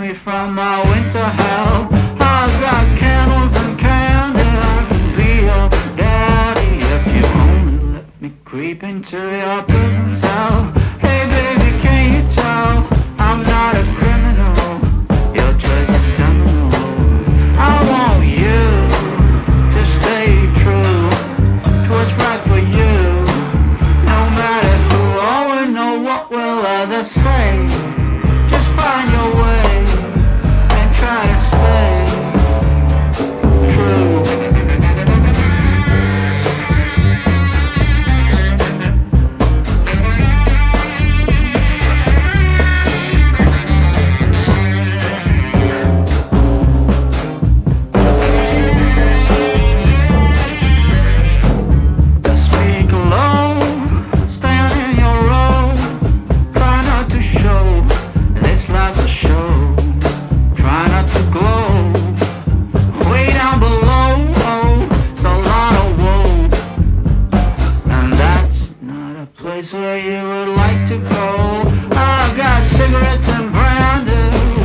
me from my winter hell. I've got candles and candy, I can be your daddy if you only let me creep into your prison cell. Hey baby, can you tell I'm not a criminal? Your choice is seminal. I want you to stay true to what's right for you. No matter who or know what will others say, just find your way and try to stay true. Just speak low, stand in your row, try not to show this life's a show. Try not to glow way down below. Oh, it's a lot of woe, and that's not a place where you would like to go. I've got cigarettes and brandy,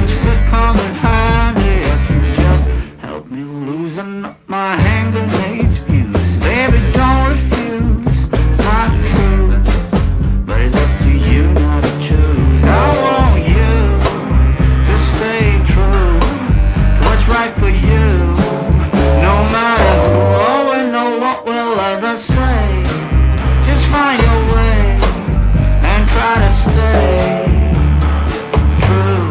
which could come in handy if you just help me loosen up my hand grenades fuse. Baby, don't refuse my truth, but it's up to you now to choose. I want you to stay true to what's right for you. No matter who or know what will others say, just find your way and try to stay true.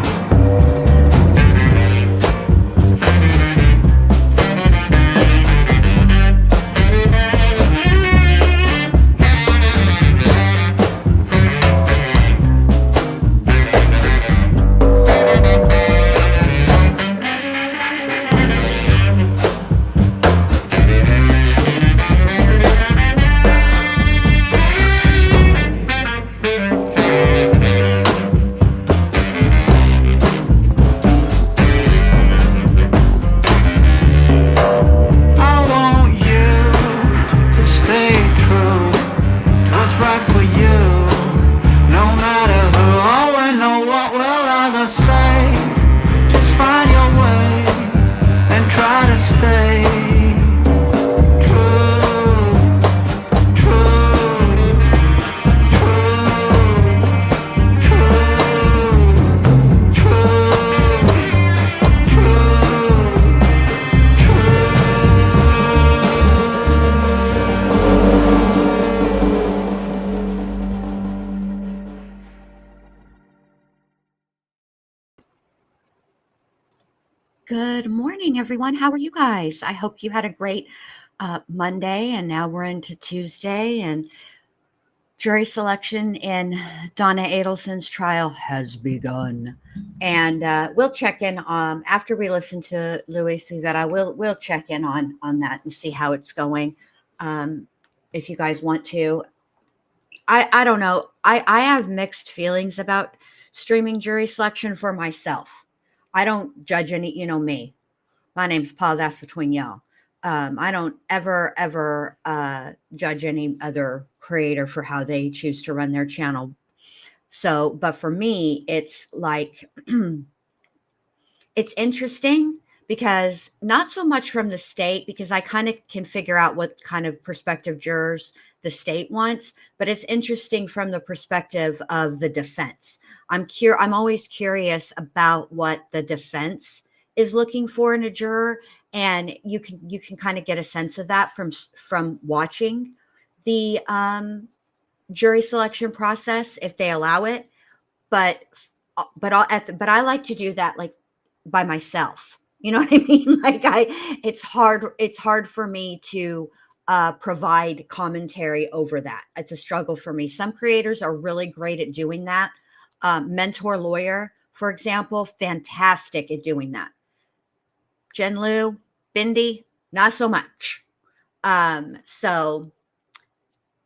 I want you to stay true to what's right for you. No matter who or know what will others say, just find your way and try to stay true, true, true, true, true, Good morning, everyone. How are you guys? I hope you had a great Monday, and now we're into Tuesday, and jury selection in Donna Adelson's trial has begun. And we'll check in after we listen to Luis Rivera. We'll check in on that and see how it's going. If you guys want to, I don't know. I have mixed feelings about streaming jury selection for myself. I don't judge any, you know me. My name's Paul. That's between y'all. I don't ever judge any other creator for how they choose to run their channel. So, but for me, it's like, it's interesting because not so much from the state, because I kind of can figure out what kind of prospective jurors the state wants, but it's interesting from the perspective of the defense. I'm always curious about what the defense is looking for in a juror, and you can kind of get a sense of that from watching the jury selection process if they allow it. But I like to do that like by myself. You know what I mean? Like it's hard for me to provide commentary over that. It's a struggle for me. Some creators are really great at doing that. Mentor Lawyer, for example, fantastic at doing that. Jen Liu, Bindi, not so much. So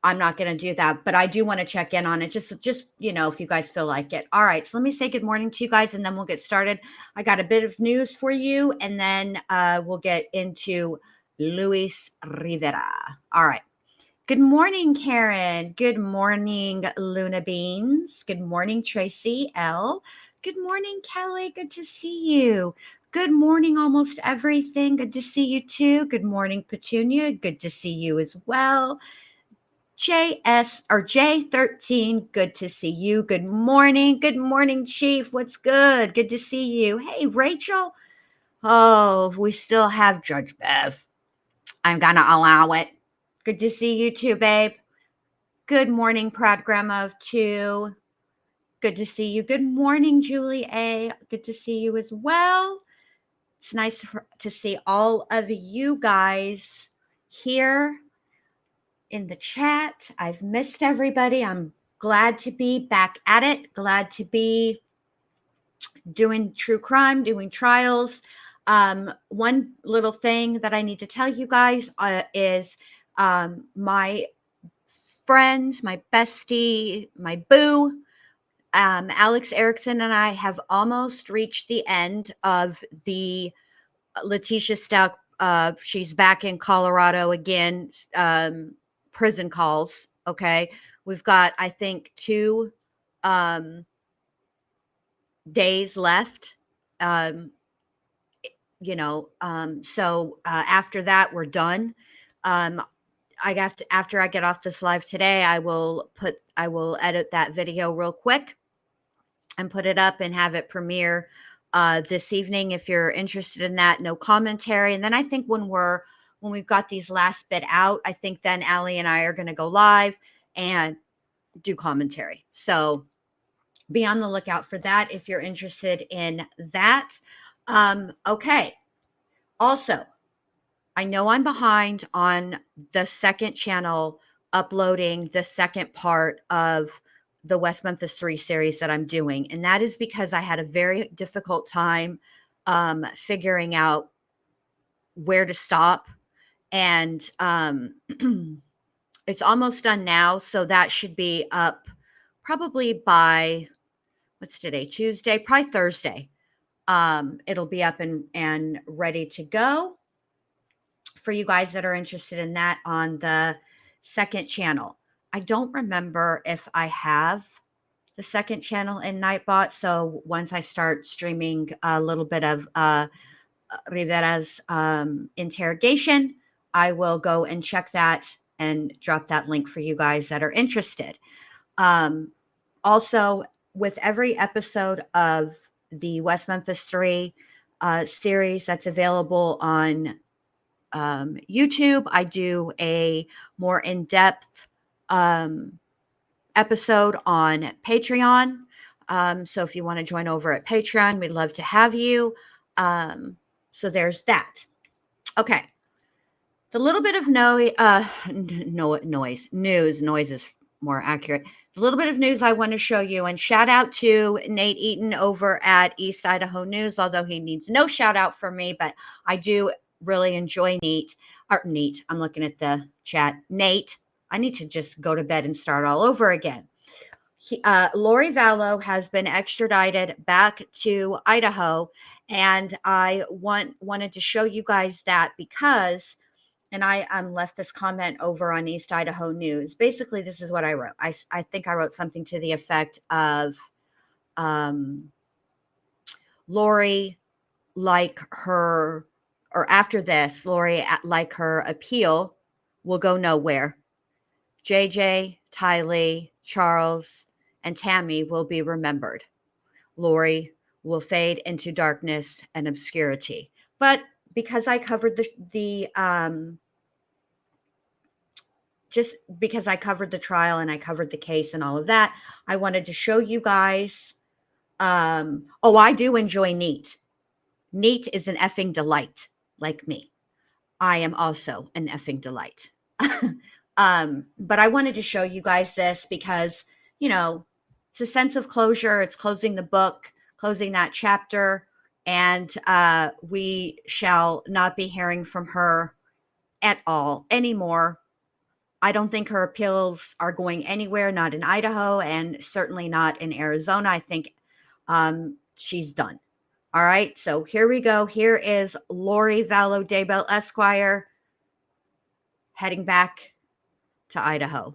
I'm not going to do that, but I do want to check in on it. Just, you know, if you guys feel like it. All right. So let me say good morning to you guys and then we'll get started. I got a bit of news for you and then we'll get into Luis Rivera. All right. Good morning, Karen. Good morning, Luna Beans. Good morning, Tracy L. Good morning, Kelly. Good to see you. Good morning, almost everything. Good to see you too. Good morning, Petunia. Good to see you as well. JS or J13, good to see you. Good morning. Good morning, Chief. What's good? Good to see you. Hey, Rachel. Oh, we still have Judge Bev. I'm going to allow it. Good to see you too, babe. Good morning, proud grandma of two. Good to see you. Good morning, Julie A. Good to see you as well. It's nice to see all of you guys here in the chat. I've missed everybody. I'm glad to be back at it. Glad to be doing true crime, doing trials. One little thing that I need to tell you guys is my friend, my bestie, my boo, Alex Erickson and I have almost reached the end of the Letitia Stout. She's back in Colorado again. Prison calls. Okay, we've got I think 2 days left. So after that we're done. After I get off this live today, I will edit that video real quick and put it up and have it premiere this evening if you're interested in that. No commentary. And then I think when we've got these last bit out, I think then Allie and I are going to go live and do commentary. So be on the lookout for that if you're interested in that. Okay. Also, I know I'm behind on the second channel uploading the second part of the West Memphis 3 series that I'm doing. And that is because I had a very difficult time figuring out where to stop. And it's almost done now. So that should be up probably by, what's today? Tuesday, probably Thursday. It'll be up and ready to go for you guys that are interested in that on the second channel. I don't remember if I have the second channel in Nightbot. So once I start streaming a little bit of Rivera's interrogation, I will go and check that and drop that link for you guys that are interested. Also, with every episode of the West Memphis 3 series that's available on YouTube, I do a more in-depth episode on Patreon. So if you want to join over at Patreon, we'd love to have you. So there's that. Okay. The little bit of news is more accurate. The little bit of news I want to show you, and shout out to Nate Eaton over at East Idaho News, although he needs no shout out from me, but I do really enjoy Nate. I'm looking at the chat. Nate, I need to just go to bed and start all over again. Lori Vallow has been extradited back to Idaho, and I wanted to show you guys that because, and I left this comment over on East Idaho News. Basically, this is what I wrote. I think I wrote something to the effect of Lori, like her, or after this, Lori, like her appeal, will go nowhere. JJ, Tylee, Charles, and Tammy will be remembered. Lori will fade into darkness and obscurity. But because I covered just because I covered the trial and I covered the case and all of that, I wanted to show you guys. I do enjoy Neat. Neat is an effing delight, like me. I am also an effing delight. But I wanted to show you guys this because, it's a sense of closure. It's closing the book, closing that chapter, and we shall not be hearing from her at all anymore. I don't think her appeals are going anywhere, not in Idaho and certainly not in Arizona. I think she's done. All right, so here we go. Here is Lori Vallow Daybell Esquire heading back to Idaho.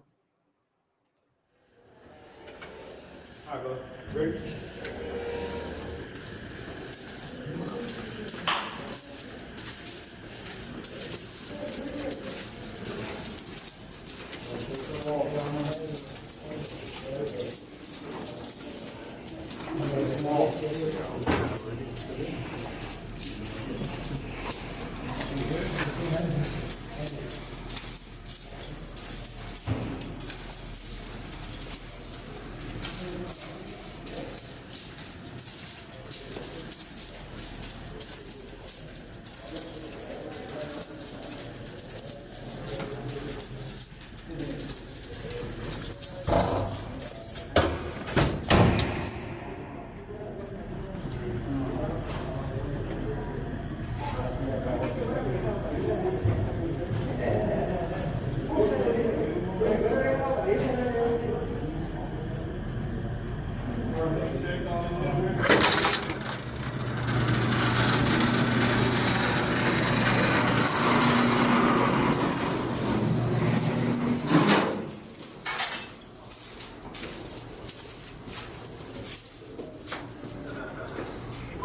All right, bro. Ready?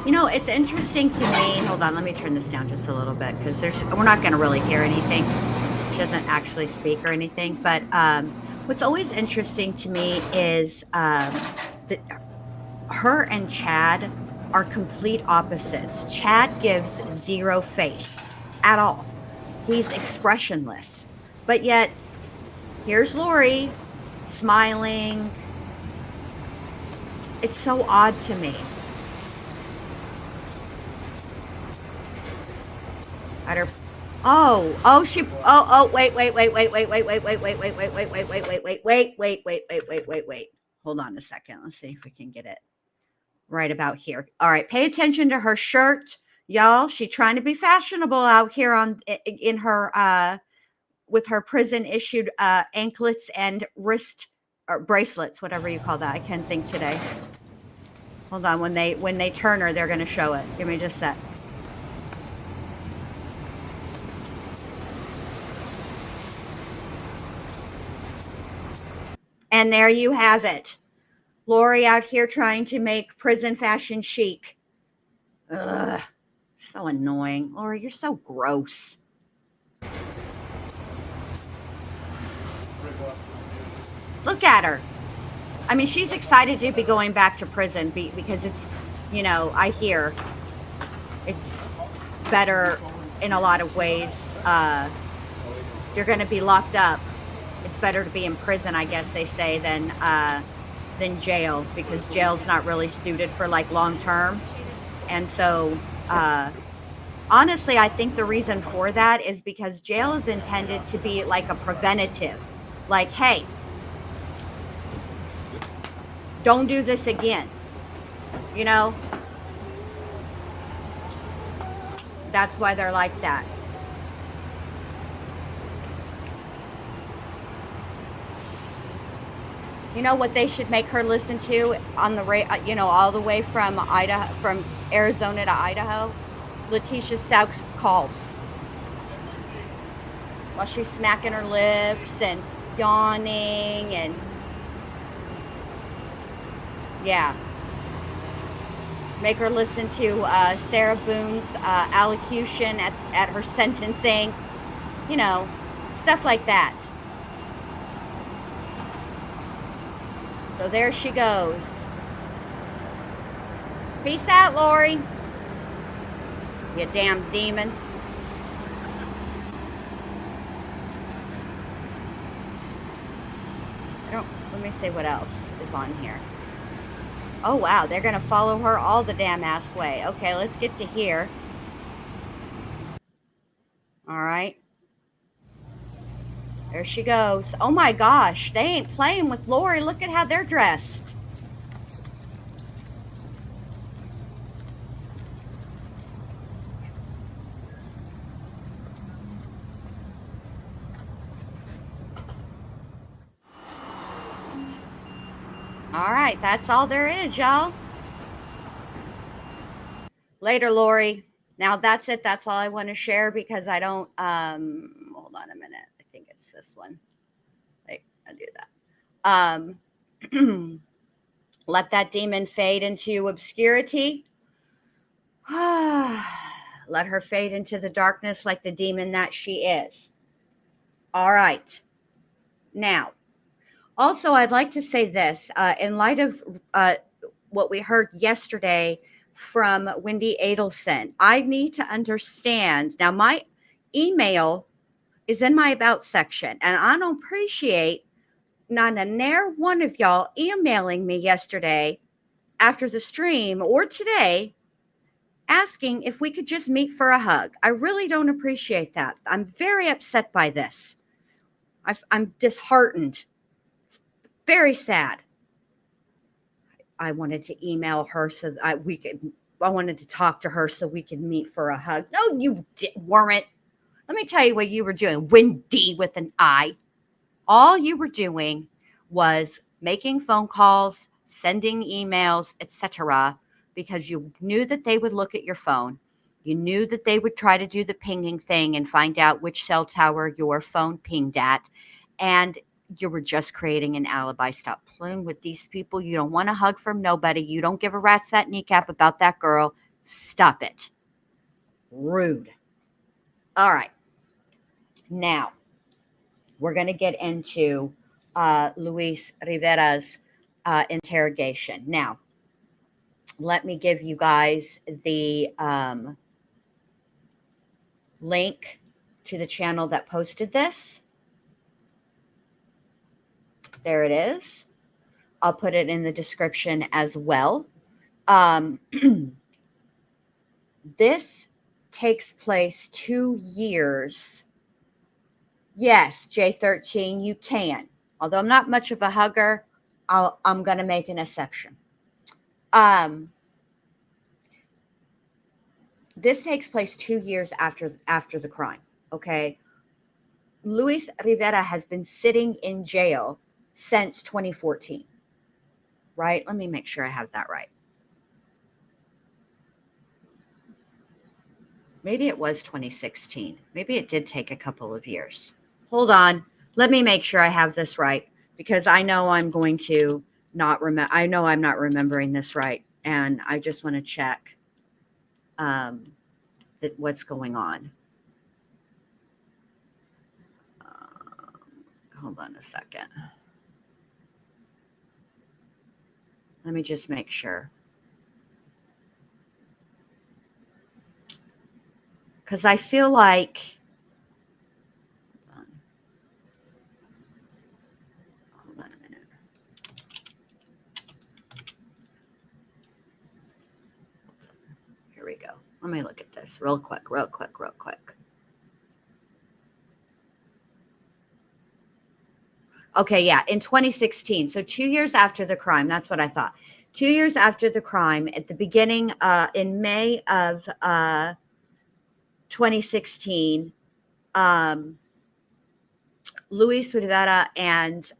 You know, it's interesting to me. Hold on, let me turn this down just a little bit because we're not going to really hear anything. She doesn't actually speak or anything. But what's always interesting to me is that her and Chad are complete opposites. Chad gives zero face at all. He's expressionless. But yet, here's Lori smiling. It's so odd to me. At her, wait. Hold on a second. Let's see if we can get it right about here. All right, pay attention to her shirt, y'all. She's trying to be fashionable out here in her with her prison issued anklets and wrist or bracelets, whatever you call that. I can't think today. Hold on. When they turn her, they're going to show it. Give me just a sec. And there you have it. Lori out here trying to make prison fashion chic. Ugh, so annoying. Lori, you're so gross. Look at her. I mean, she's excited to be going back to prison because it's, you know, I hear it's better in a lot of ways. If you're going to be locked up, it's better to be in prison, I guess they say, than jail, because jail's not really suited for like long term. And so honestly, I think the reason for that is because jail is intended to be like a preventative, like, hey, don't do this again, you know. That's why they're like that. You know what they should make her listen to on the you know, all the way from Idaho, from Arizona to Idaho? Letitia Stauch's calls. While she's smacking her lips and yawning and yeah. Make her listen to Sarah Boone's allocution at her sentencing. You know, stuff like that. So there she goes. Peace out, Lori. You damn demon. Let me see what else is on here. Oh, wow. They're going to follow her all the damn ass way. Okay, let's get to here. All right. There she goes. Oh my gosh, they ain't playing with Lori. Look at how they're dressed. All right, that's all there is, y'all. Later, Lori. Now that's it. That's all I want to share because I don't, hold on a minute. I think it's this one. I'll do that. Let that demon fade into obscurity. Let her fade into the darkness like the demon that she is. All right. Now, also, I'd like to say this in light of what we heard yesterday from Wendy Adelson. I need to understand. Now, my email is in my about section, and I don't appreciate not a near one of y'all emailing me yesterday after the stream or today asking if we could just meet for a hug. I really don't appreciate that. I'm very upset by this. I'm disheartened. It's very sad. I wanted to email her so that I wanted to talk to her so we could meet for a hug. No, you weren't. Let me tell you what you were doing. Wendy with an I. All you were doing was making phone calls, sending emails, etc., because you knew that they would look at your phone. You knew that they would try to do the pinging thing and find out which cell tower your phone pinged at. And you were just creating an alibi. Stop playing with these people. You don't want a hug from nobody. You don't give a rat's fat kneecap about that girl. Stop it. Rude. All right. Now, we're going to get into Luis Rivera's interrogation. Now, let me give you guys the link to the channel that posted this. There it is. I'll put it in the description as well. This takes place 2 years. Yes, J13, you can. Although I'm not much of a hugger, I'm going to make an exception. This takes place 2 years after the crime, okay? Luis Rivera has been sitting in jail since 2014, right? Let me make sure I have that right. Maybe it was 2016. Maybe it did take a couple of years. Hold on. Let me make sure I have this right, because I know I'm going to not remember. I know I'm not remembering this right, and I just want to check that what's going on. Hold on a second. Let me just make sure. Because I feel like, hold on a minute. Here we go. Let me look at this real quick. Okay, yeah, in 2016. So 2 years after the crime, that's what I thought. 2 years after the crime, at the beginning, in May of 2016, Luis Rivera and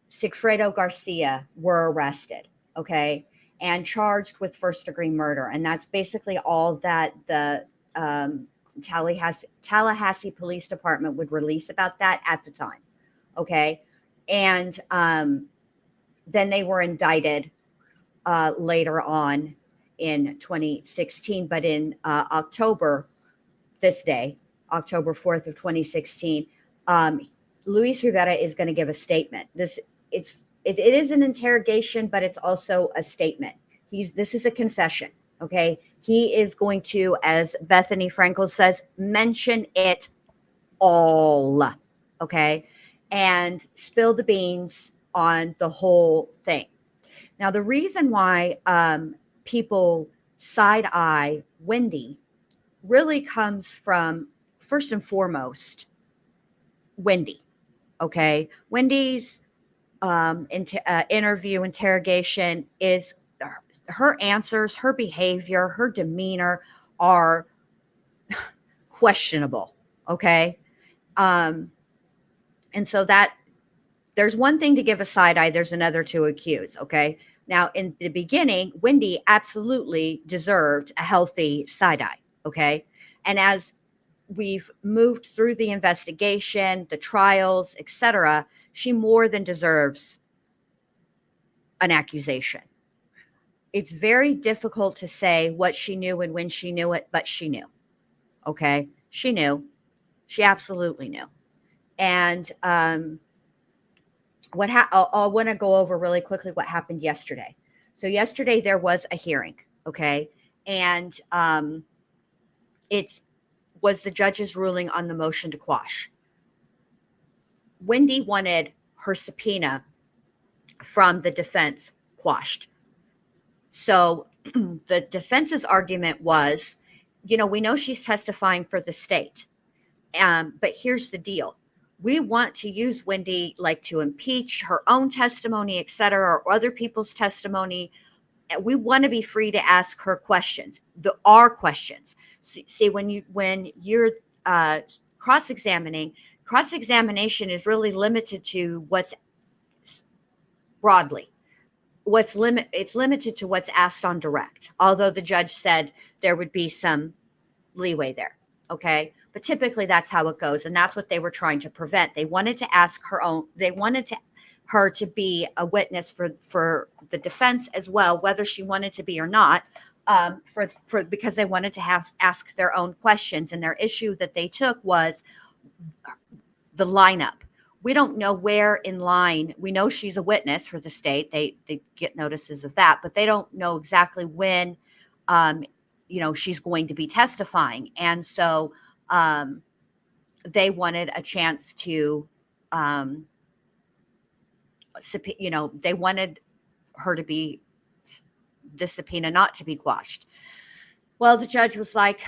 Sigfredo Garcia were arrested, okay, and charged with first-degree murder. And that's basically all that the Tallahassee Police Department would release about that at the time, okay? And then they were indicted later on in 2016, but in October, this day, October 4th of 2016, Luis Rivera is going to give a statement. It is an interrogation, but it's also a statement. This is a confession, okay? He is going to, as Bethany Frankel says, mention it all, okay? And spill the beans on the whole thing. Now, the reason why people side-eye Wendy really comes from, first and foremost, Wendy, okay? Wendy's interrogation is her answers, her behavior, her demeanor are questionable, okay? And so that there's one thing to give a side eye, there's another to accuse, okay? Now, in the beginning, Wendy absolutely deserved a healthy side eye, okay? And as we've moved through the investigation, the trials, etc., she more than deserves an accusation. It's very difficult to say what she knew and when she knew it, but she knew. Okay? She knew. She absolutely knew. And I want to go over really quickly what happened yesterday. So yesterday there was a hearing, okay? And it was the judge's ruling on the motion to quash. Wendy wanted her subpoena from the defense quashed. So the defense's argument was, we know she's testifying for the state. But here's the deal. We want to use Wendy to impeach her own testimony, et cetera, or other people's testimony. We want to be free to ask her questions, our questions. See, when you're cross-examining, cross-examination is really limited to what's broadly. It's limited to what's asked on direct, although the judge said there would be some leeway there. Okay. But typically that's how it goes. And that's what they were trying to prevent. They wanted to ask her to be a witness for the defense as well, whether she wanted to be or not, because they wanted to ask their own questions. And their issue that they took was the lineup. We don't know where in line. We know she's a witness for the state. They get notices of that, but they don't know exactly when, she's going to be testifying. And so they wanted a chance to, they wanted her to be the subpoena not to be quashed. Well, the judge was like,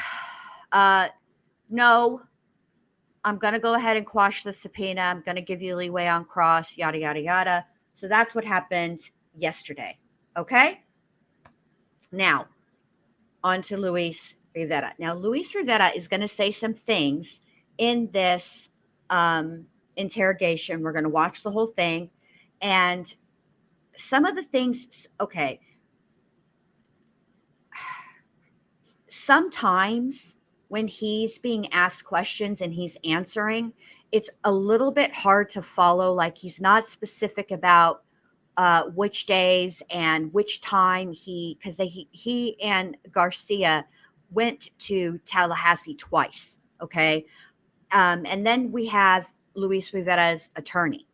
no, I'm going to go ahead and quash the subpoena. I'm going to give you leeway on cross, yada, yada, yada. So that's what happened yesterday. Okay. Now on to Luis Rivera. Now, Luis Rivera is going to say some things in this interrogation. We're going to watch the whole thing. And some of the things, okay. Sometimes when he's being asked questions and he's answering, it's a little bit hard to follow. He's not specific about which days and which time because he and Garcia went to Tallahassee twice. Okay. And then we have Luis Rivera's attorney,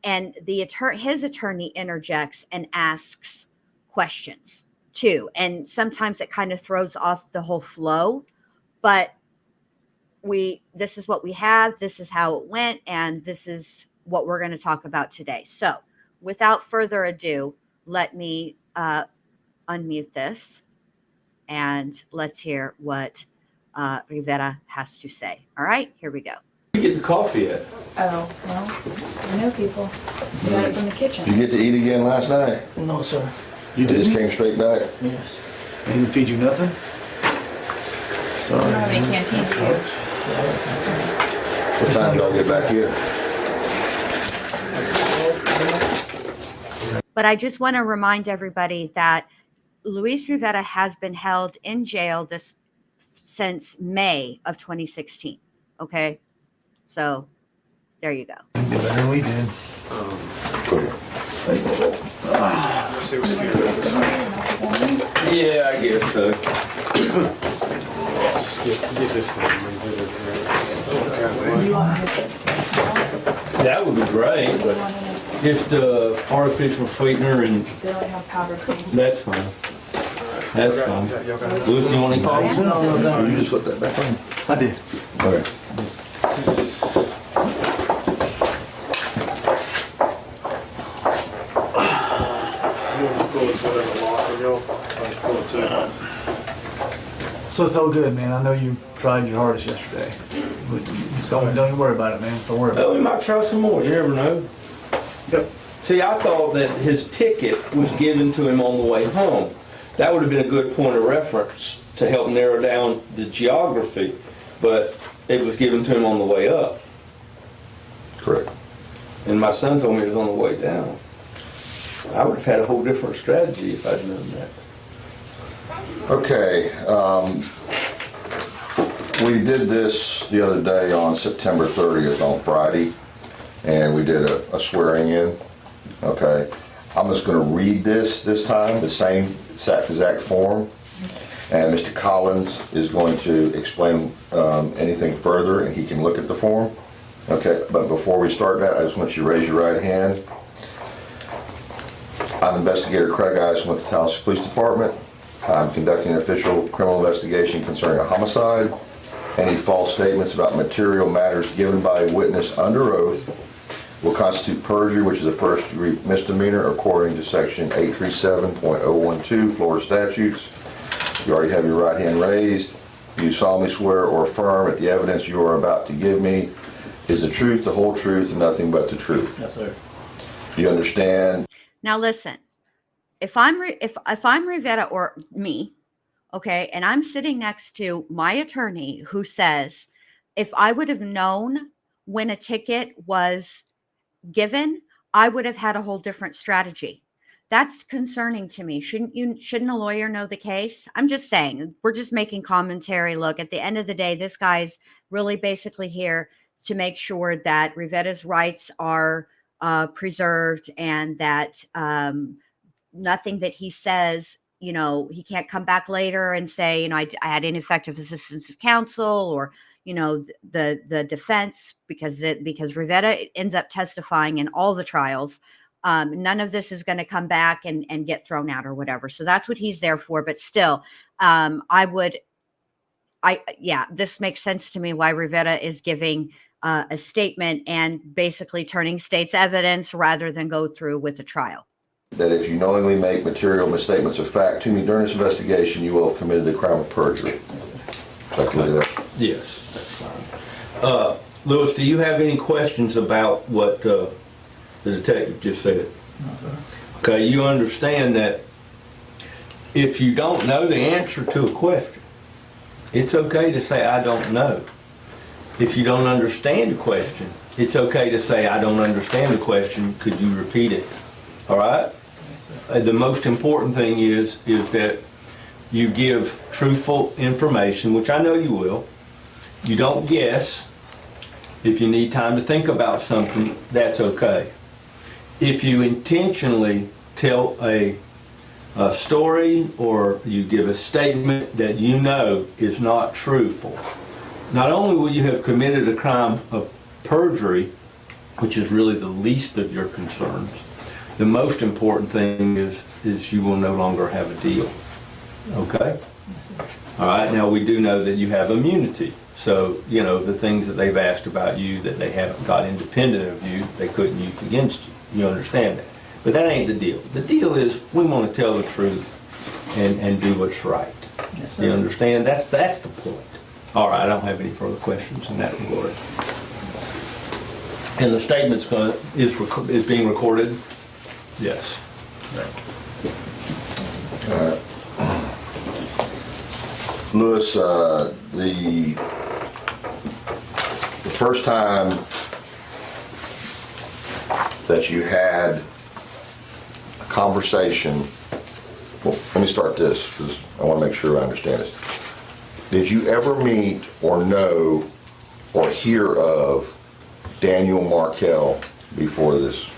and his attorney interjects and asks questions too. And sometimes it kind of throws off the whole flow. But this is what we have, this is how it went, and this is what we're going to talk about today. So without further ado, let me unmute this and let's hear what Rivera has to say. All right, here we go. Where did you get the coffee at? Oh, well, I know people. We got it from the kitchen. Did you get to eat again last night? No, sir. You just came straight back? Yes. They didn't feed you nothing? Sorry. We don't have any canteens here. What time did y'all get back here? But I just want to remind everybody that Luis Rivera has been held in jail since May of 2016. Okay? So, there you go. You did better than we did. Yeah, I guess so. That would be great, but just artificial sweetener and They only have powdered cream. that's fine. That's fine. Louis, you want any coffee? No, you just put that back on. I did. Okay. So it's all good, man. I know you tried your hardest yesterday. So don't even worry about it, man. Don't worry about Well, we might try some more. You never know. it. See, I thought that his ticket was given to him on the way home. That would have been a good point of reference to help narrow down the geography, but it was given to him on the way up. Correct. And my son told me it was on the way down. I would have had a whole different strategy if I'd known that. Okay. We did this the other day on September 30th on Friday. and we did a swearing in. Okay, I'm just going to read this time, the same exact form, and Mr. Collins is going to explain anything further, and he can look at the form. Okay, but before we start that, I just want you to raise your right hand. I'm Investigator Craig Eisen with the Tallahassee Police Department. I'm conducting an official criminal investigation concerning a homicide. Any false statements about material matters given by a witness under oath will constitute perjury, which is a first-degree misdemeanor according to section 837.012 Florida statutes. You already have your right hand raised. You solemnly swear or affirm that the evidence you are about to give me is the truth, the whole truth, and nothing but the truth. Yes, sir. Do you understand? Now listen, if I'm Rivera or me, okay, and I'm sitting next to my attorney who says, if I would have known when a ticket was given, I would have had a whole different strategy. That's concerning to me. Shouldn't a lawyer know the case? I'm just saying, we're just making commentary. Look, at the end of the day, this guy's really basically here to make sure that Rivera's rights are preserved, and that nothing that he says, he can't come back later and say, I had ineffective assistance of counsel, or, the defense, because Rivera ends up testifying in all the trials. None of this is going to come back and get thrown out or whatever. So that's what he's there for. But still, this makes sense to me why Rivera is giving a statement and basically turning state's evidence rather than go through with the trial. That if you knowingly make material misstatements of fact to me during this investigation, you will have committed the crime of perjury. Yes, that's fine. Lewis, do you have any questions about what the detective just said? No, sir. Okay, you understand that if you don't know the answer to a question, it's okay to say, I don't know. If you don't understand a question, it's okay to say, I don't understand the question. Could you repeat it? All right? Yes, sir. The most important thing is that you give truthful information, which I know you will. You don't guess. If you need time to think about something, that's okay. If you intentionally tell a story, or you give a statement that you know is not truthful, not only will you have committed a crime of perjury, which is really the least of your concerns, the most important thing is you will no longer have a deal. Okay? Yes, sir. All right, now we do know that you have immunity. So, the things that they've asked about you that they haven't got independent of you, they couldn't use against you. You understand that. But that ain't the deal. The deal is we want to tell the truth and do what's right. Yes, sir. You understand? That's the point. All right, I don't have any further questions in that regard. And the statement's is being recorded? Yes. All right. Lewis, the first time that you had a conversation, well, let me start this because I want to make sure I understand this. Did you ever meet or know or hear of Daniel Markel before this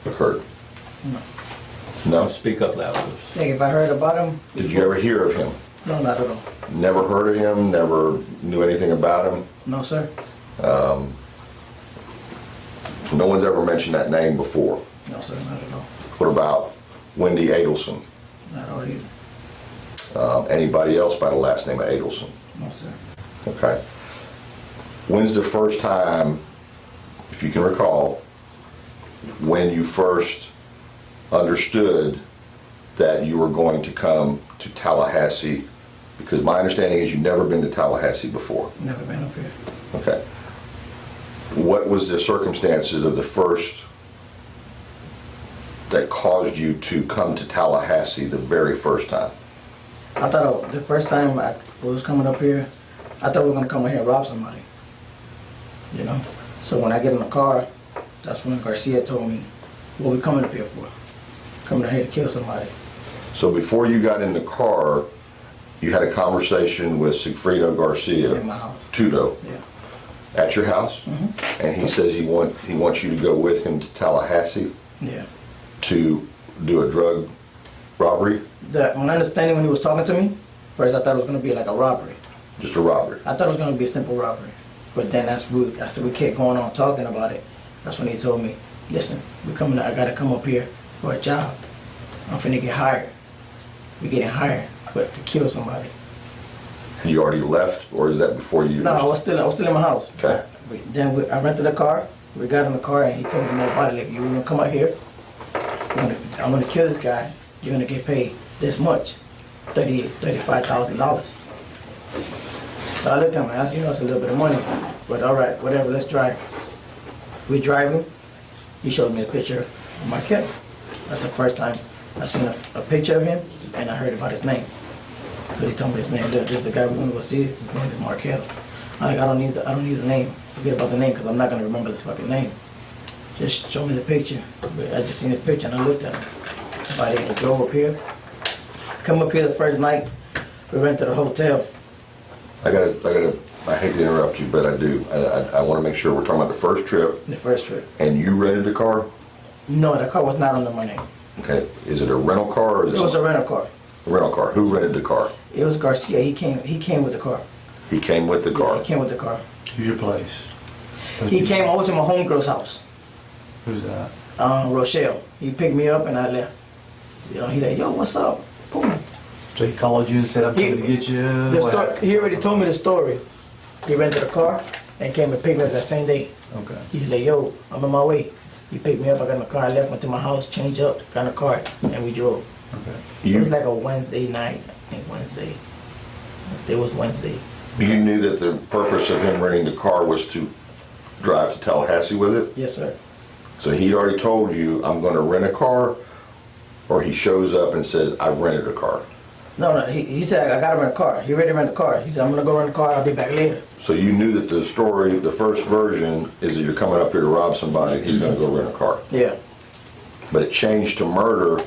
occurred? No. No? Speak up loud. Think if I heard about him? Did you ever hear of him? No, not at all. Never heard of him? Never knew anything about him? No, sir. No one's ever mentioned that name before. No, sir, not at all. What about Wendy Adelson? Not at all either. Anybody else by the last name of Adelson? No, sir. Okay. When's the first time, if you can recall, when you first understood that you were going to come to Tallahassee? Because my understanding is you've never been to Tallahassee before. Never been up here. Okay. What was the circumstances of the first that caused you to come to Tallahassee the very first time? I thought the first time I was coming up here, I thought we were going to come in here and rob somebody. So when I get in the car, that's when Garcia told me, what we coming up here for? Coming out here to kill somebody. So before you got in the car, you had a conversation with Sigfredo Garcia. In my house. Tudo. Yeah. at your house, and he says he wants you to go with him to Tallahassee Yeah. to do a drug robbery, My understanding when he was talking to me, first I thought it was going to be like a robbery. just a robbery. I thought it was going to be a simple robbery. But then I said we kept going on talking about it. That's when he told me, listen, I got to come up here for a job. I'm finna get hired. We're getting hired, but to kill somebody. And you already left, or is that before you? No, I was still in my house. Okay. Then I rented a car. We got in the car and he told me more about it. Like, you gonna come out here? I'm gonna kill this guy. You're gonna get paid this much, $35,000. So I looked at him and asked, it's a little bit of money, but all right, whatever. Let's drive. We driving. He showed me a picture of Markel. That's the first time I seen a picture of him and I heard about his name. But he told me his name. This is the guy we're gonna go see. His name is Markel. I'm like, I don't need the name. Forget about the name because I'm not gonna remember the fucking name. Just show me the picture. I just seen the picture and I looked at him. Somebody drove up here. Come up here the first night. We rented a hotel. I hate to interrupt you, but I do. I want to make sure we're talking about the first trip. The first trip. And you rented the car? No, the car was not under my name. Okay. Is it a rental car or is It was a rental car. a rental car? Who rented the car? It was Garcia. He came with the car. He came with the car. Yeah, he came with the car. Who's your place? He came. I was in my homegirl's house. Who's that? Rochelle. He picked me up and I left. He like, yo, what's up? Boom. So he called you and said, I'm coming to get you? He already told me the story. He rented a car and came and picked me up that same day. Okay. He's like, yo, I'm on my way. He picked me up, I got in the car, I left, went to my house, changed up, got in the car, and we drove. Okay. It was like a Wednesday night, I think Wednesday. It was Wednesday. You knew that the purpose of him renting the car was to drive to Tallahassee with it? Yes, sir. So he'd already told you, I'm going to rent a car, or he shows up and says, I've rented a car. No, he said, I gotta rent a car. He already rented a car. He said, I'm gonna go rent a car, I'll be back later. So you knew that the story, the first version, is that you're coming up here to rob somebody, he's going to go rent a car. Yeah. But it changed to murder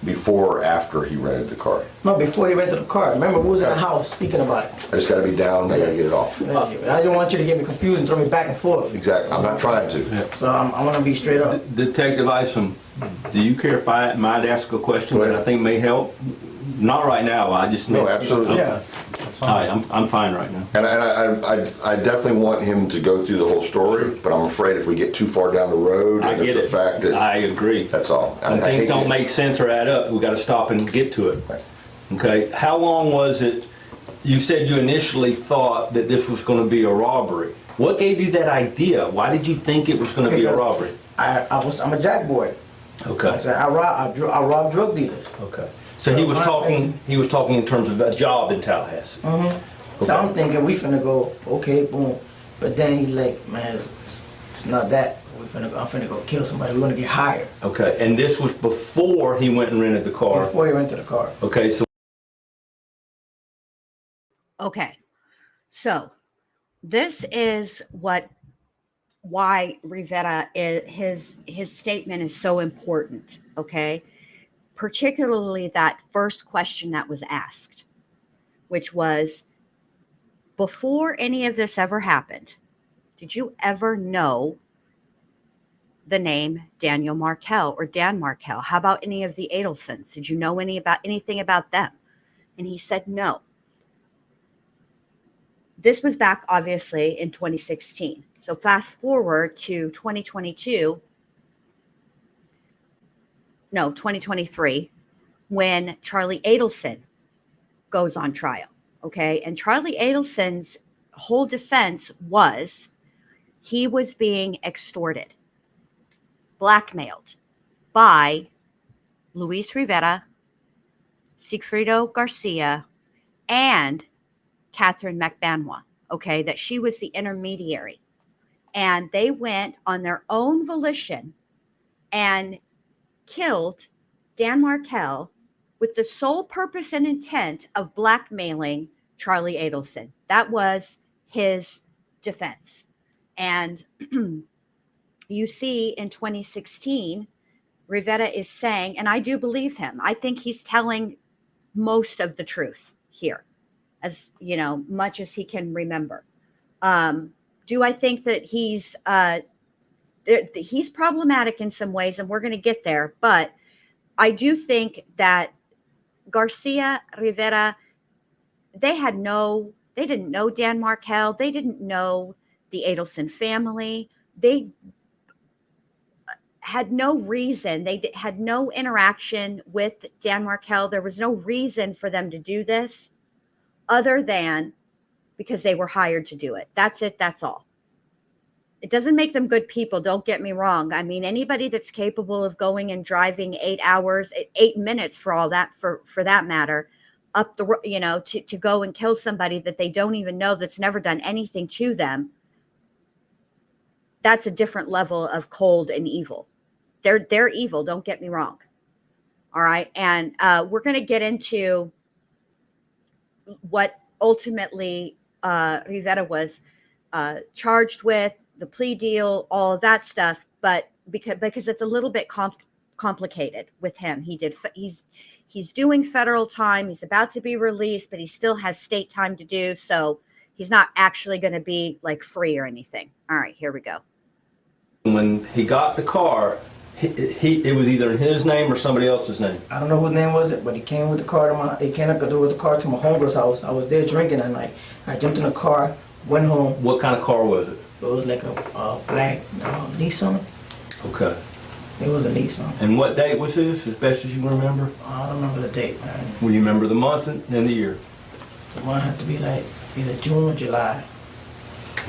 before or after he rented the car. No, before he rented the car. Remember, we was in the house speaking about it. I just got to be down, I got to get it off. I didn't want you to get me confused and throw me back and forth. Exactly, I'm not trying to. So I'm gonna be straight up. Detective Isom, do you care if I might ask a question Go that ahead. I think may help? Not right now, I just No, know. absolutely. Yeah. All right, I'm fine right now. And I definitely want him to go through the whole story, but I'm afraid if we get too far down the road, I and get it's it. the fact that, I agree. that's all. When I things hate don't it. make sense or add up, we got to stop and get to it. Right. Okay, how long was it? You said you initially thought that this was going to be a robbery. What gave you that idea? Why did you think it was going to be a Because robbery? I'm a jack boy. Okay. I rob drug dealers. Okay. So he was talking in terms of a job in Tallahassee. So I'm thinking we finna go, okay, boom. But then he's like, man, it's not that. I'm finna go kill somebody. We're gonna get hired. Okay. And this was before he went and rented the car. Before he rented the car. Okay. So Okay. So this is why Rivera his statement is so important, okay? Particularly that first question that was asked, which was, before any of this ever happened, did you ever know the name Daniel Markel or Dan Markel? How about any of the Adelsons? Did you know anything about them? And he said no. This was back, obviously, in 2016. So fast forward to 2023, when Charlie Adelson goes on trial, okay? And Charlie Adelson's whole defense was he was being extorted, blackmailed by Luis Rivera, Sigfredo Garcia, and Katherine Magbanua, okay, that she was the intermediary. And they went on their own volition and killed Dan Markel with the sole purpose and intent of blackmailing Charlie Adelson. That was his defense. And you see in 2016, Rivera is saying, and I do believe him, I think he's telling most of the truth here, as much as he can remember. Do I think that he's problematic in some ways, and we're going to get there, but I do think that Garcia, Rivera, they didn't know Dan Markel. They didn't know the Adelson family. They had no reason. They had no interaction with Dan Markel. There was no reason for them to do this other than because they were hired to do it. That's it. That's all. It doesn't make them good people. Don't get me wrong. I mean, anybody that's capable of going and driving 8 hours, 8 minutes for all that, for that matter, up the, to go and kill somebody that they don't even know, that's never done anything to them. That's a different level of cold and evil. They're evil. Don't get me wrong. All right. And we're going to get into what ultimately Rivera was charged with, the plea deal, all of that stuff. But because it's a little bit complicated with him. He's doing federal time. He's about to be released, but he still has state time to do. So he's not actually going to be like free or anything. All right, here we go. When he got the car, it was either in his name or somebody else's name. I don't know whose name was it, but he came with the car he came up with the car to my homegirl's house. I was there drinking that night. I jumped in the car, went home. What kind of car was it? It was like a black Nissan. Okay. It was a Nissan. And what date was this, as best as you remember? I don't remember the date, man. Well, you remember the month and the year? The one had to be like either June or July.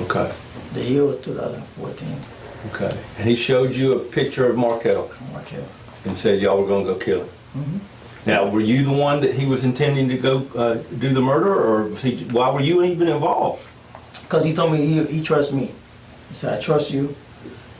Okay. The year was 2014. Okay. And he showed you a picture of Markel Markel. and said y'all were going to go kill him. Mm-hmm. Now, were you the one that he was intending to go do the murder, or was why were you even involved? Because he told me he trusts me. He said, I trust you,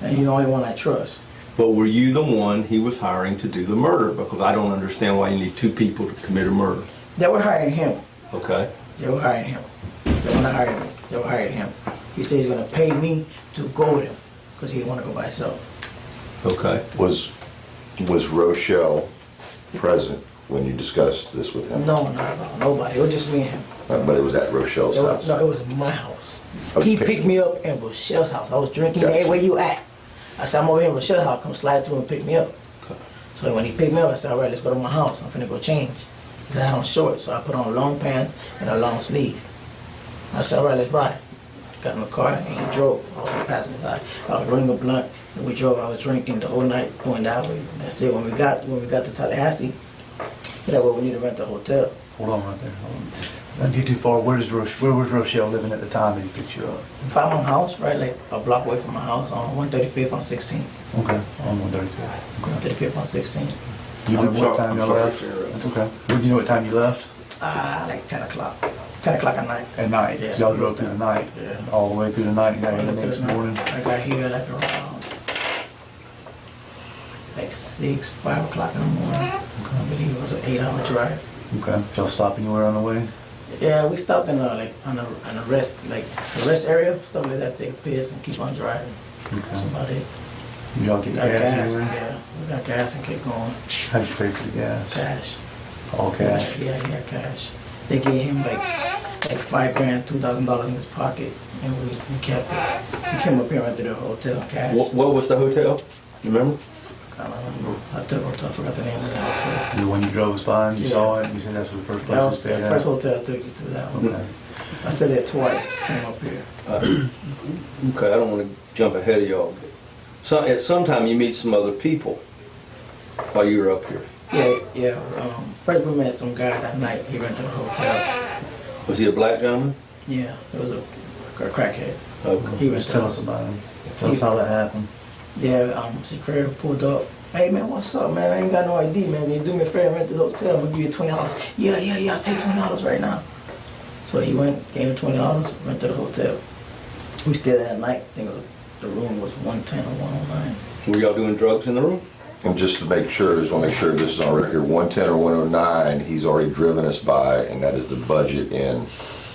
and you're the only one I trust. But were you the one he was hiring to do the murder? Because I don't understand why you need two people to commit a murder. They were hiring him. Okay. They were hiring him. They were not hiring me. They were hiring him. He said he's going to pay me to go with him because he didn't want to go by himself. Okay. Was Rochelle present when you discussed this with him? No, nobody. It was just me and him. But it was at Rochelle's house? No, it was my house. Okay. He picked me up in Rochelle's house. I was drinking. Gotcha. Hey, where you at? I said, I'm over here in Rochelle's house. Come slide to him and pick me up. Okay. So when he picked me up, I said, all right, let's go to my house. I'm finna go change. He said, I had on shorts, so I put on long pants and a long sleeve. I said, all right, let's ride. Got in the car and he drove. I was on the passenger side. I was rolling a blunt and we drove. I was drinking the whole night, going that way. That's it. When we got to Tallahassee, that way we need to rent a hotel. Hold on right there. Don't get too far. Where was Rochelle living at the time that he picked you up? By my house, right, like a block away from my house, on 135th on 16. Okay, on 135th. Okay. 135th on 16. You know I'm what time you sorry left? to interrupt. That's okay. Do you know what time you left? Like 10 o'clock. 10 o'clock at night. At night. Yeah. So y'all drove through the night. Yeah. All the way through the night and got here the next morning. I got here like around like 6, 5 o'clock in the morning. I believe it was an 8-hour drive. Okay. Y'all stop anywhere on the way? Yeah, we stopped in like on a rest, like the rest area, stuff like that. Take a piss and keep on driving. Okay. That's about it. Y'all We get got gas gas. anywhere? Yeah, we got gas and kept going. How'd you pay for the gas? Cash. All cash? Yeah, he had cash. They gave him like $5 grand, $2,000 in his pocket, and we kept it. We came up here and rented a hotel, cash. What was the hotel? You remember? I don't know. I forgot the name of the hotel. The one you drove was fine? You Yeah. saw it? You said that's the first place That you was the stayed at? first hotel I took you to, that one. Okay. I stayed there twice, came up here. Okay, I don't want to jump ahead of y'all. At some time you meet some other people while you were up here. Yeah. First we met some guy that night. He rented a hotel. Was he a black gentleman? Yeah, it was a crackhead. Okay. He Just rented tell us about him. Tell us how that happened. Yeah, Sigfredo pulled up. Hey man, what's up, man? I ain't got no ID, man. You do me a favor, rent the hotel. We'll give you $20. Yeah, I'll take $20 right now. So he went, gave him $20, went to the hotel. We stayed there that night. I think the room was 110 or 109. Were y'all doing drugs in the room? And just to make sure, just want to make sure this is on record, 110 or 109, he's already driven us by, and that is the budget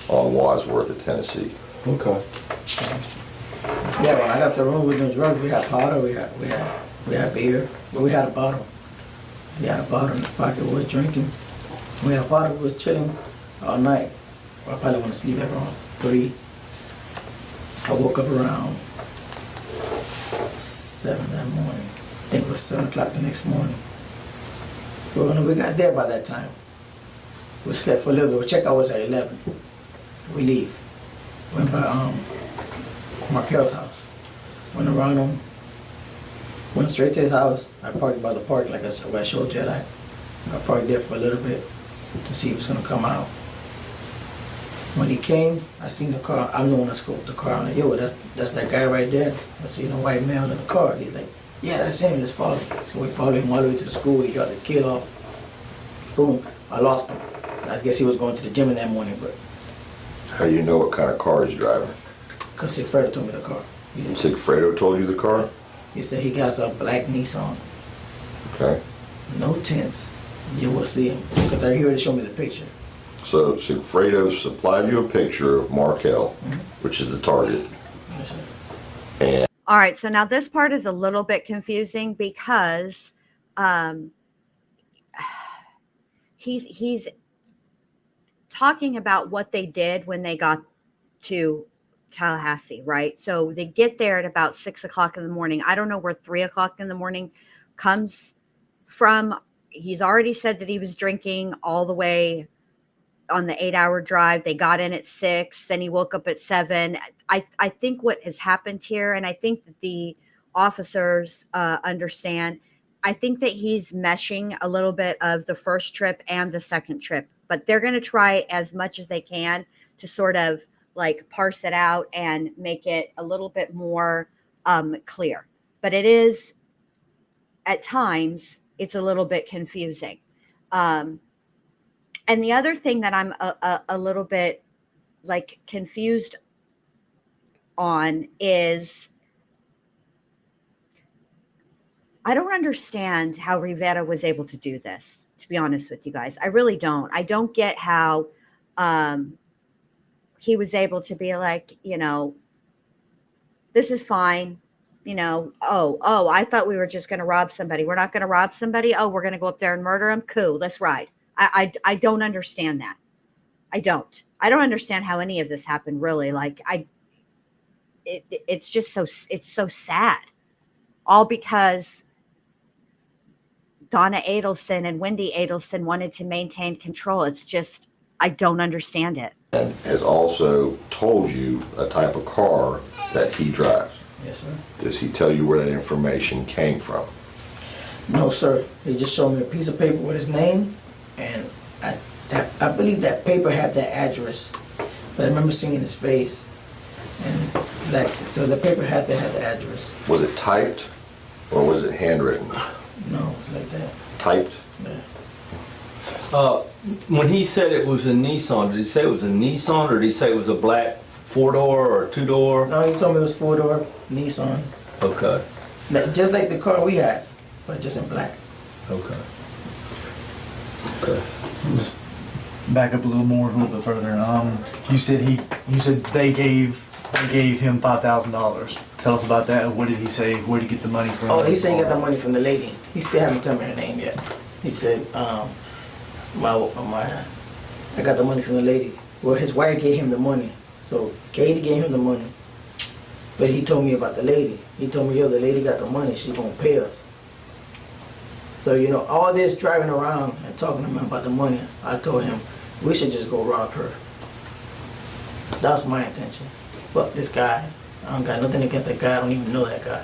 on Wadsworth of Tennessee. Okay. Yeah, when I got to the room, we were doing drugs. We had powder, we had beer, but we had a bottle. We had a bottle in the pocket, we was drinking. We had a bottle, we was chilling all night. I probably went to sleep at around 3. I woke up around 7 that morning. I think it was 7 o'clock the next morning. But when we got there by that time, we slept for a little bit. Checkout was at 11. We leave. Went by Markel's house. Went around him. Went straight to his house. I parked by the park like I showed you. I parked there for a little bit to see if he was gonna come out. When he came, I seen the car. I'm the one that scoped the car. I'm like, yo, that's that guy right there. I seen a white male in the car. He's like, yeah, that's him. Let's follow him. So we followed him all the way to the school. He dropped the kid off. Boom, I lost him. I guess he was going to the gym in that morning, but. How do you know what kind of car he's driving? Because Sigfredo told me the car. Sigfredo told you the car? He said he got a black Nissan. Okay. No tints. You will see him. Because he already showed me the picture. So Sigfredo supplied you a picture of Markel, which is the target. Yes, sir. And All right, so now this part is a little bit confusing because he's talking about what they did when they got to Tallahassee, right? So they get there at about 6 o'clock in the morning. I don't know where 3 o'clock in the morning comes from. He's already said that he was drinking all the way on the 8-hour drive. They got in at 6, then he woke up at 7. I think what has happened here, and I think that the officers understand, I think that he's meshing a little bit of the first trip and the second trip, but they're going to try as much as they can to sort of like parse it out and make it a little bit more clear. But it is, at times, it's a little bit confusing. And the other thing that I'm a little bit like confused on is I don't understand how Rivera was able to do this, to be honest with you guys. I really don't. I don't get how he was able to be like, you know, this is fine. You know, oh, I thought we were just going to rob somebody. We're not going to rob somebody. Oh, we're going to go up there and murder him. Cool. Let's ride. I don't understand that. I don't understand how any of this happened, really. Like it's just it's so sad. All because Donna Adelson and Wendy Adelson wanted to maintain control. It's just, I don't understand it. and has also told you a type of car that he drives. Yes, sir. Does he tell you where that information came from? No, sir. He just showed me a piece of paper with his name, and I believe that paper had that address. But I remember seeing his face, and like, so the paper had to have the address. Was it typed or was it handwritten? No, it was like that. Typed? Yeah. When he said it was a Nissan, did he say it was a Nissan or did he say it was a black 4-door or 2-door? No, he told me it was 4-door Nissan, Okay. just like the car we had, but just in black. Okay. Okay. Let's back up a little bit further. You said they gave him $5,000. Tell us about that. What did he say? Where did he get the money from? Oh, he said he got the money from the lady. He still haven't told me her name yet. He said, I got the money from the lady. Well, his wife gave him the money. So Katie gave him the money. But he told me about the lady. He told me, yo, the lady got the money. She's going to pay us. So, you know, all this driving around and talking to him about the money, I told him, we should just go rob her. That was my intention. Fuck this guy. I don't got nothing against that guy. I don't even know that guy.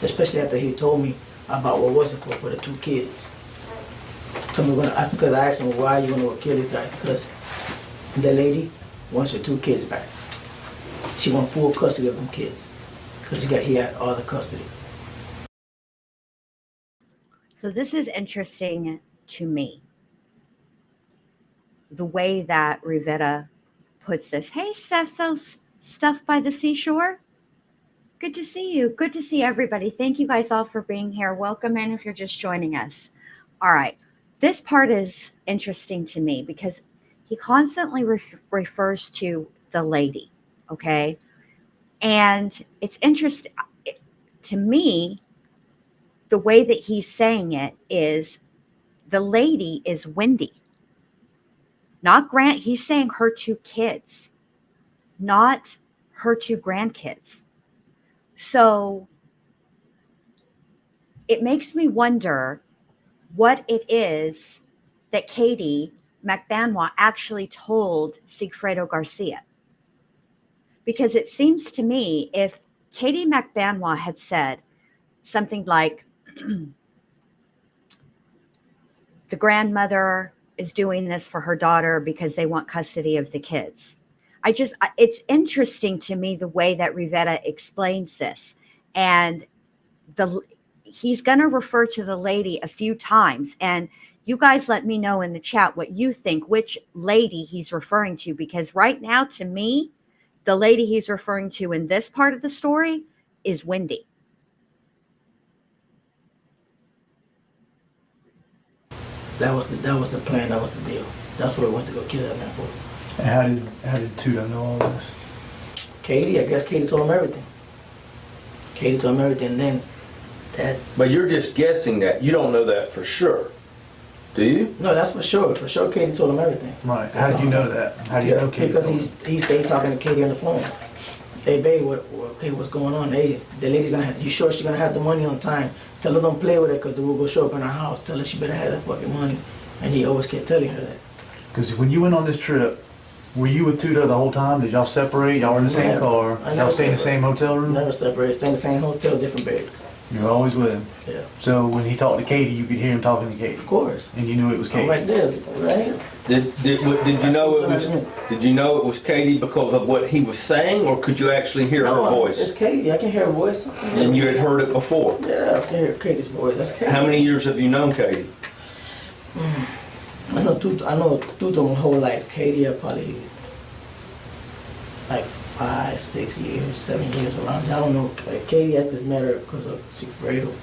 Especially after he told me about what was it for the 2 kids. Told me because I asked him, why you want to kill this guy? Because the lady wants her 2 kids back. She wants full custody of them kids. Because he had all the custody. So this is interesting to me. The way that Rivera puts this. Hey, Steph sells stuff by the seashore. Good to see you. Good to see everybody. Thank you guys all for being here. Welcome in if you're just joining us. All right. This part is interesting to me because he constantly refers to the lady. Okay. And it's interesting to me. The way that he's saying it is the lady is Wendy, not Grant. He's saying her 2 kids, not her 2 grandkids. So it makes me wonder what it is that Katie Magbanua actually told Sigfredo Garcia. Because it seems to me if Katie Magbanua had said something like, the grandmother is doing this for her daughter because they want custody of the kids. It's interesting to me the way that Rivera explains this. And he's going to refer to the lady a few times. And you guys let me know in the chat what you think, which lady he's referring to. Because right now, to me, the lady he's referring to in this part of the story is Wendy. That was the plan. That was the deal. That's what I went to go kill that man for. And how did Tudo know all this? Katie, I guess Katie told him everything. Katie told him everything. And then that. But you're just guessing that. You don't know that for sure. Do you? No, that's for sure. For sure, Katie told him everything. Right. How do you know that? How do you know Katie? Because he stayed talking to Katie on the phone. Hey, babe, what's going on? Hey, the lady's gonna have. You sure she's gonna have the money on time? Tell her don't play with it, cause we'll go show up in her house. Tell her she better have that fucking money. And he always kept telling her that. Because when you went on this trip, were you with Tudo the whole time? Did y'all separate? Y'all were in the same car? Y'all stay in the same hotel room? Never separated. Stay in the same hotel, different beds. You were always with him? Yeah. So when he talked to Katie, you could hear him talking to Katie? Of course. And you knew it was Katie? Right there, right? Did you know it was? Did you know it was Katie because of what he was saying, or could you actually hear her voice? It's Katie. I can hear her voice. And you had heard it before? Yeah, I can hear Katie's voice. That's Katie. How many years have you known Katie? I know Tudo my whole life. Katie, probably like 5, 6 years, 7 years around. I don't know. Katie, I just met her because of Sigfredo.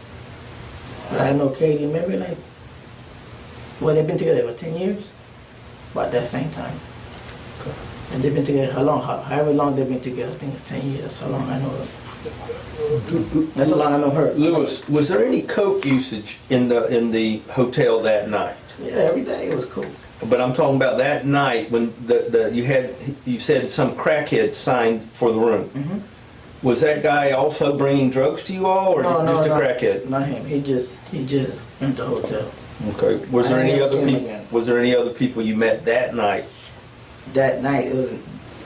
But I know Katie maybe like, well, they've been together for 10 years, about that same time. And they've been together how long? However long they've been together, I think it's 10 years. That's how long I know her. That's how long I know her. Lewis, was there any coke usage in the hotel that night? Yeah, every day it was cool. But I'm talking about that night when you said some crackhead signed for the room. Mm-hmm. Was that guy also bringing drugs to you all, or just a crackhead? Not him. He just went to the hotel. Okay. Was there any other people? Was there any other people you met that night? That night, it was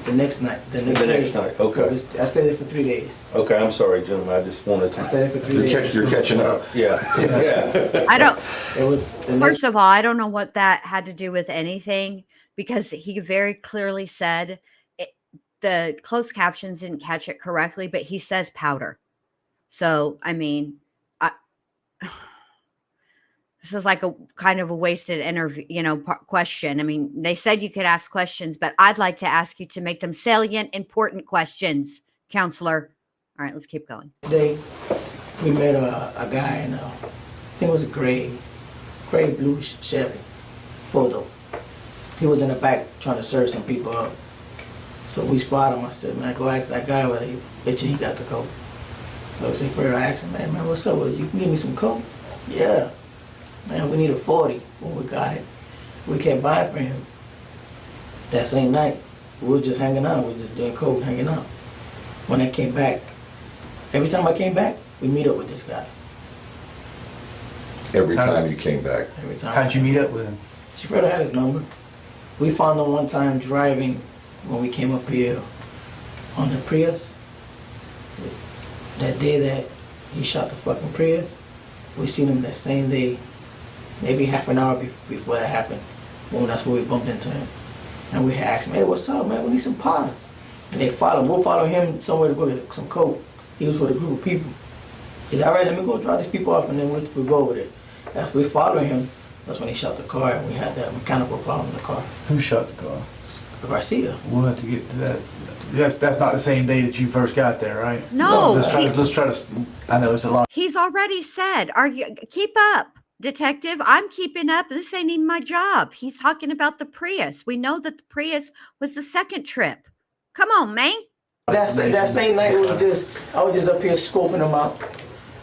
the next night. The next night. Okay. I stayed there for 3 days. Okay. I'm sorry, gentlemen. I just wanted to. I stayed there for 3 days. You're catching up. Yeah. Yeah. I don't. It was the next. First of all, I don't know what that had to do with anything because he very clearly said the closed captions didn't catch it correctly, but he says powder. So, I mean, this is like a kind of a wasted interview, question. I mean, they said you could ask questions, but I'd like to ask you to make them salient, important questions, counselor. All right, let's keep going. Today, we met a guy in, I think it was a gray blue Chevy photo. He was in the back trying to serve some people up. So we spotted him. I said, man, go ask that guy whether he got the coke. So I said, I asked him, man, what's up with it? You can give me some coke? Yeah. Man, we need a 40 when we got it. We kept buying for him. That same night, we were just hanging out. We were just doing coke, hanging out. When I came back, every time I came back, we meet up with this guy. Every time you came back. Every time. How'd you meet up with him? Sigfredo had his number. We found him one time driving when we came up here on the Prius. That day that he shot the fucking Prius, we seen him that same day, maybe half an hour before that happened. Well, that's where we bumped into him. And we had asked him, hey, what's up, man? We need some powder. And they followed him. We'll follow him somewhere to go get some coke. He was with a group of people. He said, all right, let me go drop these people off and then we'll go over there. As we followed him, that's when he shot the car and we had that mechanical problem in the car. Who shot the car? Garcia. We'll have to get to that. That's not the same day that you first got there, right? No. Let's try to. I know it's a lot. He's already said, keep up, detective. I'm keeping up. This ain't even my job. He's talking about the Prius. We know that the Prius was the second trip. Come on, man. That same night, I was just up here scoping him out.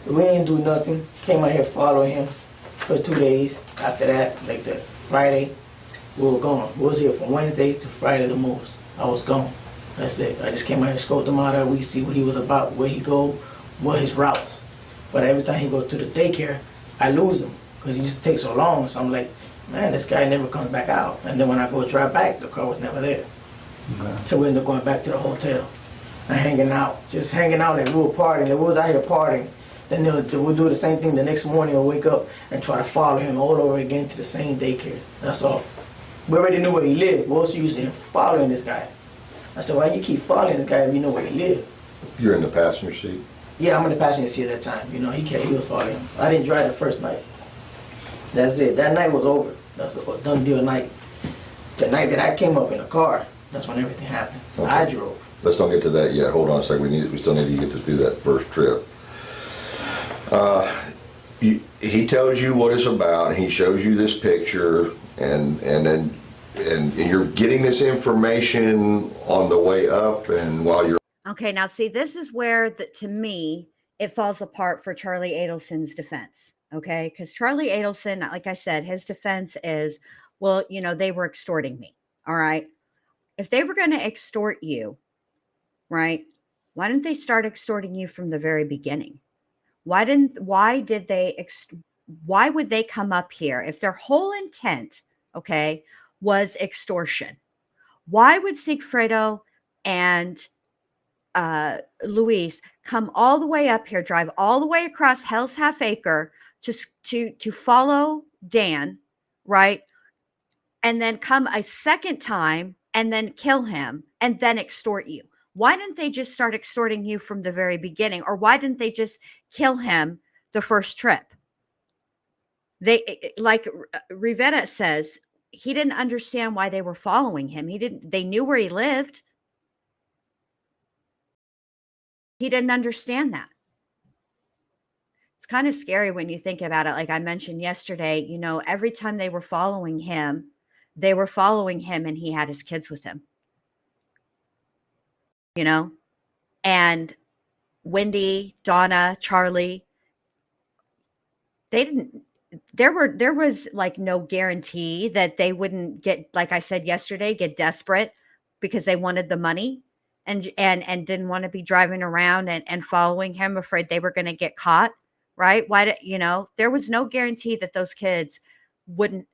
We ain't do nothing. Came out here following him for 2 days. After that, like the Friday, we were gone. We was here from Wednesday to Friday the most. I was gone. That's it. I just came out and scoped him out. We see what he was about, where he go, what his routes. But every time he go to the daycare, I lose him because he used to take so long. So I'm like, man, this guy never comes back out. And then when I go drive back, the car was never there. Okay. So we ended up going back to the hotel and hanging out, just hanging out like we were partying. Like we was out here partying. Then we'll do the same thing the next morning. We'll wake up and try to follow him all over again to the same daycare. That's all. We already knew where he lived. We're also used to him following this guy. I said, why you keep following this guy if you know where he lived? You're in the passenger seat? Yeah, I'm in the passenger seat at that time. You know, he was following him. I didn't drive the first night. That's it. That night was over. That's a done deal night. The night that I came up in a car, that's when everything happened. Okay. I drove. Let's don't get to that yet. Hold on a second. We still need to get through that first trip. He tells you what it's about. He shows you this picture, and you're getting this information on the way up, and while you're Okay, now see, this is where, to me, it falls apart for Charlie Adelson's defense, okay? Because Charlie Adelson, like I said, his defense is, well, you know, they were extorting me, all right? If they were going to extort you, right, why didn't they start extorting you from the very beginning? Why would they come up here if their whole intent, okay, was extortion? Why would Sigfredo and Luis come all the way up here, drive all the way across Hell's Half Acre to follow Dan, right? And then come a second time and then kill him and then extort you? Why didn't they just start extorting you from the very beginning? Or why didn't they just kill him the first trip? They, like Rivera says, he didn't understand why they were following him. They knew where he lived. He didn't understand that. It's kind of scary when you think about it. Like I mentioned yesterday, you know, every time they were following him and he had his kids with him, you know, and Wendy, Donna, Charlie, there was like no guarantee that they wouldn't get, like I said yesterday, get desperate because they wanted the money. And didn't want to be driving around and following him, afraid they were going to get caught, right? There was no guarantee that those kids wouldn't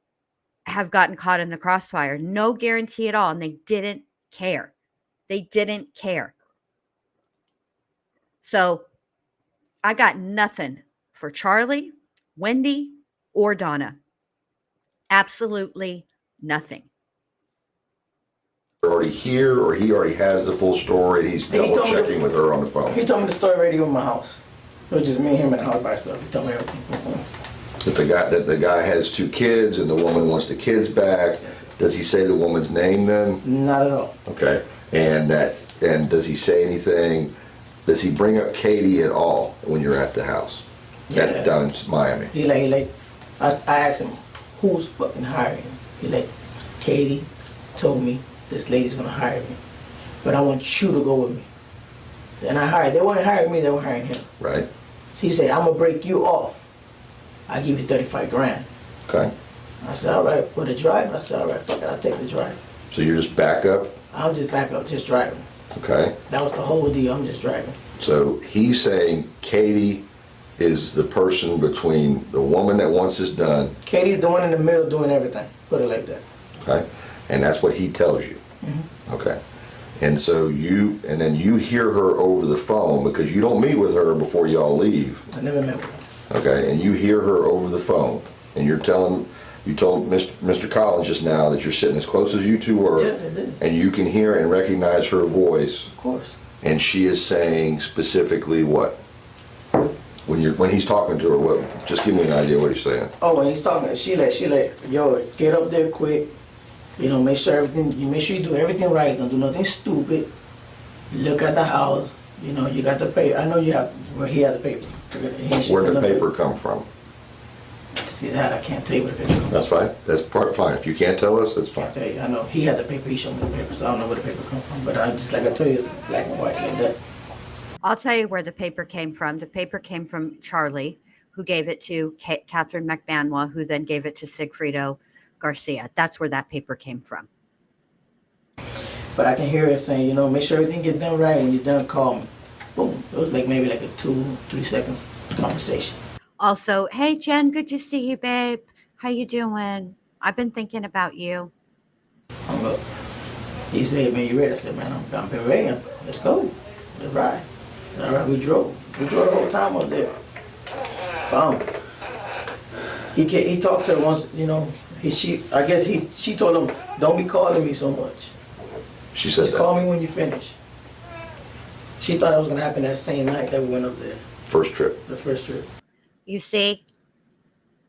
have gotten caught in the crossfire. No guarantee at all. And they didn't care. They didn't care. So I got nothing for Charlie, Wendy, or Donna. Absolutely nothing. already here, or he already has the full story, and he's double checking with her on the phone? He told me the story already in my house. It was just me and him in the house by himself. He told me everything. That the guy has 2 kids and the woman wants the kids back. Yes. Does he say the woman's name then? Not at all. Okay. And does he say anything? Does he bring up Katie at all when you're at the house? Yeah. Down in Miami. I asked him, who's fucking hiring me? He like, Katie told me this lady's gonna hire me, but I want you to go with me. And they weren't hiring me, they were hiring him. Right. So he said, I'm gonna break you off. I give you 35 grand. Okay. I said, all right, for the drive? I said, all right, fuck it, I'll take the drive. So you're just back up? I'm just back up, just driving. Okay. That was the whole deal, I'm just driving. So he's saying Katie is the person between the woman that wants this done. Katie's the one in the middle doing everything, put it like that. Okay. And that's what he tells you. Mm-hmm. Okay. And so then you hear her over the phone, because you don't meet with her before y'all leave. I never met with her. Okay, and you hear her over the phone, and you told Mr. Collins just now that you're sitting as close as you two were, Yeah, I did. and you can hear and recognize her voice, Of course. and she is saying specifically what? When he's talking to her, what? Just give me an idea what he's saying. Oh, when he's talking, she like, yo, get up there quick. You know, make sure you do everything right. Don't do nothing stupid. Look at the house. You know, you got the paper. I know you have. Well, he had the paper. Where'd the paper come from? See that? I can't tell you where the paper comes from. That's fine. That's fine. If you can't tell us, that's I fine. can't tell you. I know he had the paper. He showed me the paper, so I don't know where the paper comes from. But I just like I tell you, it's black and white like that. I'll tell you where the paper came from. The paper came from Charlie, who gave it to Katherine Magbanua, who then gave it to Sigfredo Garcia. That's where that paper came from. But I can hear it saying, you know, make sure everything gets done right. When you're done, call me. Boom. It was like maybe like a 2-3 seconds conversation. Also, hey Jen, good to see you, babe. How you doing? I've been thinking about you. Hung up. He said, man, you ready? I said, man, I'm been ready. Let's go. Let's ride. All right, we drove. We drove the whole time up there. He talked to her once, you know. I guess she told him, don't be calling me so much. She said Just that. call me when you finish. She thought it was gonna happen that same night that we went up there. First trip. The first trip. You see,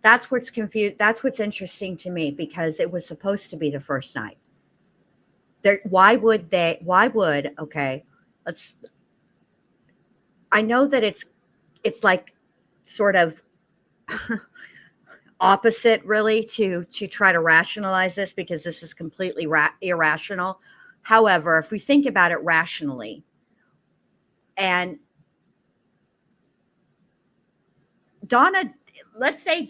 that's what's confused. That's what's interesting to me, because it was supposed to be the first night. Okay, I know that it's like sort of opposite really to try to rationalize this, because this is completely irrational. However, if we think about it rationally, and Donna, let's say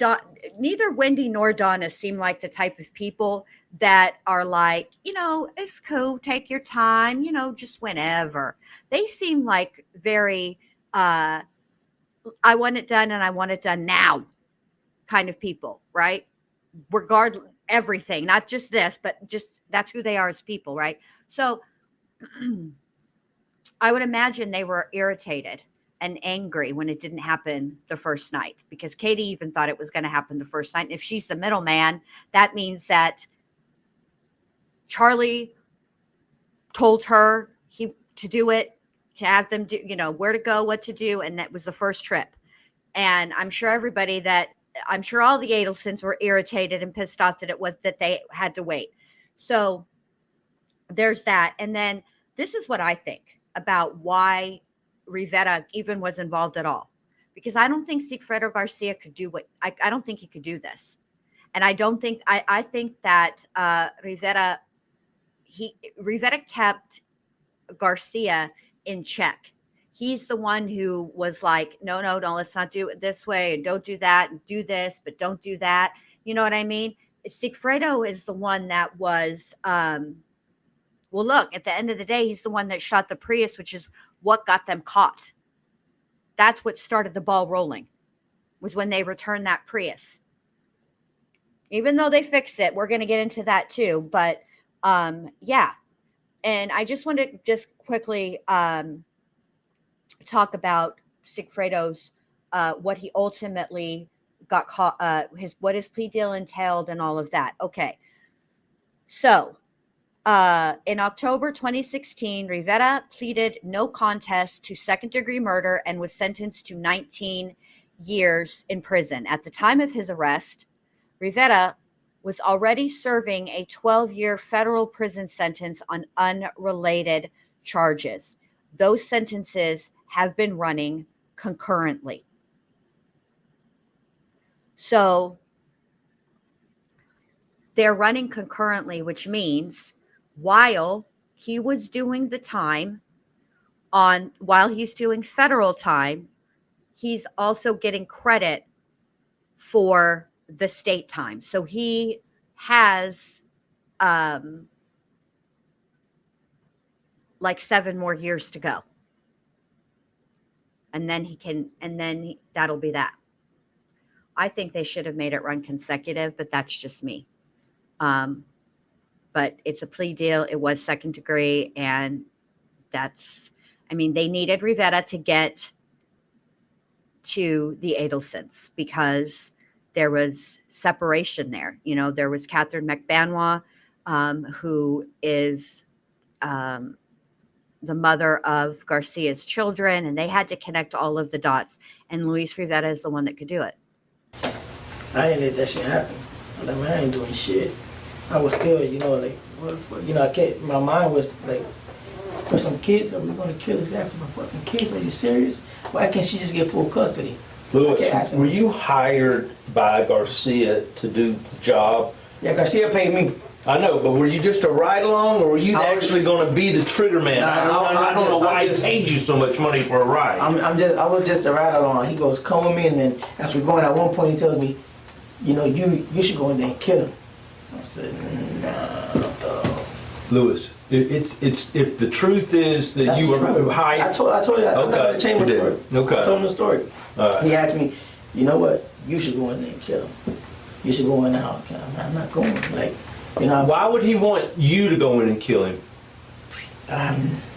neither Wendy nor Donna seem like the type of people that are like, you know, it's cool, take your time, you know, just whenever. They seem like very, I want it done and I want it done now kind of people, right? Regardless, everything, not just this, but just that's who they are as people, right? So I would imagine they were irritated and angry when it didn't happen the first night, because Katie even thought it was going to happen the first night. And if she's the middleman, that means that Charlie told her to do it, to have them do, you know, where to go, what to do. And that was the first trip. And I'm sure all the Adelsons were irritated and pissed off that they had to wait. So there's that. And then this is what I think about why Rivera even was involved at all, because I don't think Sigfredo Garcia could do I don't think he could do this. And I think that Rivera kept Garcia in check. He's the one who was like, no, let's not do it this way, and don't do that, and do this, but don't do that. You know what I mean? Sigfredo is the one that was, well, look, at the end of the day, he's the one that shot the Prius, which is what got them caught. That's what started the ball rolling, was when they returned that Prius. Even though they fixed it, we're going to get into that too. But yeah. And I just want to just quickly talk about Sigfredo's, what he ultimately got caught, what his plea deal entailed and all of that. Okay. So in October 2016, Rivera pleaded no contest to second-degree murder and was sentenced to 19 years in prison. At the time of his arrest, Rivera was already serving a 12-year federal prison sentence on unrelated charges. Those sentences have been running concurrently. So they're running concurrently, which means while he was doing the time while he's doing federal time, he's also getting credit for the state time. So he has like 7 more years to go. And then that'll be that. I think they should have made it run consecutive, but that's just me. But it's a plea deal. It was second degree. And they needed Rivera to get to the Adelsons because there was separation there. You know, there was Katherine Magbanua, who is the mother of Garcia's children, and they had to connect all of the dots. And Luis Rivera is the one that could do it. I didn't let that shit happen. I'm like, man, I ain't doing shit. I was still, like, what the fuck? My mind was like, for some kids, are we going to kill this guy for some fucking kids? Are you serious? Why can't she just get full custody? Louis, were you hired by Garcia to do the job? Yeah, Garcia paid me. I know, but were you just a ride-along, or were you actually going to be the trigger man? I don't know why he paid you so much money for a ride. I was just a ride-along. He goes, come with me, and then as we're going, at one point he tells me, you should go in there and kill him. I said, nah, dog. Lewis, it's if the truth is that That's you were true. high. I told you. I'm not gonna change my You did. story. Okay. I told him the story. All right. He asked me, you know what? You should go in there and kill him. You should go in there and kill him. I'm not going. Like, you know. Why would he want you to go in and kill him?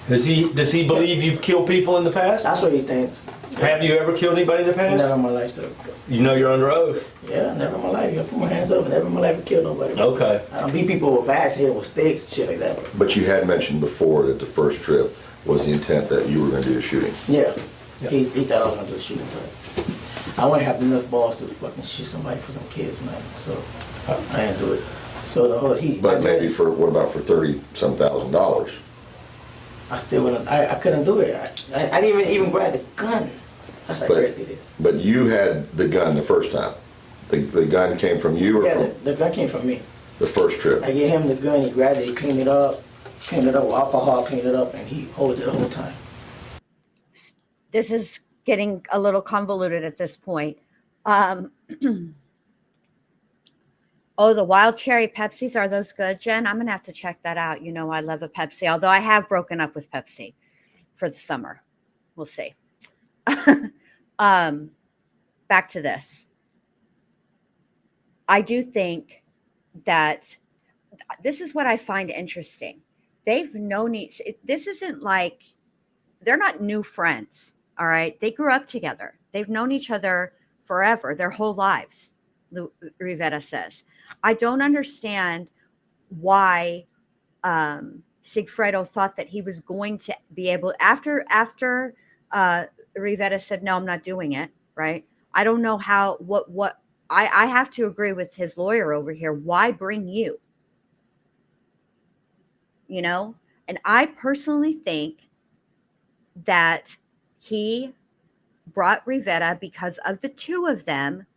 Does he believe you've killed people in the past? That's what he thinks. Have you ever killed anybody in the past? Never in my life, sir. You know you're under oath. Yeah, never in my life. I put my hands up. Never in my life I killed nobody. Okay. I don't beat people with bats here with sticks and shit like that. But you had mentioned before that the first trip was the intent that you were going to do the shooting. Yeah. Yeah. He thought I was gonna do a shooting, but I wouldn't have enough balls to fucking shoot somebody for some kids, man. So I didn't do it. So the whole But maybe what about for $30-some thousand? I still wouldn't. I couldn't do it. I didn't even grab the gun. That's how crazy it is. But you had the gun the first time. The gun came from you or Yeah, from the gun came from me. the first trip? I gave him the gun. He grabbed it. He cleaned it up with alcohol, cleaned it up, and he held it the whole time. This is getting a little convoluted at this point. Oh, the wild cherry Pepsis, are those good, Jen? I'm gonna have to check that out. You know I love a Pepsi, although I have broken up with Pepsi for the summer. We'll see. Back to this. I do think that this is what I find interesting. They've known this isn't like, they're not new friends, all right? They grew up together. They've known each other forever, their whole lives, Rivera says. I don't understand why Sigfredo thought that he was going to be able, after Rivera said, no, I'm not doing it, right? I don't know how, I have to agree with his lawyer over here. Why bring you? You know? And I personally think that he brought Rivera because of the two of them.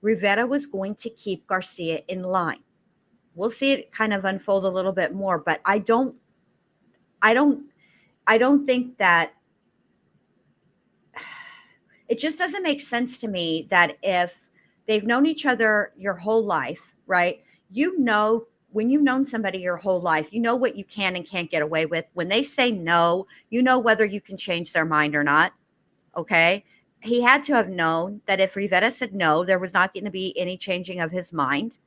Rivera was going to keep Garcia in line. We'll see it kind of unfold a little bit more, but I don't think that it just doesn't make sense to me that if they've known each other your whole life, right? You know, when you've known somebody your whole life, you know what you can and can't get away with. When they say no, you know whether you can change their mind or not. Okay. He had to have known that if Rivera said no, there was not going to be any changing of his mind.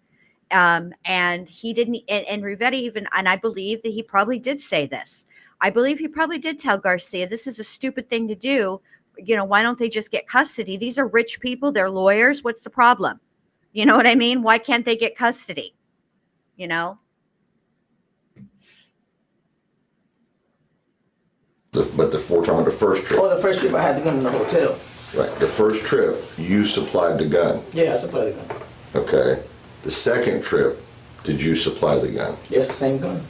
And he didn't, and Rivera even, and I believe that he probably did say this. I believe he probably did tell Garcia, this is a stupid thing to do. You know, why don't they just get custody? These are rich people. They're lawyers. What's the problem? You know what I mean? Why can't they get custody? You know? But the first trip. Oh, the first trip I had the gun in the hotel. Right. The first trip, you supplied the gun. Yeah, I supplied the gun. Okay. The second trip, did you supply the gun? Yes, the same gun.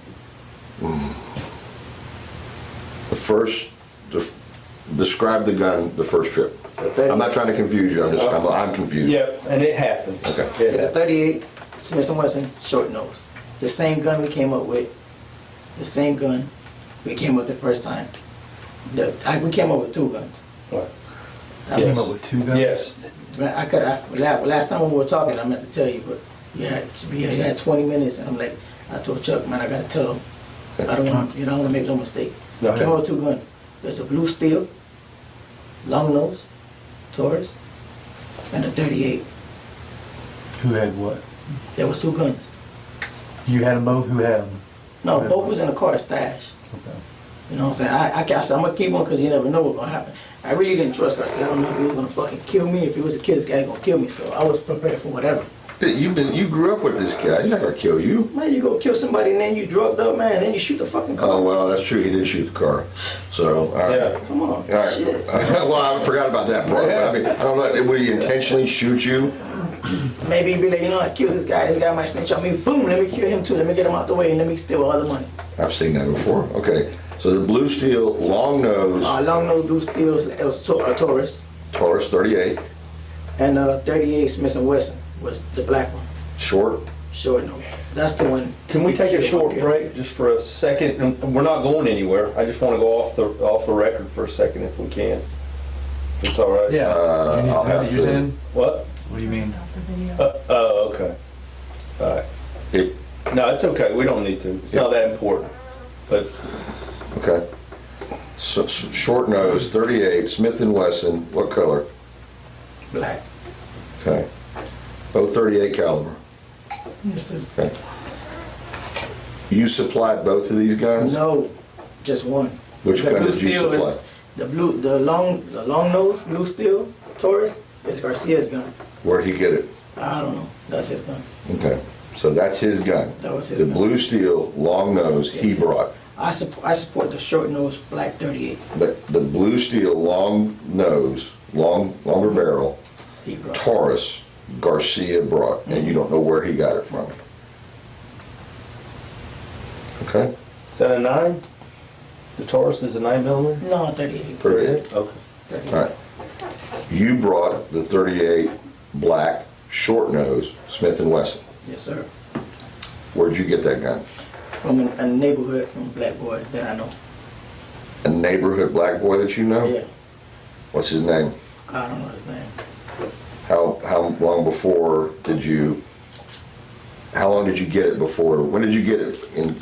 Describe the gun the first trip. So I'm not trying to confuse you. I'm confused. Yeah, and it happens. Okay. It's a 38 Smith & Wesson short nose. The same gun we came up with. The same gun we came up the first time. We came up with two guns. What? Came up with two guns? Yes. Last time when we were talking, I meant to tell you, but you had 20 minutes, and I told Chuck, man, I gotta tell him. I don't want to make no mistake. No. Came up with two guns. There's a blue steel, long nose, Taurus, and a 38. Who had what? There was two guns. You had them both? Who had them? No, both was in the car stash. Okay. You know what I'm saying? I said, I'm gonna keep one because you never know what's gonna happen. I really didn't trust Garcia. I don't know if he was gonna fucking kill me. If he was a kid, this guy gonna kill me. So I was prepared for whatever. You grew up with this guy. He's not gonna kill you. Man, you go kill somebody and then you drugged up, man, and then you shoot the fucking car. Oh well, that's true. He did shoot the car. So all right. Yeah. Come on. All right. Shit. Well, I forgot about that part. But I mean, I don't know. Would he intentionally shoot you? Maybe he'd be like, you know, I killed this guy. This guy might snitch on me. Boom, let me kill him too. Let me get him out the way and let me steal all the money. I've seen that before. Okay. So the blue steel, long nose, Long nose blue steels. It was Taurus. Taurus 38, And 38 Smith & Wesson was the black one. short. Short nose. That's the one. Can we take a short break just for a second? And we're not going anywhere. I just want to go off the record for a second if we can. If it's all right. Yeah. I'll have You're to. saying? What? What do you mean? Oh, okay. All right. If, No, it's okay. We don't need to. It's not that important. but Okay. So, short nose, 38, Smith & Wesson, what color? Black. Okay. Both 38 caliber. Yes, sir. Okay. You supplied both of these guns? No, just one. Which The gun blue did you steel supply? is- the long nose, blue steel, Taurus, is Garcia's gun. Where'd he get it? I don't know. That's his gun. Okay. So that's his gun. That was his The gun. blue steel, long nose, he Yes, sir. brought. I support the short nose black 38. But the blue steel, long nose, longer barrel, He brought. Taurus, Garcia brought, and you don't know where he got it from. Okay? is that a 9? The Taurus is a 9mm? No, 38. 38. Okay. 38. All right. You brought the 38 black short nose Smith & Wesson. Yes, sir. Where'd you get that gun? From a neighborhood from Black Boy that I know. A neighborhood black boy that you know? Yeah. What's his name? I don't know his name. How long before did you? How long did you get it before? When did you get it? In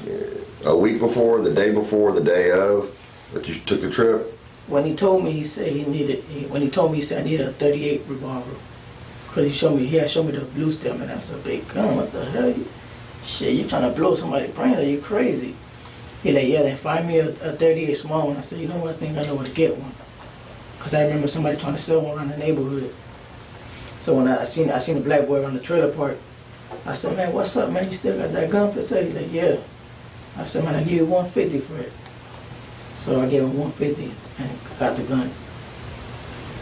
a week before, the day before, the day of that you took the trip? When he told me, he said when he told me, he said I needed a 38 revolver. Cause he had showed me the blue steel, man. That's a big gun. What the hell? Shit, you trying to blow somebody's brain? Are you crazy? He like, yeah, then find me a 38 small one. I said, you know what? I think I know where to get one. Cause I remember somebody trying to sell one around the neighborhood. So when I seen the black boy around the trailer park, I said, man, what's up, man? You still got that gun for sale? He like, yeah. I said, man, I give you 150 for it. So I gave him 150 and got the gun.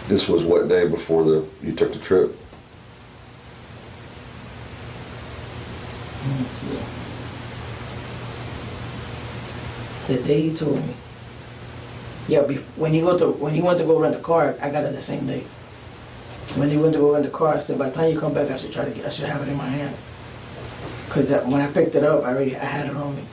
This was what day before you took the trip? Let me see. The day he told me. Yeah, when he went to go rent the car, I got it the same day. When he went to go rent the car, I said, by the time you come back, I should have it in my hand. Cause when I picked it up, I had it on me.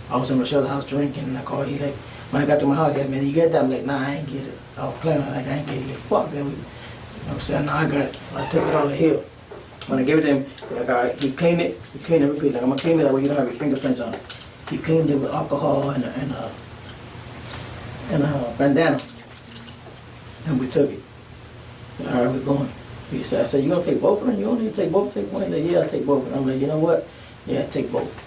I was in Michelle's house drinking, and I called. He like, when I got to my house, he like, man, you get that? I'm like, nah, I ain't get it. I was playing, like, I ain't get it. Fuck that. You know what I'm saying? Nah, I got it. I took it on the hill. When I gave it to him, like, all right, he cleaned it, repeat. Like, I'm gonna clean it that way you don't have your fingerprints on it. He cleaned it with alcohol and a bandana. And we took it. All right, we're going. I said, you gonna take both of them? You don't need to take both? Take one? He said, yeah, I'll take both of them. I'm like, you know what? Yeah, take both.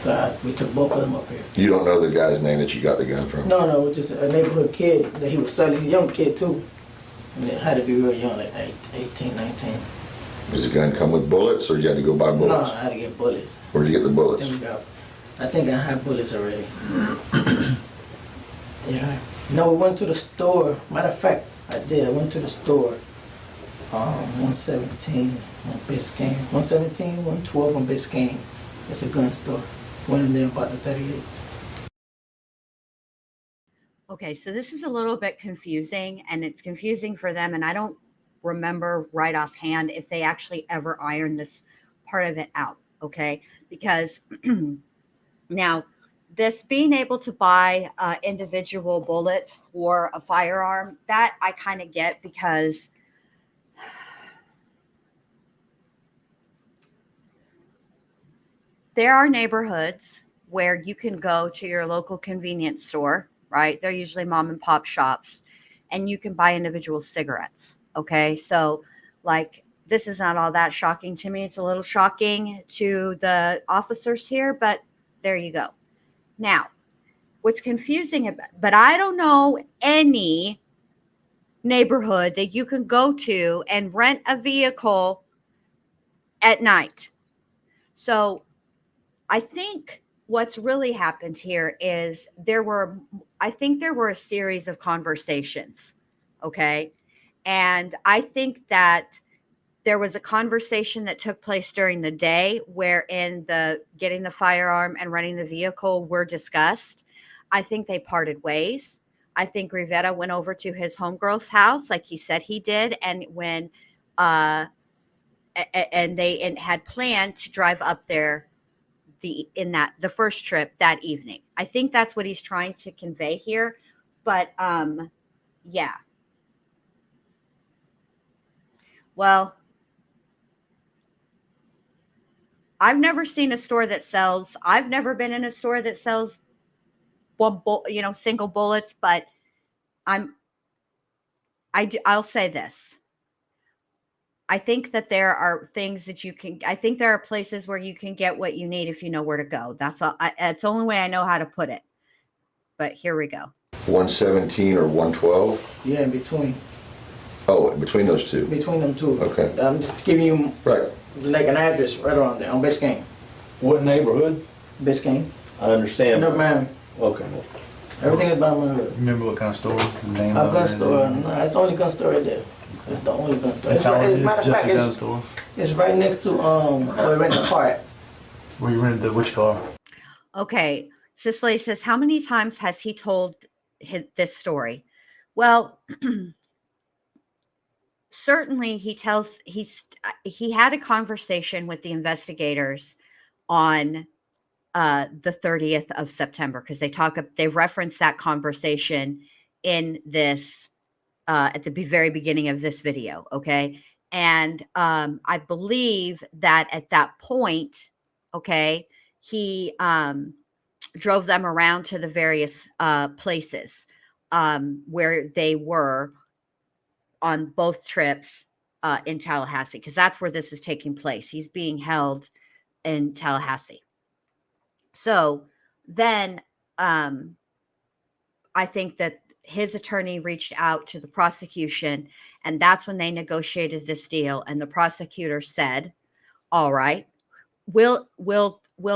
So we took both of them up here. You don't know the guy's name that you got the gun from? No, it was just a neighborhood kid that he was selling, a young kid too. And it had to be real young, like 18, 19. Does the gun come with bullets, or you had to go buy No, bullets? I had to get bullets. Where'd you get the bullets? I think I have bullets already. Yeah. No, we went to the store. Matter of fact, I did. I went to the store. 117 on Biscayne. 117, 112 on Biscayne. It's a gun store. Went in there and bought the 38s. Okay, so this is a little bit confusing, and it's confusing for them, and I don't remember right offhand if they actually ever ironed this part of it out, okay? Because now, this being able to buy individual bullets for a firearm, that I kind of get, because there are neighborhoods where you can go to your local convenience store, right? They're usually mom and pop shops, and you can buy individual cigarettes. Okay. So like, this is not all that shocking to me. It's a little shocking to the officers here, but there you go. Now, what's confusing about, but I don't know any neighborhood that you can go to and rent a vehicle at night. So I think what's really happened here is there were a series of conversations. Okay. And I think that there was a conversation that took place during the day wherein the getting the firearm and renting the vehicle were discussed. I think they parted ways. I think Rivera went over to his homegirl's house like he said he did. And when they had planned to drive up there the first trip that evening. I think that's what he's trying to convey here. But yeah. Well, I've never seen a store that sells. I've never been in a store that sells single bullets. But I'll say this. I think that there are things that I think there are places where you can get what you need if you know where to go. That's all. It's the only way I know how to put it. But here we go. 117 or 112? Yeah, in between. Oh, between those two. Between them two. Okay. I'm just giving you Right. like an address right around there on Biscayne. What neighborhood? Biscayne. I understand. North Miami. Okay. Everything is by my hood. Remember what kind of store? The name A of gun it? store. No, it's the only gun store right there. It's the only gun store. That's all it is, matter of just fact, a gun store. it's right next to where we rent the car at. Where you rented which car? Okay. Cicely says, how many times has he told this story? Well, certainly he had a conversation with the investigators on the 30th of September, because they reference that conversation in this at the very beginning of this video. Okay. And I believe that at that point, okay, he drove them around to the various places where they were on both trips in Tallahassee, because that's where this is taking place. He's being held in Tallahassee. So then I think that his attorney reached out to the prosecution, and that's when they negotiated this deal. And the prosecutor said, all right, we'll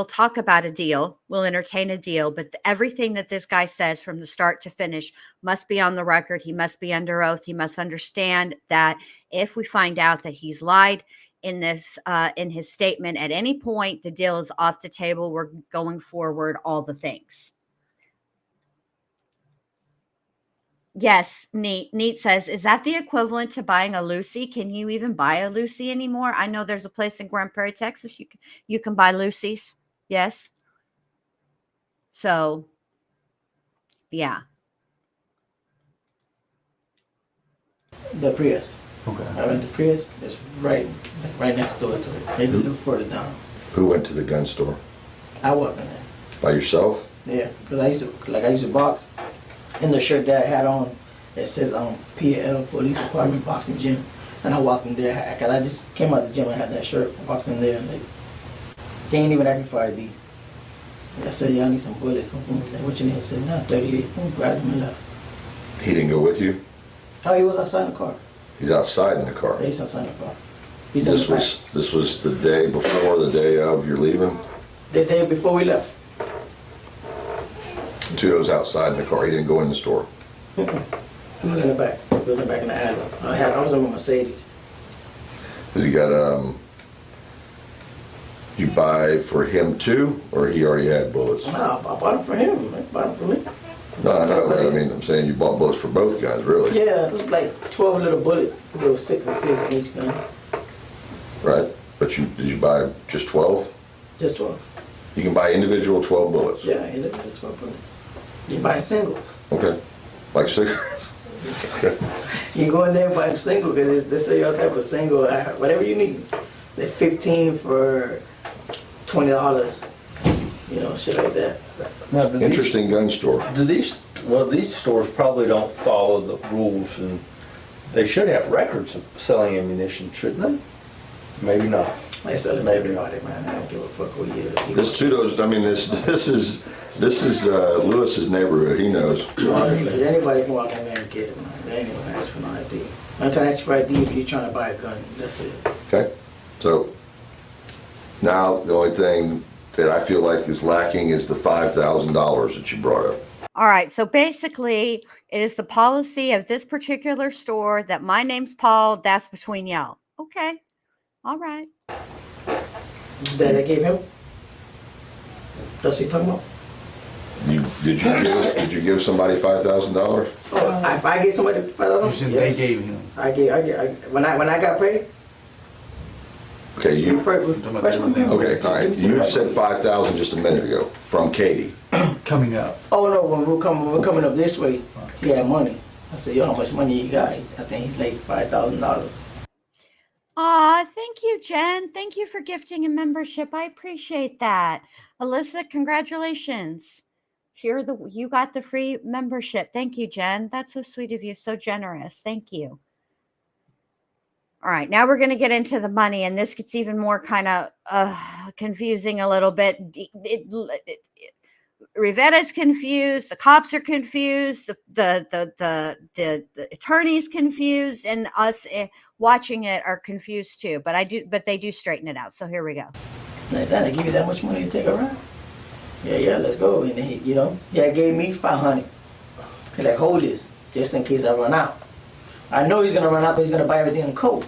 talk about a deal. We'll entertain a deal, but everything that this guy says from the start to finish must be on the record. He must be under oath. He must understand that if we find out that he's lied in this, in his statement at any point, the deal is off the table. We're going forward, all the things. Yes, Neat says, is that the equivalent to buying a Lucy? Can you even buy a Lucy anymore? I know there's a place in Grand Prairie, Texas, you can buy Lucy's. Yes. So, yeah. The Prius. Okay. I went to Prius. It's right next door to it. Maybe a little further down. Who went to the gun store? I walked in there. By yourself? Yeah, because I used to box. In the shirt that I had on, it says PL, Police Department Boxing Gym. And I walked in there, because I just came out of the gym and had that shirt. I walked in there and they ain't even asking for ID. I said, yeah, I need some bullets. Like, what you need? I said, nah, 38. Grabbed them and left. He didn't go with you? Oh, he was outside the car. He's outside in the car. Yeah, he's outside the car. He's in the back. This was the day before, the day of you're leaving? The day before we left. Tudo's outside in the car. He didn't go in the store. He was in the back. He was in the back in the alley. I was in a Mercedes. Has he got, you buy for him too, or he already had bullets? No, I bought them for him. I bought them for me. No, I know that. I mean, I'm saying you bought bullets for both guys, really. Yeah, it was like 12 little bullets, because there was 6 and 6 in each gun. Right. But did you buy just 12? Just 12. You can buy individual 12 bullets? Yeah, individual 12 bullets. You buy singles. Okay. Like cigarettes? Okay. You can go in there and buy a single, because they say all type of single, whatever you need. They're 15 for $20. You know, shit like that. Now, Interesting gun store. these stores probably don't follow the rules, and they should have records of selling ammunition, shouldn't they? Maybe not. I sell it to everybody, man. I don't give a fuck who you is. This Tudo's, I mean, this is Lewis's neighborhood. He knows. Anybody can walk in there and get it, man. They ain't even ask for no ID. I'm trying to ask for ID if you're trying to buy a gun. That's it. Okay. So now the only thing that I feel like is lacking is the $5,000 that you brought up. All right. So basically, it is the policy of this particular store that my name's Paul. That's between y'all. Okay. All right. That they gave him? That's what you're talking about? Did you give somebody $5,000? Oh, if I gave somebody $5,000? You said yes. they gave him. When I got paid? Okay, you. Okay, all right. You said $5,000 just a minute ago from Katie. Coming up. Oh no, when we're coming up this way, he had money. I said, yo, how much money you got? I think he's like $5,000. Aw, thank you, Jen. Thank you for gifting a membership. I appreciate that. Alyssa, congratulations. You got the free membership. Thank you, Jen. That's so sweet of you. So generous. Thank you. All right, now we're going to get into the money, and this gets even more kind of confusing a little bit. Rivera's confused, the cops are confused, the attorney's confused, and us watching it are confused too. But they do straighten it out. So here we go. Like that, they give you that much money to take a ride? Yeah, let's go. And then he gave me $500. He's like, hold this, just in case I run out. I know he's gonna run out because he's gonna buy everything in cold.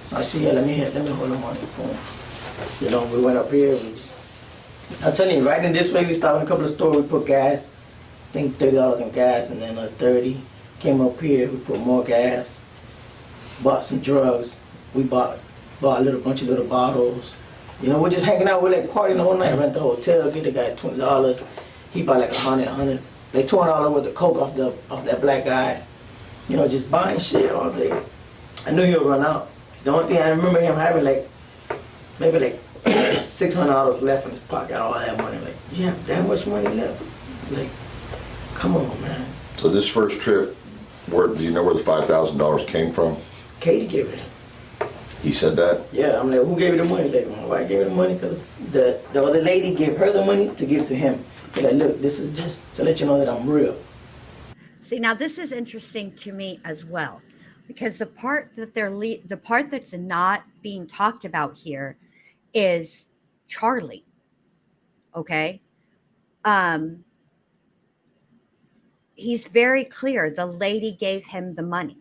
So I said, yeah, let me hold the money. Boom. We went up here. I'm telling you, right in this way, we stopped in a couple of stores. We put gas. I think $30 in gas, and then $30. Came up here. We put more gas. Bought some drugs. We bought a bunch of little bottles. We're just hanging out. We're like partying the whole night. Rent the hotel. Get the guy $20. He bought like $100, like $200 worth of coke off that black guy. Just buying shit all day. I knew he would run out. The only thing I remember him having maybe $600 left in his pocket, all that money. Like, you have that much money left? Like, come on, man. So this first trip, do you know where the $5,000 came from? Katie gave it him. He said that? Yeah, I'm like, who gave you the money? Like, my wife gave me the money because the other lady gave her the money to give to him. They're like, look, this is just to let you know that I'm real. See, now this is interesting to me as well, because the part that's not being talked about here is Charlie. Okay. He's very clear. The lady gave him the money,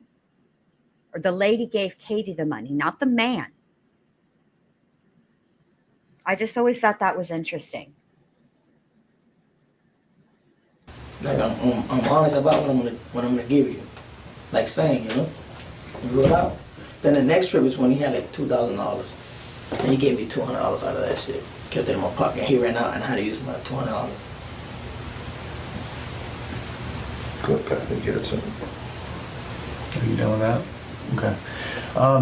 or the lady gave Katie the money, not the man. I just always thought that was interesting. Like, I'm honest about what I'm gonna give you. Like saying, you roll out. Then the next trip is when he had like $2,000. And he gave me $200 out of that shit. Kept it in my pocket. He ran out and I had to use my $200. Good, Pat, I think you had something. Are you done with that? Okay.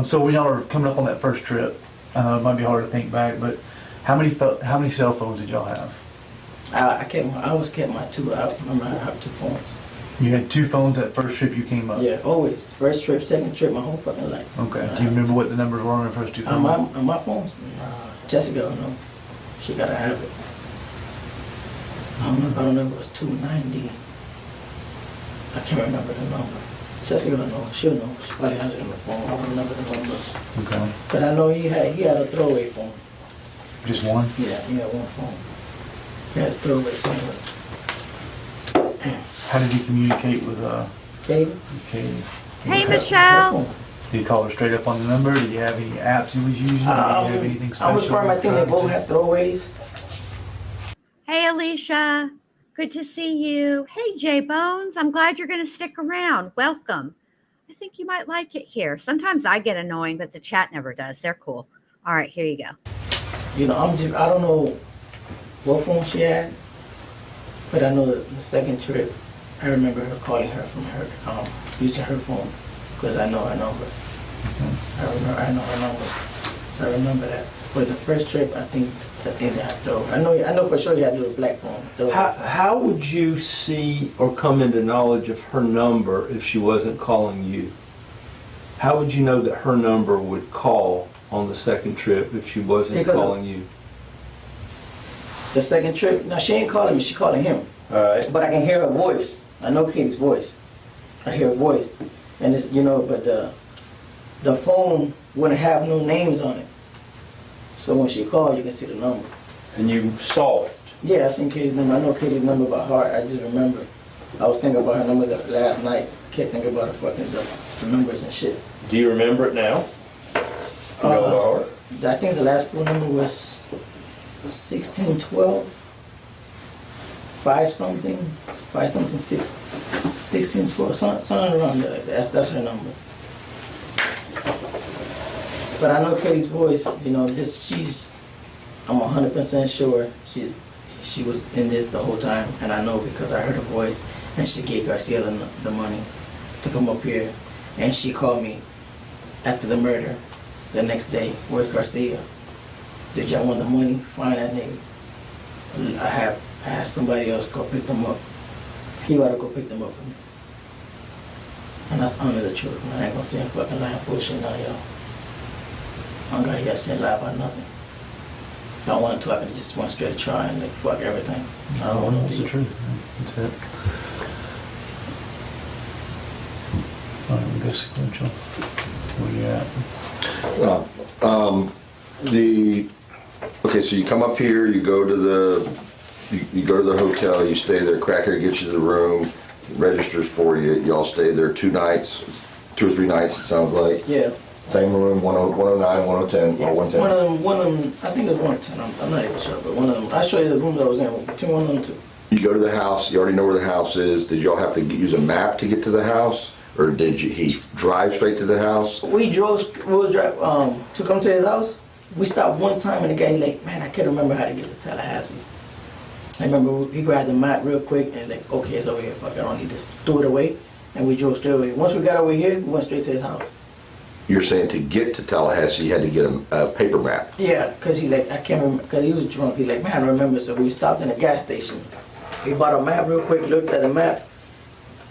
So when y'all are coming up on that first trip, it might be hard to think back, but how many cell phones did y'all have? I always kept my two. I remember I have two phones. You had two phones that first trip you came up? Yeah, always. First trip, second trip, my whole fucking life. Okay. Do you remember what the numbers were on the first two phones? On my phones? Nah. Jessica, no. She gotta have it. I don't know if it was 290. I can't remember the number. Jessica don't know. She'll know. She probably has it on the phone. I don't remember the numbers. Okay. But I know he had a throwaway phone. Just one? Yeah, he had one phone. He had a throwaway phone. How did you communicate with Katie? Katie? Hey, Michelle. Did you call her straight up on the number? Did you have any apps he was using? Did you have anything special? I was from, I think they both had throwaways. Hey, Alicia. Good to see you. Hey, J Bones. I'm glad you're going to stick around. Welcome. I think you might like it here. Sometimes I get annoying, but the chat never does. They're cool. All right, here you go. I don't know what phone she had, but I know the second trip, I remember her calling her from her, using her phone, because I know her number. I know her number, so I remember that. But the first trip, I think they had throw. I know for sure you had a little black phone. How would you see or come into knowledge of her number if she wasn't calling you? How would you know that her number would call on the second trip if she wasn't calling you? The second trip, now she ain't calling me, she calling him. All right. But I can hear her voice. I know Katie's voice. I hear her voice. And it's, but the phone wouldn't have no names on it. So when she called, you can see the number. And you saw it? Yeah, I seen Katie's number. I know Katie's number by heart. I just remember. I was thinking about her number last night. Kept thinking about the numbers and shit. Do you remember it now? You know by heart? I think the last phone number was 1612. 1612, something around there. That's her number. But I know Katie's voice. I'm 100% sure she was in this the whole time, and I know because I heard her voice, and she gave Garcia the money to come up here, and she called me after the murder, The next day, where's Garcia? Did y'all want the money? Find that nigga. I asked somebody else to go pick them up. He ought to go pick them up for me. And that's under the truth, man. I ain't gonna say him fucking lying bullshit none of y'all. I don't got here saying lie about nothing. If I wanted to, I could just went straight to try and like fuck everything. I don't know. That's the truth. That's it. All right, we go sequential. Where you at? Okay, so you come up here, you go to the hotel, you stay there, Cracker gets you the room, registers for you, y'all stay there 2 nighs, 2 or 3 nighs it sounds like. Yeah. Same room, 109, 110, or 110. One of them, I think it was 110, I'm not even sure, but one of them, I'll show you the room that I was in, between one of them 2. You go to the house, you already know where the house is, did y'all have to use a map to get to the house? Or did he drive straight to the house? We drove to come to his house. We stopped one time and the guy like, man, I can't remember how to get to Tallahassee. I remember he grabbed the map real quick and like, okay, it's over here, fuck, I don't need this. Threw it away and we drove straight away. Once we got over here, we went straight to his house. You're saying to get to Tallahassee, you had to get a paper map? Yeah, because he like, I can't remember, because he was drunk. He's like, man, I remember. So we stopped in a gas station. He bought a map real quick, looked at the map.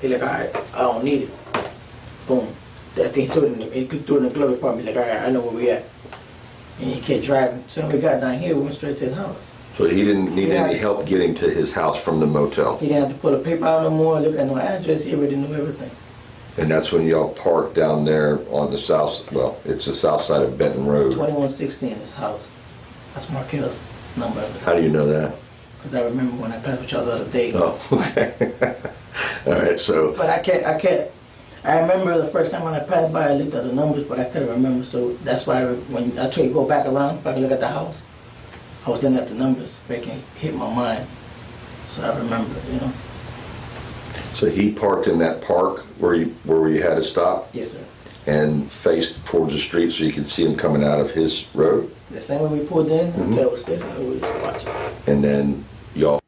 He like, all right, I don't need it. Boom. That thing threw it in the glove compartment. Like, all right, I know where we at. And he kept driving. So when we got down here, we went straight to his house. So he didn't need any help getting to his house from the motel? He didn't have to pull a paper out no more, look at no address. He already knew everything. And that's when y'all parked down there on the south, well, it's the south side of Benton Road. 2116 his house. That's Markel's number. How do you know that? Because I remember when I passed with y'all the other day. Oh, okay. All right, so. But I remember the first time when I passed by, I looked at the numbers, but I couldn't remember. So that's why when I tried to go back around, if I could look at the house, I was looking at the numbers, if it can hit my mind. So I remember, you know. So he parked in that park where you had to stop? Yes, sir. And faced towards the street so you could see him coming out of his road? The same way we pulled in, the hotel was sitting there, we was watching. And then y'all.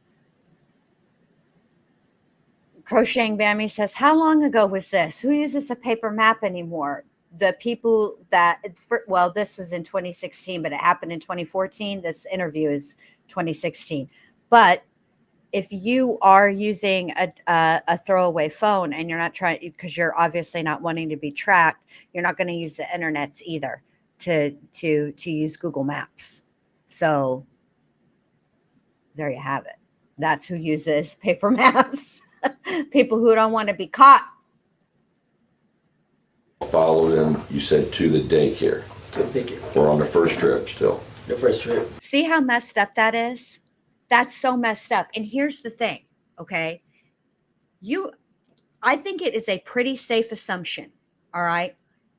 Crocheting Bammy says, how long ago was this? Who uses a paper map anymore? The people that, well, this was in 2016, but it happened in 2014. This interview is 2016. But if you are using a throwaway phone and you're not trying, because you're obviously not wanting to be tracked, you're not going to use the internets either to use Google Maps. So there you have it. That's who uses paper maps. People who don't want to be caught. Followed him, you said, to the daycare. To the daycare. Or on the first trip still. The first trip. See how messed up that is? That's so messed up. And here's the thing, okay? I think it is a pretty safe assumption, all right,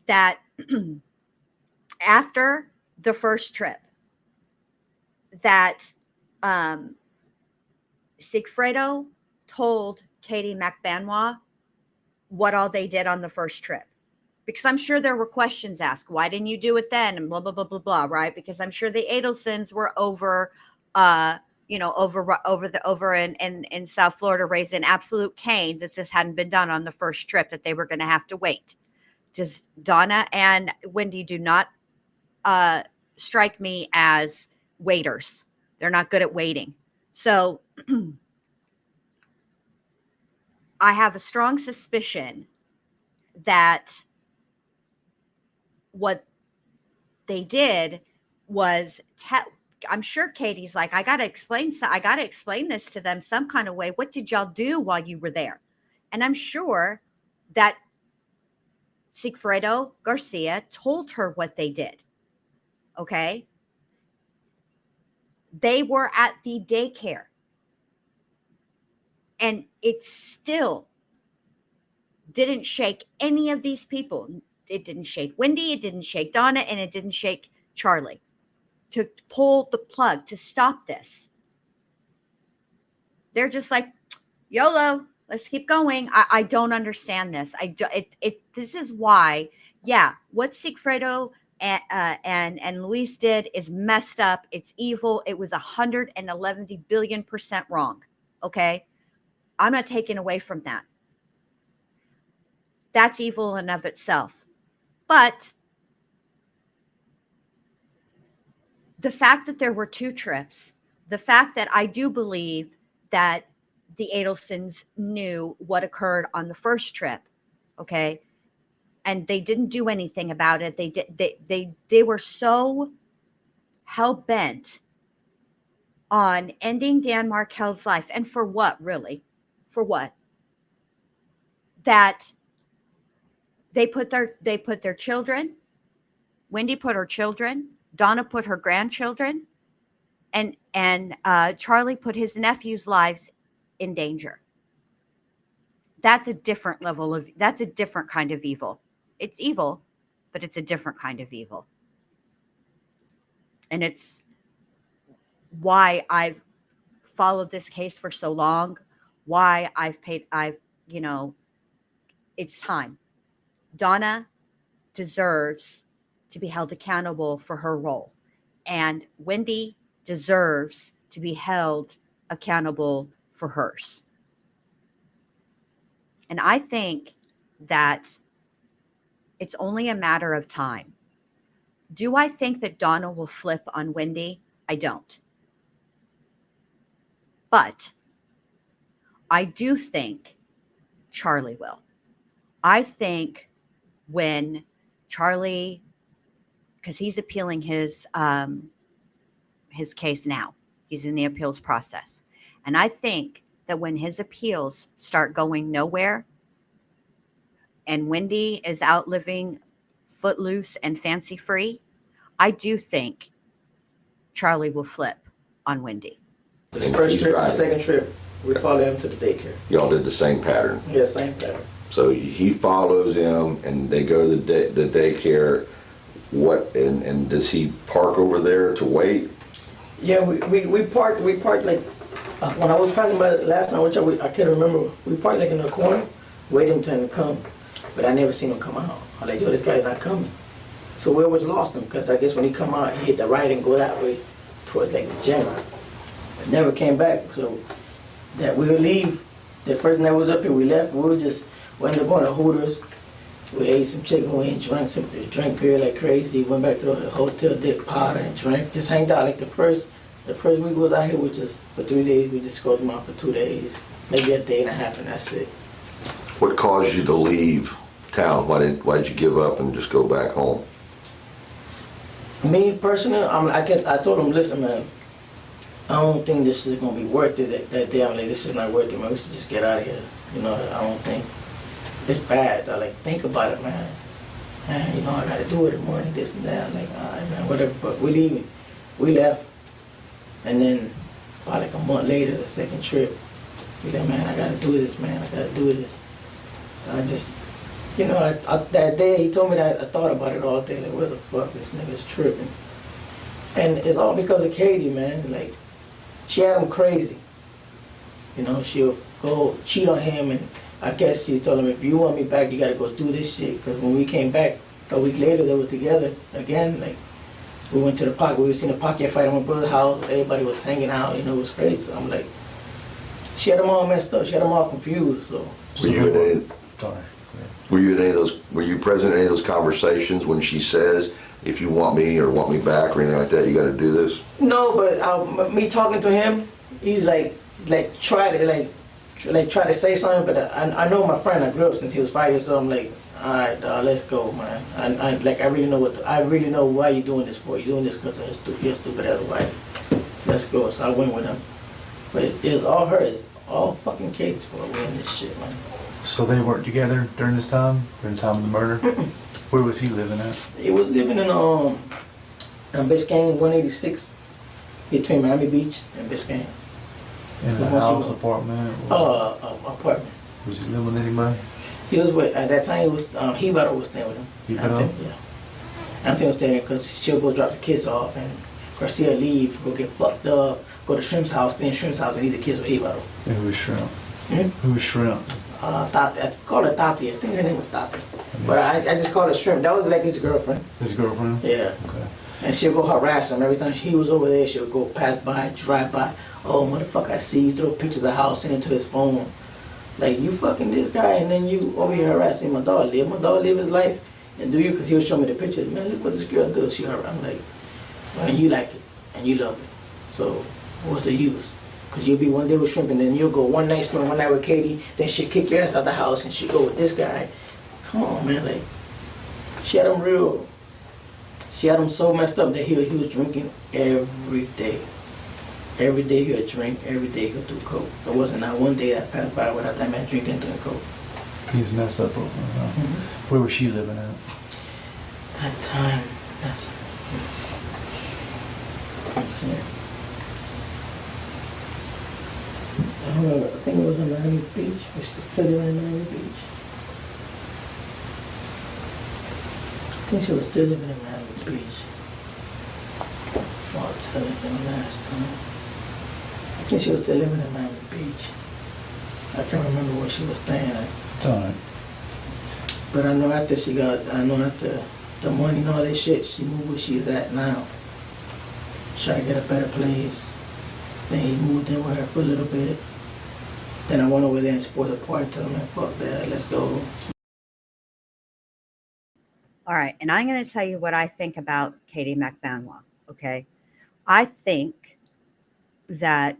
that after the first trip, that Sigfredo told Katie Magbanua what all they did on the first trip. Because I'm sure there were questions asked. Why didn't you do it then? And blah, blah, blah, blah, blah, right? Because I'm sure the Adelsons were over in South Florida raising absolute cane that this hadn't been done on the first trip, that they were going to have to wait. Just Donna and Wendy do not strike me as waiters. They're not good at waiting. So I have a strong suspicion that what they did was I'm sure Katie's like, I got to explain this to them some kind of way. What did y'all do while you were there? And I'm sure that Sigfredo Garcia told her what they did. Okay. They were at the daycare. And it still didn't shake any of these people. It didn't shake Wendy, it didn't shake Donna, and it didn't shake Charlie to pull the plug, to stop this. They're just like, YOLO, let's keep going. I don't understand this. This is why, yeah, what Sigfredo and Luis did is messed up. It's evil. It was 111 billion% wrong. Okay. I'm not taking away from that. That's evil in and of itself. But the fact that there were 2 trips, the fact that I do believe that the Adelsons knew what occurred on the first trip, okay, and they didn't do anything about it. They were so hell bent on ending Dan Markel's life, and for what, really? For what? That they put their children. Wendy put her children. Donna put her grandchildren, and Charlie put his nephew's lives in danger. That's a different level of. That's a different kind of evil. It's evil, but it's a different kind of evil, and it's why I've followed this case for so long. Why it's time. Donna deserves to be held accountable for her role. And Wendy deserves to be held accountable for hers. And I think that it's only a matter of time. Do I think that Donna will flip on Wendy? I don't. But I do think Charlie will. I think when Charlie, because he's appealing his case now. He's in the appeals process. And I think that when his appeals start going nowhere and Wendy is out living footloose and fancy free, I do think Charlie will flip on Wendy. This first trip, the second trip, we follow him to the daycare. Y'all did the same pattern. Yeah, same pattern. So he follows him, and they go to the daycare. What and does he park over there to wait? Yeah, we parked like when I was talking about it last time, which I can't remember. We parked like in the corner, waiting until him to come, but I never seen him come out. I'm like, yo, this guy's not coming. So we always lost him because I guess when he come out, he hit the right and go that way towards like the gym. But never came back. So that we would leave. The first night we was up here, we left. We ended up going to Hooters. We ate some chicken wings, drank beer like crazy. Went back to the hotel, did powder and drank. Just hanged out. Like the first week was out here, we just for 3 days. We just scoped him out for 2 days, maybe a day and a half, and that's it. What caused you to leave town? Why did you give up and just go back home? Me personally, I told him, listen, man, I don't think this is gonna be worth it. That day, I'm like, this is not worth it, man. We should just get out of here. You know, I don't think. It's bad. I like think about it, man. Man, you know, I gotta do it in the morning, this and that. I'm like, all right, man, whatever. But we leaving. We left, and then about like a month later, the second trip, we like, man, I gotta do this, man. I gotta do this. So I just, you know, that day he told me that I thought about it all day. Like, where the fuck this nigga's tripping? And it's all because of Katie, man. Like, she had him crazy. You know, she'll go cheat on him, and I guess she told him, if you want me back, you gotta go do this shit. Because when we came back a week later, they were together again. Like, we went to the park. We were seeing a pocket fight at my brother's house. Everybody was hanging out. You know, it was crazy. So I'm like, she had them all messed up. She had them all confused. So. Were you in any of those? Were you present in any of those conversations when she says, if you want me or want me back or anything like that, you got to do this? No, but me talking to him, he's try to say something, but I know my friend. I grew up since he was 5 years old. I'm like, all right, dog, let's go, man. I really know why you're doing this for. You're doing this because of your stupid ass wife. Let's go. So I went with him, but it was all her. It's all fucking Katie's for winning this shit, man. So they weren't together during the time of the murder? Where was he living at? He was living in Biscayne 186, between Miami Beach and Biscayne. In a house, apartment? Apartment. Was he living with anybody? He was with, at that time, he was Rivera was staying with him. Rivera? Yeah. Anthony was staying there because she'll go drop the kids off, and Garcia leave, go get fucked up, go to Shrimp's house, stay in Shrimp's house, and leave the kids with Rivera. And who was Shrimp? Who was Shrimp? Tati. I call her Tati. I think her name was Tati. But I just call her Shrimp. That was like his girlfriend. His girlfriend? Yeah. Okay. And she'll go harass him. Every time he was over there, she'll go pass by, drive by. Oh, motherfucker, I see you. Throw pictures of the house, send it to his phone. Like, you fucking this guy, and then you over here harassing my dog. Let my dog live his life. And do you? Because he'll show me the picture. Man, look what this girl does. I'm like, man, you like it. and you love it. So what's the use? Because you'll be one day with Shrimp, and then you'll go one night, spend one night with Katie, then she'll kick your ass out the house, and she'll go with this guy. Come on, man. Like, she had him so messed up that he was drinking every day. Every day he would drink, every day he would do coke. There wasn't not one day that passed by without that man drinking and doing coke. He's messed up over. Where was she living at? That time, that's it. I don't know, I think it was in Miami Beach. Was she still living in Miami Beach? I think she was still living in Miami Beach. I'll tell you the last time. I think she was still living in Miami Beach. I can't remember where she was staying at. It's all right. But I know after the money and all that shit, she moved where she's at now. Trying to get a better place. Then he moved in with her for a little bit. Then I went over there and spoiled the party, told him, man, fuck that, let's go. All right, and I'm going to tell you what I think about Katie Magbanua, okay? I think that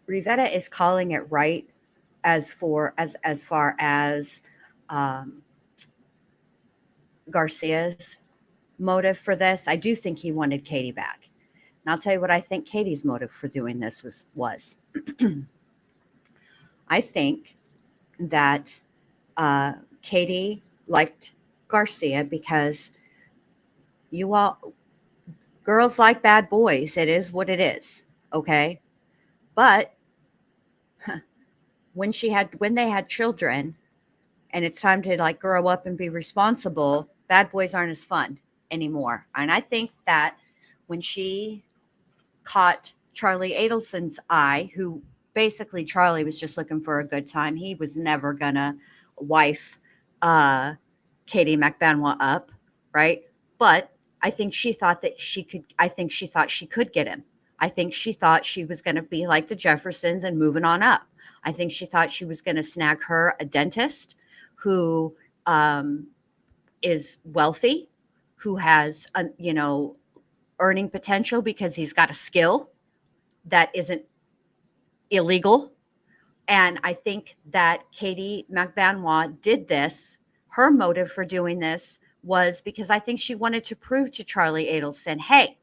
Rivera is calling it right as far as Garcia's motive for this. I do think he wanted Katie back. And I'll tell you what I think Katie's motive for doing this was. I think that Katie liked Garcia because girls like bad boys. It is what it is. Okay. But when they had children and it's time to like grow up and be responsible, bad boys aren't as fun anymore. And I think that when she caught Charlie Adelson's eye, who basically Charlie was just looking for a good time. He was never gonna wife Katie Magbanua up, right? But I think she thought that she could get him. I think she thought she was going to be like the Jeffersons and moving on up. I think she thought she was going to snag her a dentist who is wealthy, who has, earning potential because he's got a skill that isn't illegal. And I think that Katie Magbanua did this. Her motive for doing this was because I think she wanted to prove to Charlie Adelson, hey,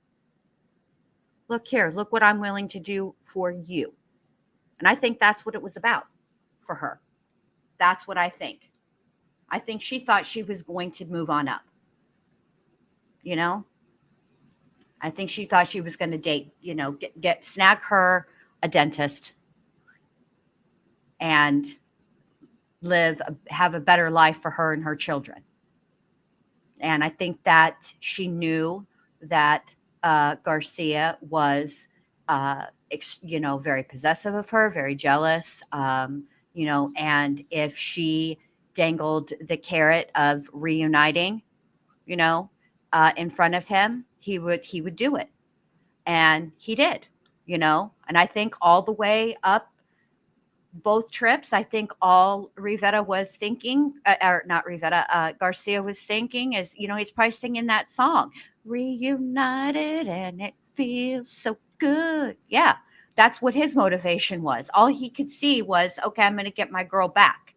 look here, look what I'm willing to do for you. And I think that's what it was about for her. That's what I think. I think she thought she was going to move on up. I think she thought she was going to date, snag her a dentist and have a better life for her and her children. And I think that she knew that Garcia was, very possessive of her, very jealous, and if she dangled the carrot of reuniting, in front of him, he would do it. And he did, and I think all the way up both trips, I think all Rivera was thinking, or not Rivera, Garcia was thinking is, he's probably singing that song, reunited and it feels so good. Yeah, that's what his motivation was. All he could see was, okay, I'm going to get my girl back.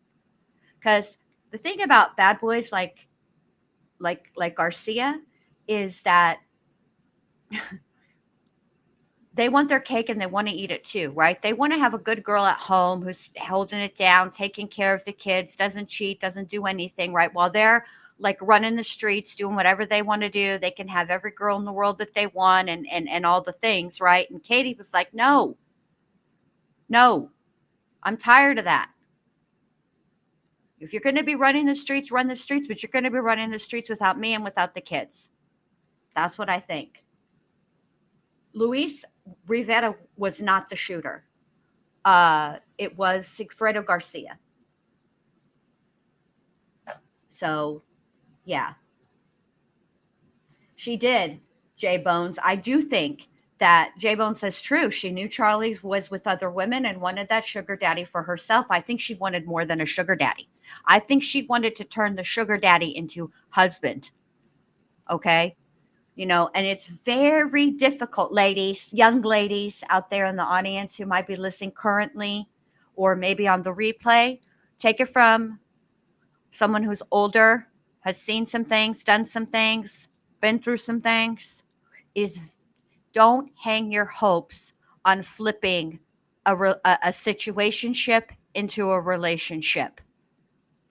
Because the thing about bad boys like Garcia is that they want their cake and they want to eat it too, right? They want to have a good girl at home who's holding it down, taking care of the kids, doesn't cheat, doesn't do anything, right? While they're like running the streets, doing whatever they want to do. They can have every girl in the world that they want and all the things, right? And Katie was like, no, I'm tired of that. If you're going to be running the streets, run the streets, but you're going to be running the streets without me and without the kids. That's what I think. Luis Rivera was not the shooter. It was Sigfredo Garcia. So, yeah. She did, J Bones. I do think that J Bones says true. She knew Charlie was with other women and wanted that sugar daddy for herself. I think she wanted more than a sugar daddy. I think she wanted to turn the sugar daddy into husband. Okay? You know, and it's very difficult, ladies, young ladies out there in the audience who might be listening currently or maybe on the replay. Take it from someone who's older, has seen some things, done some things, been through some things, is don't hang your hopes on flipping a situationship into a relationship.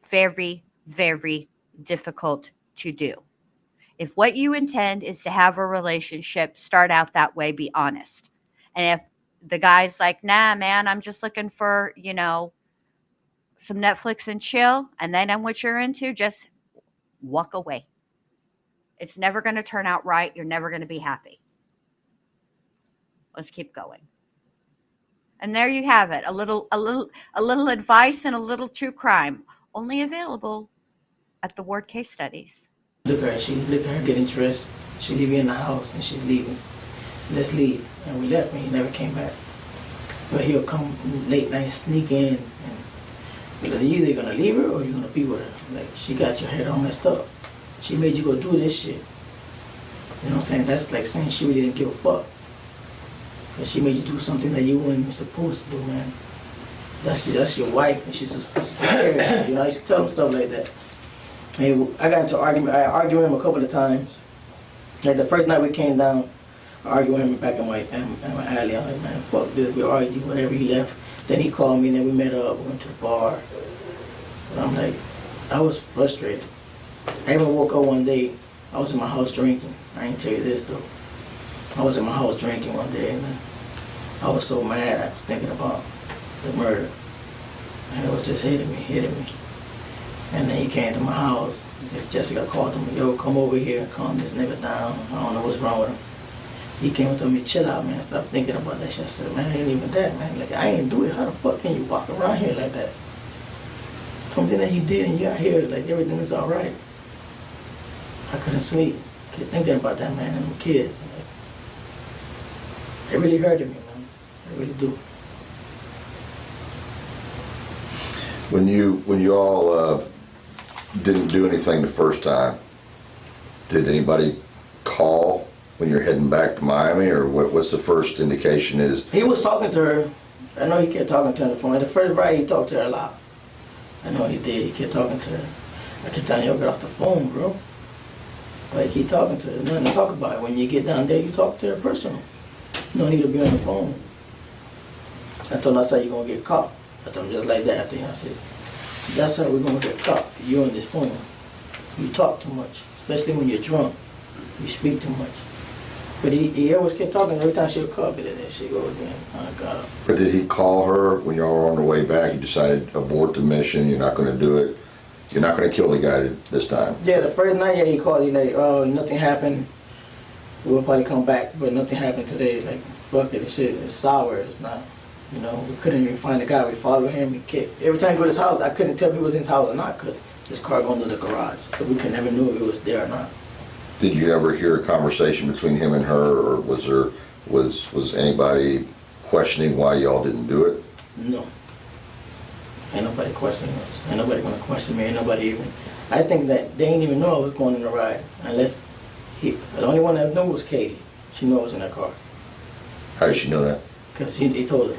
Very, very difficult to do. If what you intend is to have a relationship, start out that way, be honest. And if the guy's like, nah, man, I'm just looking for, you know, some Netflix and chill, and then I'm what you're into, just walk away. It's never going to turn out right. You're never going to be happy. Let's keep going. And there you have it. A little advice and a little true crime, only available at the Ward Case Studies. Look at her, look at her getting dressed. She leaving in the house and she's leaving. Let's leave. And we left and he never came back. But he'll come late night, sneak in, and be like, you either gonna leave her or you're gonna be with her. Like, she got your head all messed up. She made you go do this shit. You know what I'm saying? That's like saying she really didn't give a fuck. Because she made you do something that you weren't even supposed to do, man. That's your wife and she's supposed to take care of you. You know, I used to tell him stuff like that. And I got into argument. I argued with him a couple of times. Like the first night we came down, I argued with him back in my alley. I'm like, man, fuck this. We argued, whatever. He left. Then he called me and then we met up. We went to the bar. But I'm like, I was frustrated. I even woke up one day. I was in my house drinking. I ain't tell you this though. I was in my house drinking one day and I was so mad. I was thinking about the murder. And it was just hitting me. And then he came to my house. Jessica called him, yo, come over here and calm this nigga down. I don't know what's wrong with him. He came and told me, chill out, man. Stop thinking about that shit. I said, man, it ain't even that, man. Like, I ain't do it. How the fuck can you walk around here like that? Something that you did and you got here, like everything is all right. I couldn't sleep. Kept thinking about that, man, and them kids. Like, it really hurted me, man. It really do. When you all didn't do anything the first time, did anybody call when you're heading back to Miami, or what's the first indication is? He was talking to her. I know he kept talking to her on the phone. The first ride, he talked to her a lot. I know he did. He kept talking to her. I kept telling you, get off the phone, bro. Like, keep talking to her. There's nothing to talk about. When you get down there, you talk to her personal. You don't need to be on the phone. I told him, that's how you're going to get caught. I told him just like that. I said, that's how we're going to get caught. You on this phone. You talk too much, especially when you're drunk. You speak too much. But he always kept talking. Every time she would call, be like, there she go again. Oh, God. But did he call her when y'all were on the way back? You decided abort the mission. You're not going to do it. You're not going to kill the guy this time. Yeah, the first night, yeah, he called. He like, oh, nothing happened. We'll probably come back, but nothing happened today. Like, fuck it, this shit is sour. It's not. You know, we couldn't even find the guy. We followed him. We kicked. Every time we go to his house, I couldn't tell if he was in his house or not because his car go into the garage. So we could never knew if he was there or not. Did you ever hear a conversation between him and her, or was anybody questioning why y'all didn't do it? No. Ain't nobody questioning us. Ain't nobody gonna question me. Ain't nobody even. I think that they didn't even know I was going on the ride unless the only one that knew was Katie. She knew I was in that car. How did she know that? Because he told her.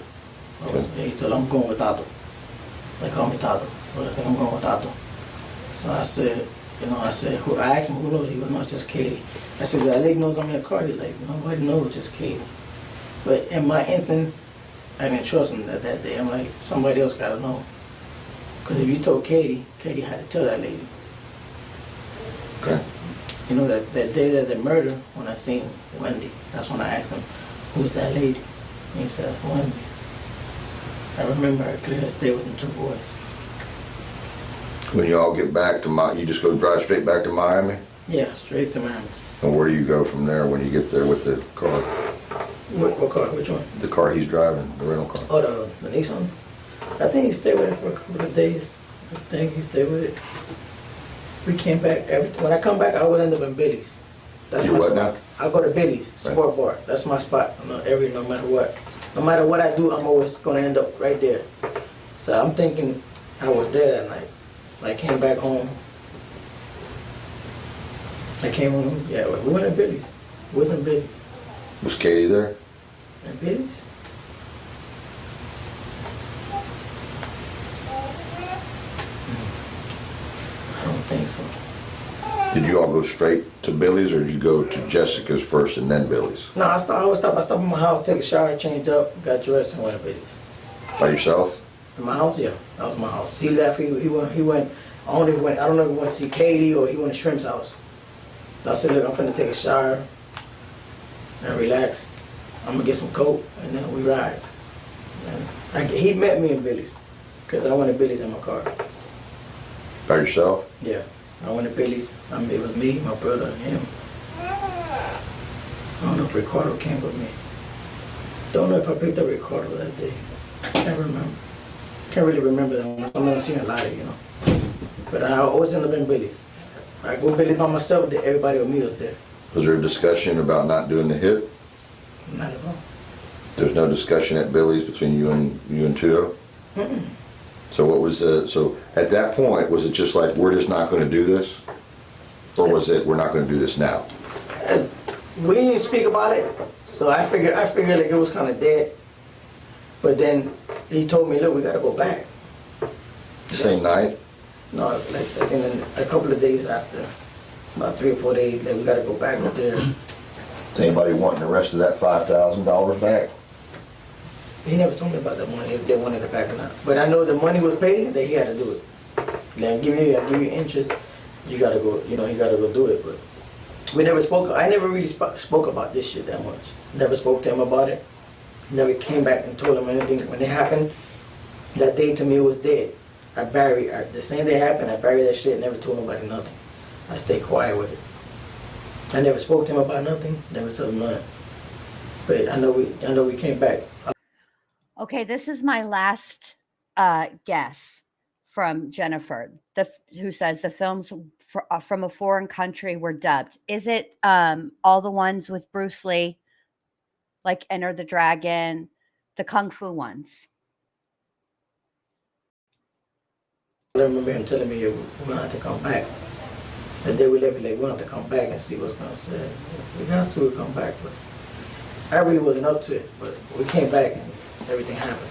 He told her, I'm going with Tato. They call me Tato. So I think I'm going with Tato. So I said, I asked him who knows. He goes, no, it's just Katie. I said, that lady knows I'm in a car. He's like, nobody knows, just Katie. But in my instance, I didn't trust him that day. I'm like, somebody else got to know. Because if you told Katie, Katie had to tell that lady. Because, you know, that day that the murder, when I seen Wendy, that's when I asked him, who's that lady? And he said, that's Wendy. I remember I clear as day with them two boys. When you all get back to Miami, you just go drive straight back to Miami? Yeah, straight to Miami. And where do you go from there when you get there with the car? What car? Which one? The car he's driving, the rental car. Oh, the Nissan? I think he stayed with it for a couple of days. I think he stayed with it. We came back. When I come back, I would end up in Billy's. That's You my what spot. now? I go to Billy's, Sport Bar. That's my spot. No matter what. No matter what I do, I'm always going to end up right there. So I'm thinking I was there that night. When I came back home, I came on, yeah, we went at Billy's. It wasn't Billy's. Was Katie there? At Billy's? I don't think so. Did you all go straight to Billy's, or did you go to Jessica's first and then Billy's? No, I stopped at my house, take a shower, changed up, got dressed, and went to Billy's. By yourself? In my house, yeah, that was my house. He left. He went. I don't know if he went to see Katie or he went to Shrimp's house. So I said, look, I'm finna take a shower and relax. I'm gonna get some coke and then we ride. And he met me in Billy's because I went to Billy's in my car. By yourself? Yeah, I went to Billy's. It was me, my brother, and him. I don't know if Ricardo came with me. Don't know if I picked up Ricardo that day. Can't remember. Can't really remember that one. I'm not seeing a lot of, you know. But I always end up in Billy's. If I go to Billy's by myself, everybody will meet us there. Was there a discussion about not doing the hit? Not at all. There's no discussion at Billy's between you and Tudo? Mm-mm. So what was so at that point, was it just like, we're just not gonna do this? Or was it, we're not gonna do this now? We didn't speak about it, so I figured like it was kind of dead. But then he told me, look, we gotta go back. Same night? No, like I think a couple of days after, about 3 or 4 days, like we gotta go back up there. Is anybody wanting the rest of that $5,000 back? He never told me about the money, if they wanted it back or not. But I know the money was paid, that he had to do it. Like, I give you interest, you gotta go, you know, you gotta go do it. But we never spoke, I never really spoke about this shit that much. Never spoke to him about it. Never came back and told him anything. When it happened, that day to me was dead. The same day it happened, I buried that shit, never told nobody nothing. I stayed quiet with it. I never spoke to him about nothing, never told him nothing. But I know we came back. Okay, this is my last guess from Jennifer, who says the films from a foreign country were dubbed. Is it all the ones with Bruce Lee, like Enter the Dragon, the Kung Fu ones? I remember him telling me, we're going to have to come back. The day we left, like, we're going to have to come back and see what's going to say. If we got to, we'll come back. But I really wasn't up to it. But we came back and everything happened.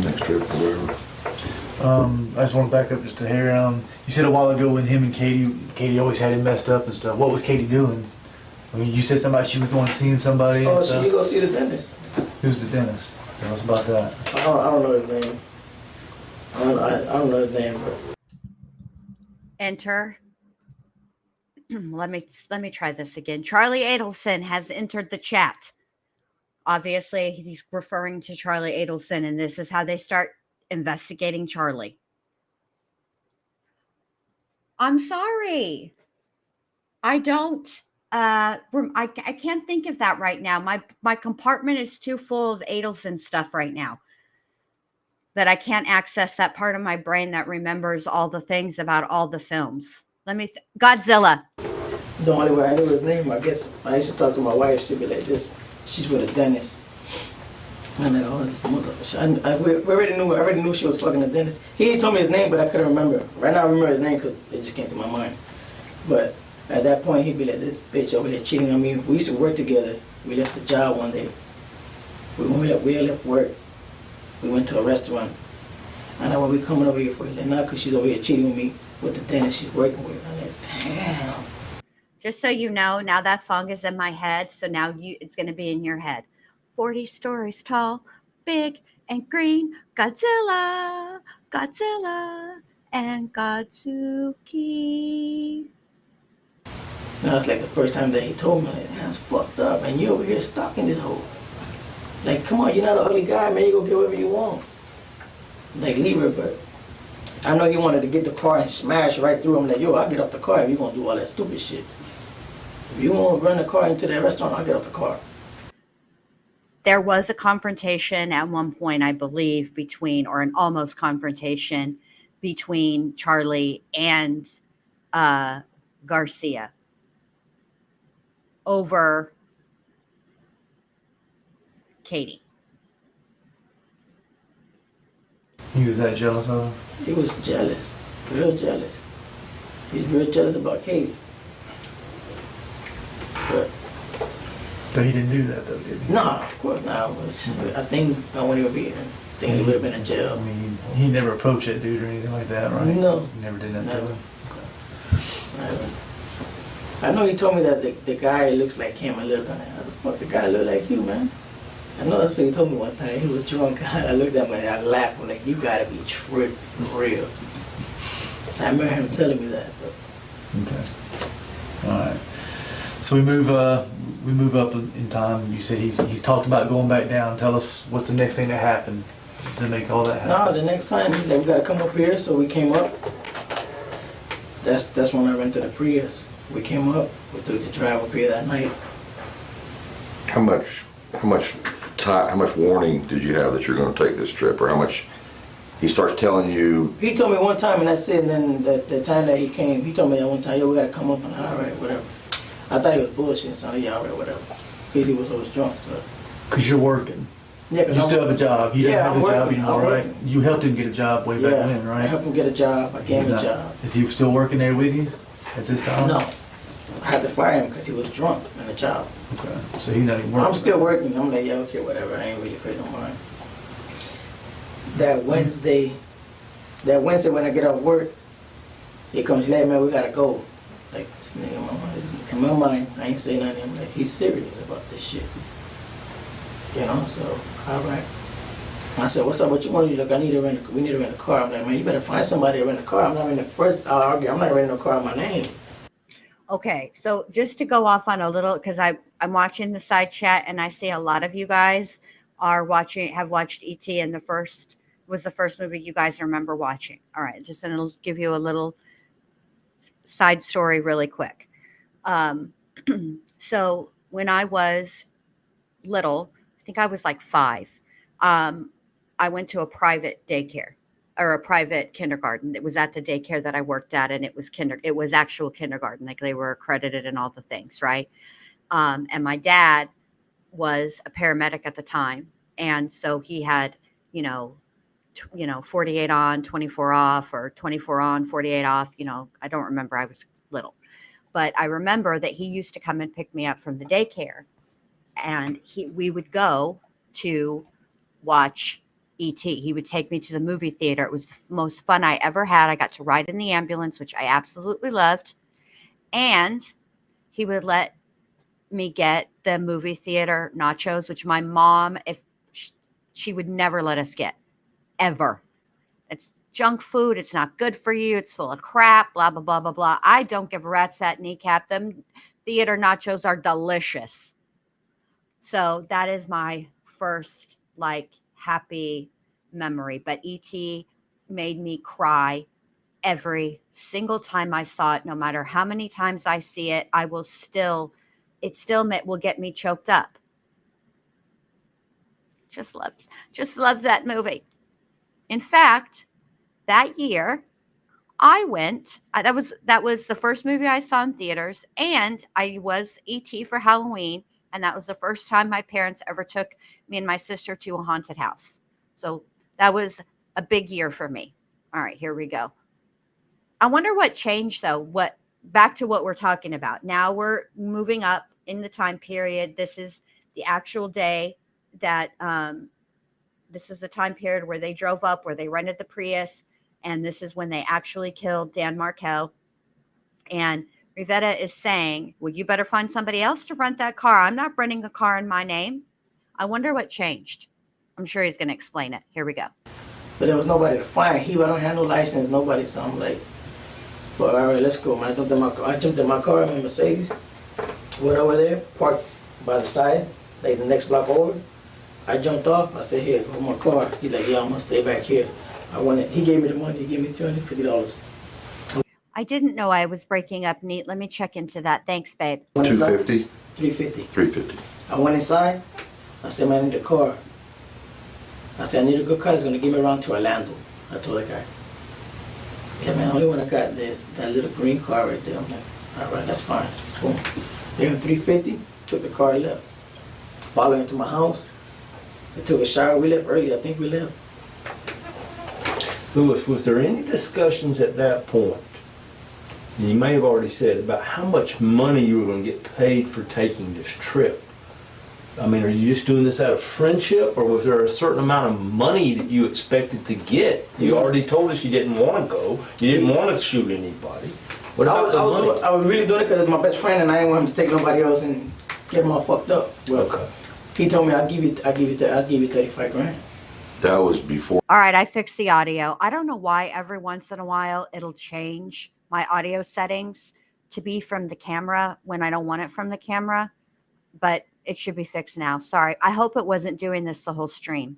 Next trip or whatever. I just want to back up just a hair. You said a while ago when him and Katie always had him messed up and stuff. What was Katie doing? I mean, you said somebody she was going to see somebody. Oh, and so stuff. you go see the dentist. Who's the dentist? Tell us about that. I don't know his name. I don't know his name. But Enter. Let me try this again. Charlie Adelson has entered the chat. Obviously, he's referring to Charlie Adelson, and this is how they start investigating Charlie. I'm sorry. I don't. I can't think of that right now. My compartment is too full of Adelson stuff right now that I can't access that part of my brain that remembers all the things about all the films. Let me Godzilla. the only way I knew his name, I guess, I used to talk to my wife, she'd be like, she's with a dentist. And I'm like, oh, this mother. I already knew she was talking to dentist. He told me his name, but I couldn't remember. Right now I remember his name because it just came to my mind. But at that point, he'd be like, this bitch over here cheating on me. We used to work together. We left the job one day. When we left work, we went to a restaurant. And I went, we coming over here for? He's like, nah, because she's over here cheating with me with the dentist she's working with. I'm like, damn. Just so you know, now that song is in my head, so now it's going to be in your head. 40 stories tall, big and green, Godzilla, Godzilla, and Godzuki. Now it's like the first time that he told me, like, that's fucked up, and you over here stalking this hoe. Like, come on, you're not an ugly guy, man, you go get whatever you want. Like, leave her, but I know he wanted to get the car and smash right through him. Like, yo, I'll get off the car if you're gonna do all that stupid shit. If you want to run the car into that restaurant, I'll get off the car. There was a confrontation at one point, I believe, between, or an almost confrontation between Charlie and Garcia over Katie. He was that jealous of her? He was jealous, real jealous. He's real jealous about Katie. But he didn't do that though, did he? No, of course not. I think I wouldn't even be here. I think he would have been in jail. I mean, he never approached that dude or anything like that, right? No. He never did that Never. to him. Never. I know he told me that the guy looks like him a little bit. How the fuck the guy look like you, man? I know that's what he told me one time. He was drunk. I looked at him and I laughed. I'm like, you gotta be tripped for real. I remember him telling me that. But. Okay. All right. So we move up in time. You said he's talked about going back down. Tell us what's the next thing that happened to make all that happen. No, the next time he's like, we gotta come up here. So we came up. That's when I rented the Prius. We came up. We took the drive up here that night. How much warning did you have that you're going to take this trip, or how much? He starts telling you. He told me one time, and that's it. And then the time that he came, he told me that one time, yo, we gotta come up. And all right, whatever. I thought he was bullshitting, so yeah, all right, whatever. Because he was always drunk. So. Because you're working. Yeah, You still have a job. He doesn't have a job working. anymore, right? You helped him get a job way back when, right? I helped him get a job. I gave him a He's not- job. Is he still working there with you at this time? No. I had to fire him because he was drunk in the job. Okay. So he's not even working. I'm still working. I'm like, yeah, okay, whatever. I ain't really afraid no more. That Wednesday when I get off work, he comes, like, man, we gotta go. Like, this nigga, in my mind, I ain't saying nothing. I'm like, he's serious about this shit. You know, so, all right. I said, what's up, what you want to do? Look, we need to rent a car. I'm like, man, you better find somebody to rent a car. I'm not renting no car in my name. Okay, so just to go off on a little, because I'm watching the side chat and I see a lot of you guys have watched E.T. and was the first movie you guys remember watching. All right, just and it'll give you a little side story really quick. So when I was little, I think I was like 5, I went to a private daycare. Or a private kindergarten. It was at the daycare that I worked at, and it was actual kindergarten. Like they were accredited and all the things, right? And my dad was a paramedic at the time, and so he had, 48 on, 24 off, or 24 on, 48 off. I don't remember. I was little, but I remember that he used to come and pick me up from the daycare, and we would go to watch E.T. He would take me to the movie theater. It was the most fun I ever had. I got to ride in the ambulance, which I absolutely loved. And he would let me get the movie theater nachos, which my mom, if she would never let us get, ever. It's junk food. It's not good for you. It's full of crap, blah, blah, blah, blah, blah. I don't give a rat's fat kneecap. Them theater nachos are delicious. So that is my first, happy memory. But E.T. made me cry every single time I saw it. No matter how many times I see it, it still will get me choked up. Just love that movie. In fact, that year I went, that was the first movie I saw in theaters, and I was E.T. for Halloween. And that was the first time my parents ever took me and my sister to a haunted house. So that was a big year for me. All right, here we go. I wonder what changed, though. Back to what we're talking about. Now we're moving up in the time period. This is the actual day that, this is the time period where they drove up, where they rented the Prius. And this is when they actually killed Dan Markel. And Rivera is saying, well, you better find somebody else to rent that car. I'm not renting a car in my name. I wonder what changed. I'm sure he's going to explain it. Here we go. But there was nobody to find. I don't have no license, nobody. So I'm like, all right, let's go, man. I jumped in my car, in my Mercedes. Went over there, parked by the side, like the next block over. I jumped off. I said, here, go my car. He's like, yeah, I'm going to stay back here. He gave me the money. He gave me $250. I didn't know I was breaking up neat. Let me check into that. Thanks, babe. $250? $350. $350. I went inside. I said, man, I need a car. I said, I need a good car. He's going to give me around to Orlando. I told the guy. Yeah, man, only one I got is that little green car right there. I'm like, all right, that's fine. Boom. Gave him $350. Took the car and left. Followed him to my house. I took a shower. We left early. I think we left. Louis, was there any discussions at that point You may have already said about how much money you were going to get paid for taking this trip. I mean, are you just doing this out of friendship, or was there a certain amount of money that you expected to get? You already told us you didn't want to go. You didn't want to shoot anybody. What about the money? I was really doing it because it's my best friend, and I didn't want him to take nobody else and get him all fucked up. Well, Okay. he told me I'll give you 35 grand. That was before. All right, I fixed the audio. I don't know why every once in a while it'll change my audio settings to be from the camera when I don't want it from the camera, but it should be fixed now. Sorry. I hope it wasn't doing this the whole stream.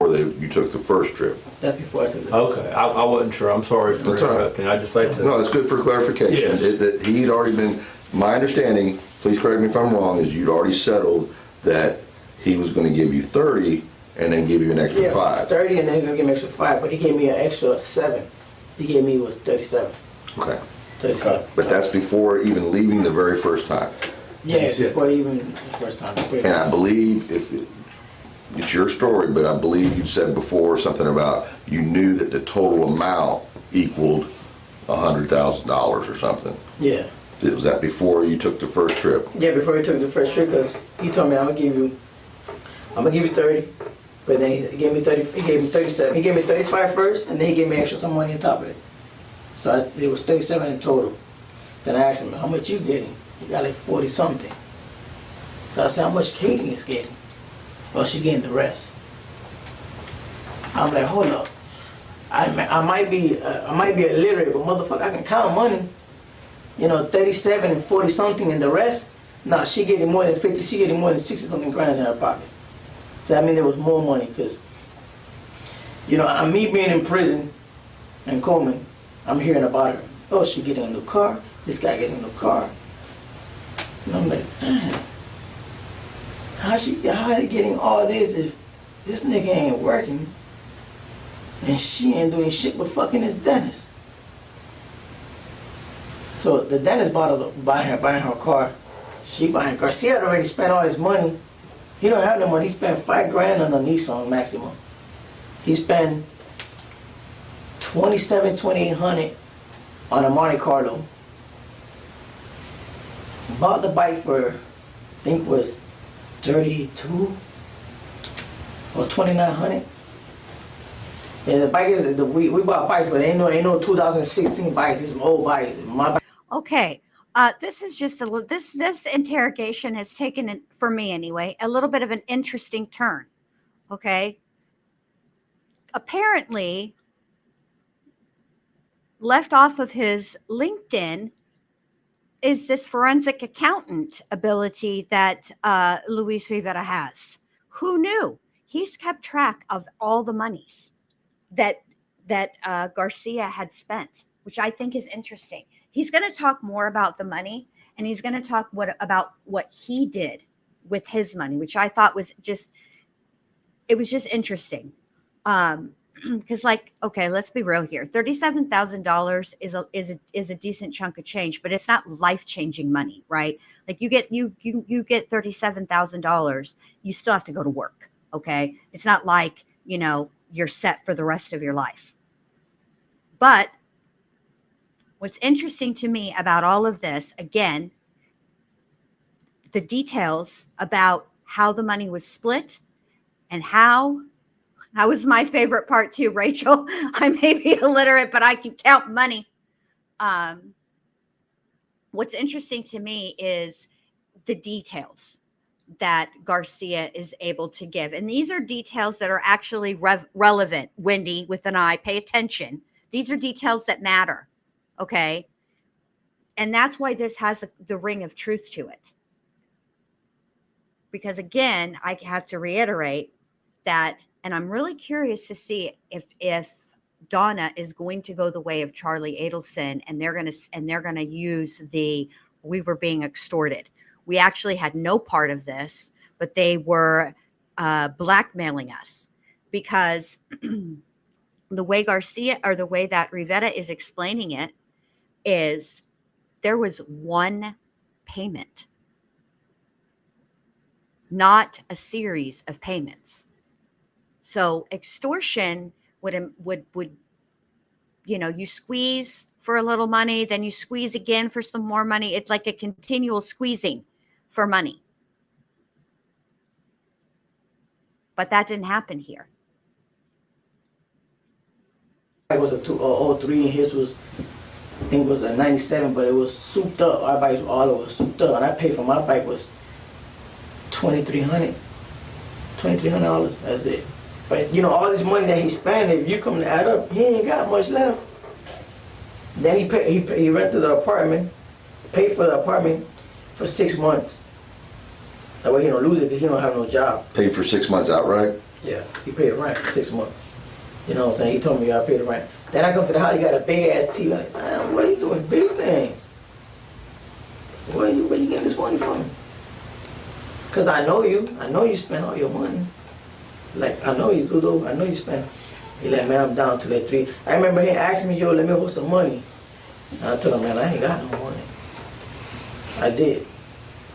You took the first trip. That's before I took it. Okay, I wasn't sure. I'm sorry for That's all right. interrupting. I just like to. No, it's good for clarification. Yes. That he'd already been, my understanding, please correct me if I'm wrong, is you'd already settled that he was going to give you 30 and then give you an extra 5. 30 and then he's gonna give me an extra 5, but he gave me an extra 7. He gave me was 37. Okay. 37. But that's before even leaving the very first time. Yeah, before even the first time. And I believe, it's your story, but I believe you said before something about you knew that the total amount equaled $100,000 or something. Yeah. Was that before you took the first trip? Yeah, before he took the first trip, because he told me I'm gonna give you 30, but then he gave me 30. He gave me 37. He gave me 35 first, and then he gave me extra some money on top of it. So it was 37 in total. Then I asked him, how much you getting? He got like 40 something. So I said, how much Katie is getting? Well, she getting the rest. I'm like, hold up. I might be illiterate, but motherfucker, I can count money. 37 and 40 something and the rest. Nah, she getting more than 50. She getting more than 60 something grand in her pocket. So I mean, there was more money because, me being in prison in Coleman, I'm hearing about her. Oh, she getting a new car. This guy getting a new car. And I'm like, man, how they getting all this if this nigga ain't working and she ain't doing shit but fucking his dentist? So the dentist buying her car. She buying Garcia had already spent all his money. He don't have the money. He spent $5 grand on a Nissan Maxima. He spent $2,800 on a Monte Carlo. Bought the bike for, I think was $32 or $2,900. And the bike is we bought bikes, but ain't no 2016 bikes. It's some old bikes. My bike. Okay. This is just this interrogation has taken, for me anyway, a little bit of an interesting turn. Okay. Apparently, left off of his LinkedIn is this forensic accountant ability that Luis Rivera has. Who knew? He's kept track of all the monies that Garcia had spent, which I think is interesting. He's going to talk more about the money, and he's going to talk about what he did with his money, which I thought was just interesting. Because okay, let's be real here. $37,000 is a decent chunk of change, but it's not life-changing money, right? Like you get $37,000, you still have to go to work. Okay. It's not like, you're set for the rest of your life. But what's interesting to me about all of this, again, the details about how the money was split and that was my favorite part too, Rachel. I may be illiterate, but I can count money. What's interesting to me is the details that Garcia is able to give. And these are details that are actually relevant. Wendy, with an eye, pay attention. These are details that matter. Okay. And that's why this has the ring of truth to it. Because again, I have to reiterate that, and I'm really curious to see if Donna is going to go the way of Charlie Adelson, and they're going to use we were being extorted. We actually had no part of this, but they were blackmailing us, because the way Garcia, or the way that Rivera is explaining it, is there was one payment, not a series of payments. So extortion would you squeeze for a little money, then you squeeze again for some more money. It's like a continual squeezing for money. But that didn't happen here. It was a 03 and his was, I think it was a 97, but it was souped up. Our bikes, all of it was souped up. And I paid for my bike was $2,300. That's it. But all this money that he spent, if you come to add up, he ain't got much left. Then he rented the apartment, paid for the apartment for 6 months. That way he don't lose it because he don't have no job. Paid for 6 months outright? Yeah, he paid the rent for 6 months. You know what I'm saying? He told me I paid the rent. Then I come to the house, he got a big ass TV. I'm like, damn, what are you doing big things? Where you getting this money from? Because I know you spend all your money. Like, I know you do though, I know you spend. He like, man, I'm down to like 3. I remember he asked me, yo, let me hold some money. And I told him, man, I ain't got no money. I did.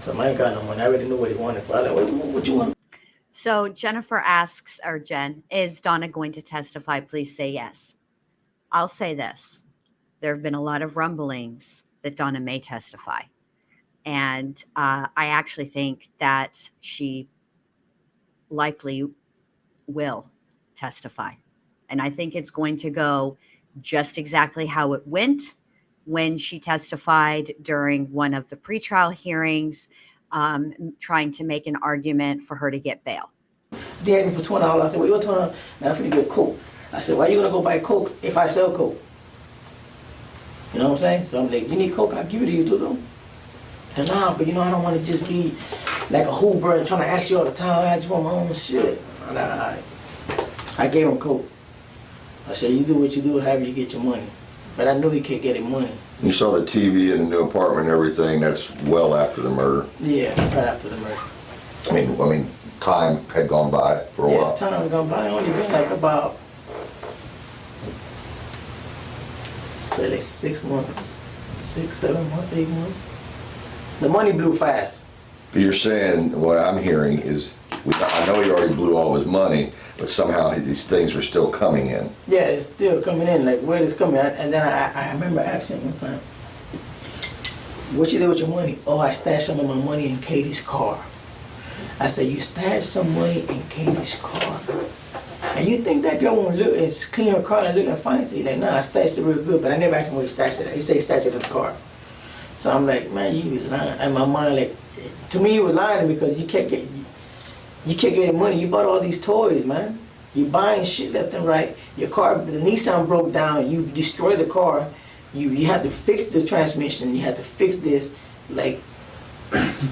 So I ain't got no money. I already knew what he wanted for. I like, what you want? So Jennifer asks, or Jen, is Donna going to testify? Please say yes. I'll say this. There have been a lot of rumblings that Donna may testify. And I actually think that she likely will testify. And I think it's going to go just exactly how it went when she testified during one of the pretrial hearings, trying to make an argument for her to get bail. They had me for $20. I said, well, you're $20. Now I'm finna get coke. I said, why are you gonna go buy coke if I sell coke? You know what I'm saying? So I'm like, you need coke? I'll give it to you too, though. And nah, but I don't want to just be like a Hoover and trying to ask you all the time. I just want my own shit. I'm like, all right. I gave him coke. I said, you do what you do, however you get your money. But I knew he kept getting money. You saw the TV in the new apartment and everything. That's well after the murder. Yeah, right after the murder. I mean, time had gone by for a while. Time had gone by. Only been like about, say, like 6 months, 6, 7 months, 8 months. The money blew fast. But you're saying, what I'm hearing is, I know he already blew all his money, but somehow these things are still coming in. Yeah, it's still coming in, like where it's coming. And then I remember asking him one time, what you did with your money? Oh, I stashed some of my money in Katie's car. I said, you stashed some money in Katie's car? And you think that girl won't look and clean her car and look and find it? He's like, nah, I stashed it real good, but I never asked him where he stashed it at. He said he stashed it in the car. So I'm like, man, you was lying. In my mind, like, to me, he was lying to me because you kept getting money. You bought all these toys, man. You buying shit left and right. Your car, the Nissan broke down. You destroyed the car. You had to fix the transmission. You had to fix this. Like,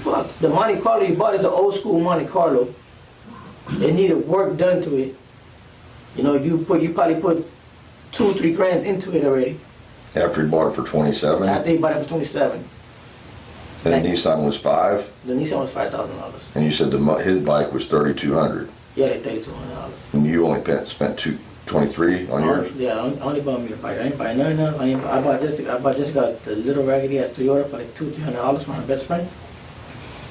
fuck. The Monte Carlo you bought is an old school Monte Carlo. It needed work done to it. You probably put 2 or 3 grand into it already. After he bought it for 27? After he bought it for 27. And the Nissan was 5? The Nissan was $5,000. And you said his bike was $3,200. Yeah, like $3,200. And you only spent $23 on yours? Yeah, I only bought me the bike. I ain't buy nothing else. I bought Jessica the little raggedy ass Toyota for like $200-300 from her best friend.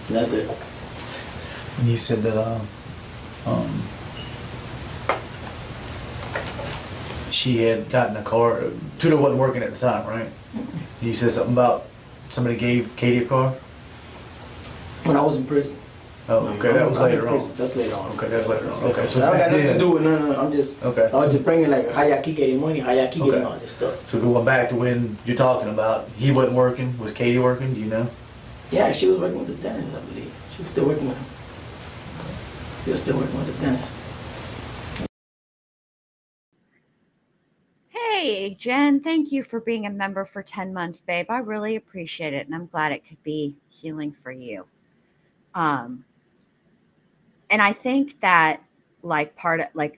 And that's it. And you said that she had gotten a car. Tudor wasn't working at the time, right? You said something about somebody gave Katie a car? When I was in prison. Oh, okay, that was later on. That's later on. Okay, that's later on. Okay, so I don't got nothing to then, do with no. I'm just. Okay. I was just bringing like how y'all keep getting money, how y'all keep getting all this stuff. So going back to when you're talking about, he wasn't working. Was Katie working? Do you know? Yeah, she was working with the dentist, I believe. She was still working with him. She was still working with the dentist. Hey, Jen, thank you for being a member for 10 months, babe. I really appreciate it, and I'm glad it could be healing for you. And I think that like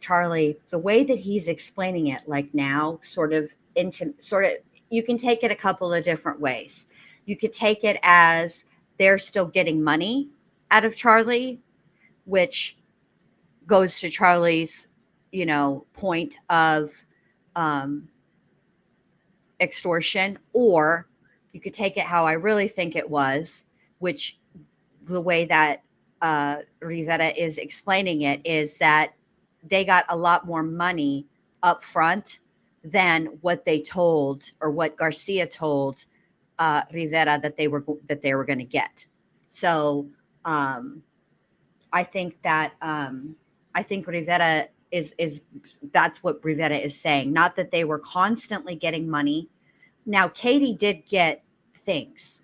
Charlie, the way that he's explaining it, like now, you can take it a couple of different ways. You could take it as they're still getting money out of Charlie, which goes to Charlie's, point of extortion, or you could take it how I really think it was, which the way that Rivera is explaining it is that they got a lot more money up front than what they told, or what Garcia told Rivera that they were going to get. So I think that I think Rivera is that's what Rivera is saying. Not that they were constantly getting money. Now, Katie did get things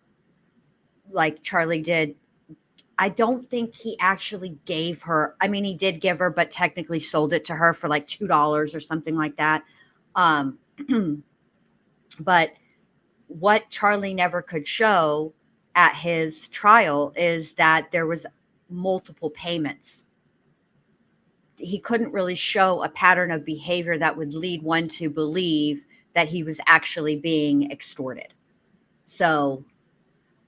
like Charlie did. I don't think he actually gave her. I mean, he did give her, but technically sold it to her for like $2 or something like that. But what Charlie never could show at his trial is that there was multiple payments. He couldn't really show a pattern of behavior that would lead one to believe that he was actually being extorted. So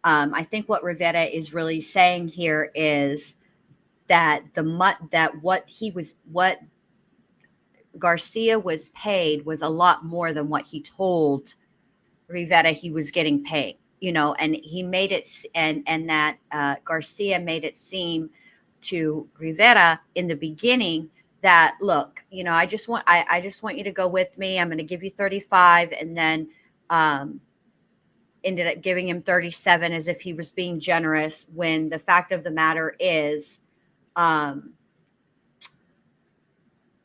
I think what Rivera is really saying here is that what Garcia was paid was a lot more than what he told Rivera he was getting paid, and he made it, and that Garcia made it seem to Rivera in the beginning that, look, I just want you to go with me. I'm going to give you 35, and then ended up giving him 37 as if he was being generous, when the fact of the matter is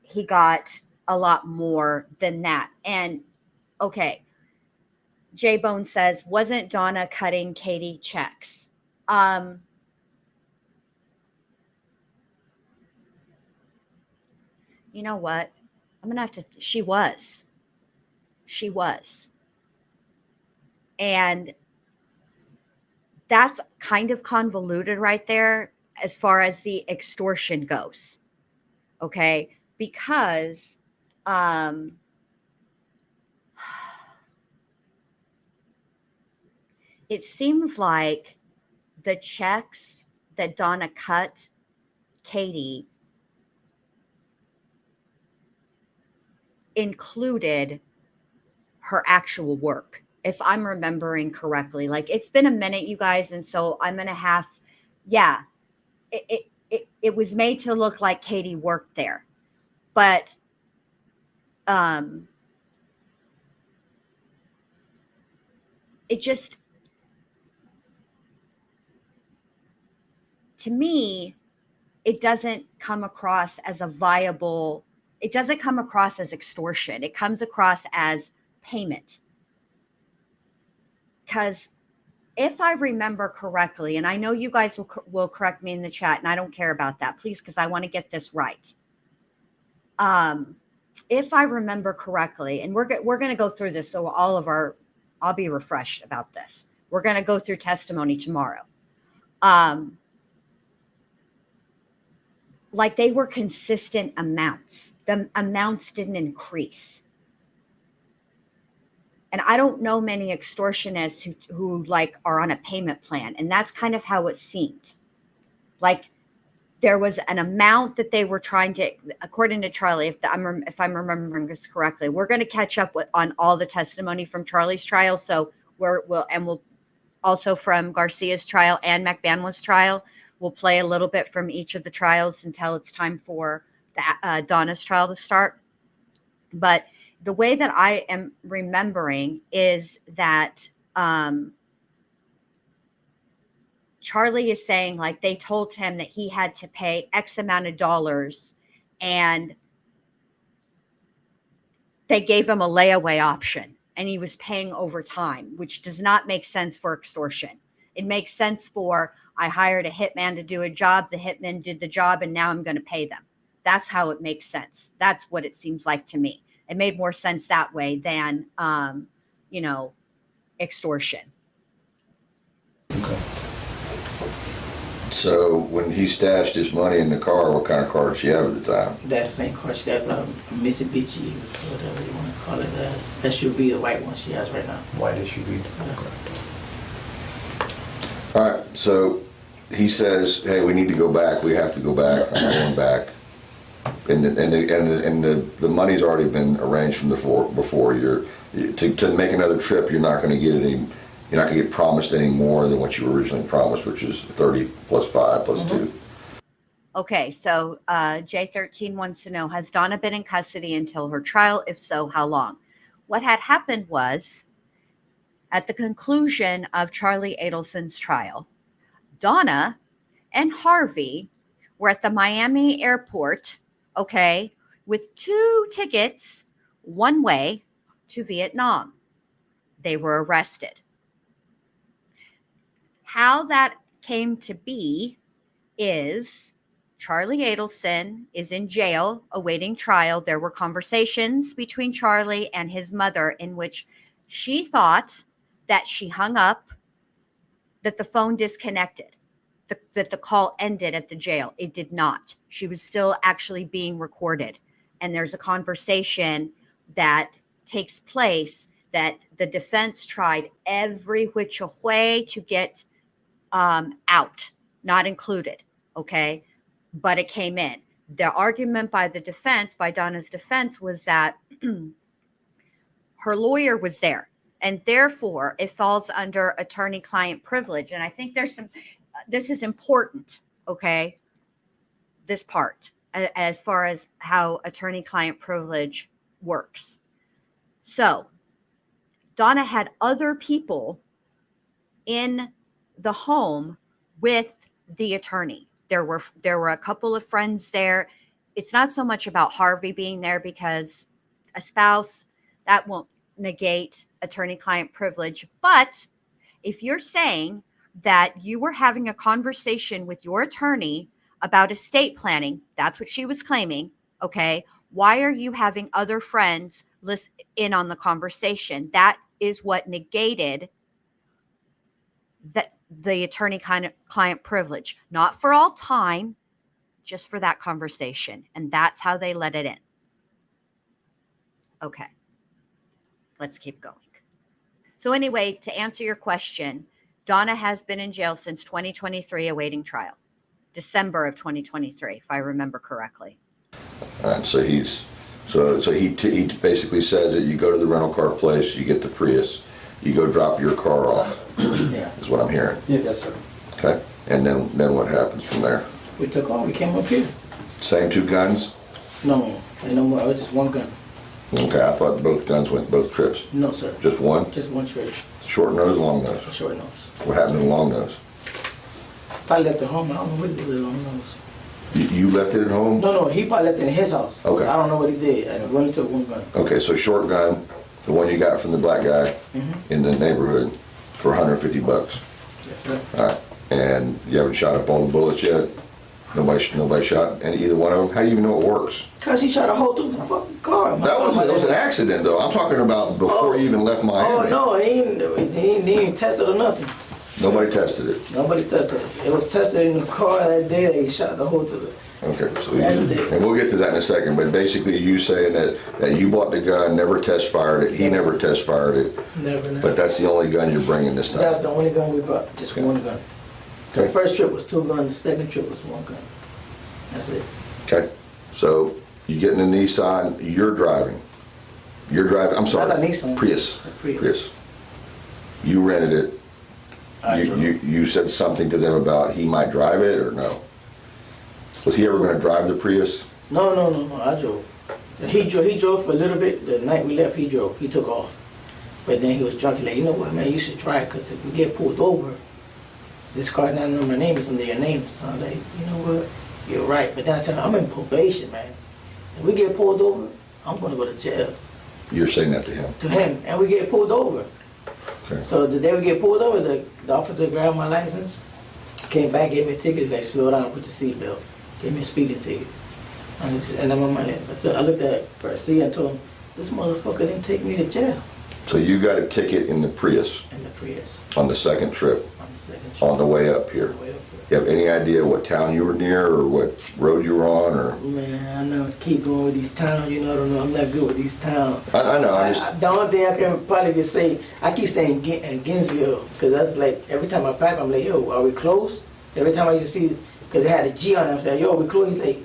he got a lot more than that. And okay, J Bone says, wasn't Donna cutting Katie checks? You know what? I'm gonna have to. She was. And that's kind of convoluted right there as far as the extortion goes. Okay? Because it seems like the checks that Donna cut Katie included her actual work, if I'm remembering correctly. Like, it's been a minute, you guys, and so I'm gonna have, it was made to look like Katie worked there, but it just, to me, it doesn't come across as a viable, it doesn't come across as extortion. It comes across as payment. Because if I remember correctly, and I know you guys will correct me in the chat, and I don't care about that, please, because I want to get this right. If I remember correctly, and we're going to go through this, so I'll be refreshed about this. We're going to go through testimony tomorrow. Like, they were consistent amounts. The amounts didn't increase. And I don't know many extortionists who like are on a payment plan. And that's kind of how it seemed. Like, there was an amount that they were trying to, according to Charlie, if I'm remembering this correctly. We're going to catch up on all the testimony from Charlie's trial. So we'll also from Garcia's trial and Magbanua's trial. We'll play a little bit from each of the trials until it's time for the Donna's trial to start. But the way that I am remembering is that Charlie is saying, like, they told him that he had to pay X amount of dollars, and they gave him a layaway option, and he was paying over time, which does not make sense for extortion. It makes sense for, I hired a hitman to do a job, the hitman did the job, and now I'm going to pay them. That's how it makes sense. That's what it seems like to me. It made more sense that way than, extortion. Okay. So when he stashed his money in the car, what kind of car did she have at the time? That same car she has, Mitsubishi, whatever you want to call it, that SUV, the white one she has right now. White SUV. All right, so he says, hey, we need to go back. We have to go back. I'm going back. And the money's already been arranged from before. To make another trip, you're not going to get promised any more than what you originally promised, which is 30 plus 5 plus 2. Okay, so J13 wants to know, has Donna been in custody until her trial? If so, how long? what had happened was, at the conclusion of Charlie Adelson's trial, Donna and Harvey were at the Miami airport, okay, with 2 tickets one way to Vietnam. They were arrested. How that came to be is Charlie Adelson is in jail awaiting trial. There were conversations between Charlie and his mother in which she thought that she hung up, that the phone disconnected, that the call ended at the jail. It did not. She was still actually being recorded. And there's a conversation that takes place that the defense tried every which way to get out, not included, okay? But it came in. The argument by the defense, by Donna's defense, was that her lawyer was there, and therefore it falls under attorney-client privilege. And I think there's some, this is important, okay? This part, as far as how attorney-client privilege works. So Donna had other people in the home with the attorney. There were a couple of friends there. It's not so much about Harvey being there, because a spouse, that won't negate attorney-client privilege. But if you're saying that you were having a conversation with your attorney about estate planning, that's what she was claiming, okay? Why are you having other friends listen in on the conversation? That is what negated the attorney-client privilege, not for all time, just for that conversation. And that's how they let it in. Okay, let's keep going. So anyway, to answer your question, Donna has been in jail since 2023 awaiting trial. December of 2023, if I remember correctly. All right, so he basically says that you go to the rental car place, you get the Prius, you go drop your car off. Yeah. Is what I'm hearing. Yeah, yes, sir. Okay, and then what happens from there? We took off. We came up here. Same 2 guns? No, no more. It was just 1 gun. Okay, I thought both guns went both trips. No, sir. Just one? Just 1 trip. Short nose, long nose? Short nose. What happened to the long nose? Probably left it home. I don't know what he did with the long nose. You left it at home? No, he probably left it in his house. Okay. I don't know what he did. I only took 1 gun. Okay, so short gun, the one you got from the black guy in the neighborhood for $150. Yes, sir. All right, and you haven't shot up all the bullets yet? Nobody shot either one of them? How do you even know it works? Cause he shot a hole through the fucking car. That was an accident, though. I'm talking about before you even left Miami. Oh no, he ain't tested or nothing. Nobody tested it. Nobody tested it. It was tested in the car that day that he shot the hole through the. Okay, so That's it. and we'll get to that in a second. But basically, you saying that you bought the gun, never test fired it. He never test fired it. Never. But that's the only gun you're bringing this time. That's the only gun we brought. Just 1 gun. The Okay. first trip was 2 guns. The second trip was 1 gun. That's it. Okay, so you get in the Nissan. You're driving. I'm sorry. Not a Nissan. Prius. A Prius. You rented it. I drove. You said something to them about he might drive it or no? Was he ever going to drive the Prius? No. I drove. He drove for a little bit. The night we left, he drove. He took off. But then he was drunk. He's like, you know what, man, you should drive, because if we get pulled over, this car's not under my name, it's under your name. So I'm like, you know what, you're right. But then I tell him, I'm in probation, man. If we get pulled over, I'm going to go to jail. You're saying that to him? To him. And we get pulled over. Okay. So the day we get pulled over, the officer grabbed my license, came back, gave me a ticket, he's like, slow down, put your seatbelt. Gave me a speeding ticket. And I'm on my lap. I looked at Garcia and told him, this motherfucker didn't take me to jail. So you got a ticket in the Prius? In the Prius. On the second trip? On the second trip. On the way up here? On the way up here. You have any idea what town you were near or what road you were on? Or? Man, I know, keep going with these towns, you know, I don't know, I'm not good with these towns. I know, The only thing I can probably just say, I keep saying Gainesville, because that's like, every time I pack, I'm like, yo, are we close? Every time I used to see, because it had a G on it, I'm saying, yo, we close? He's like,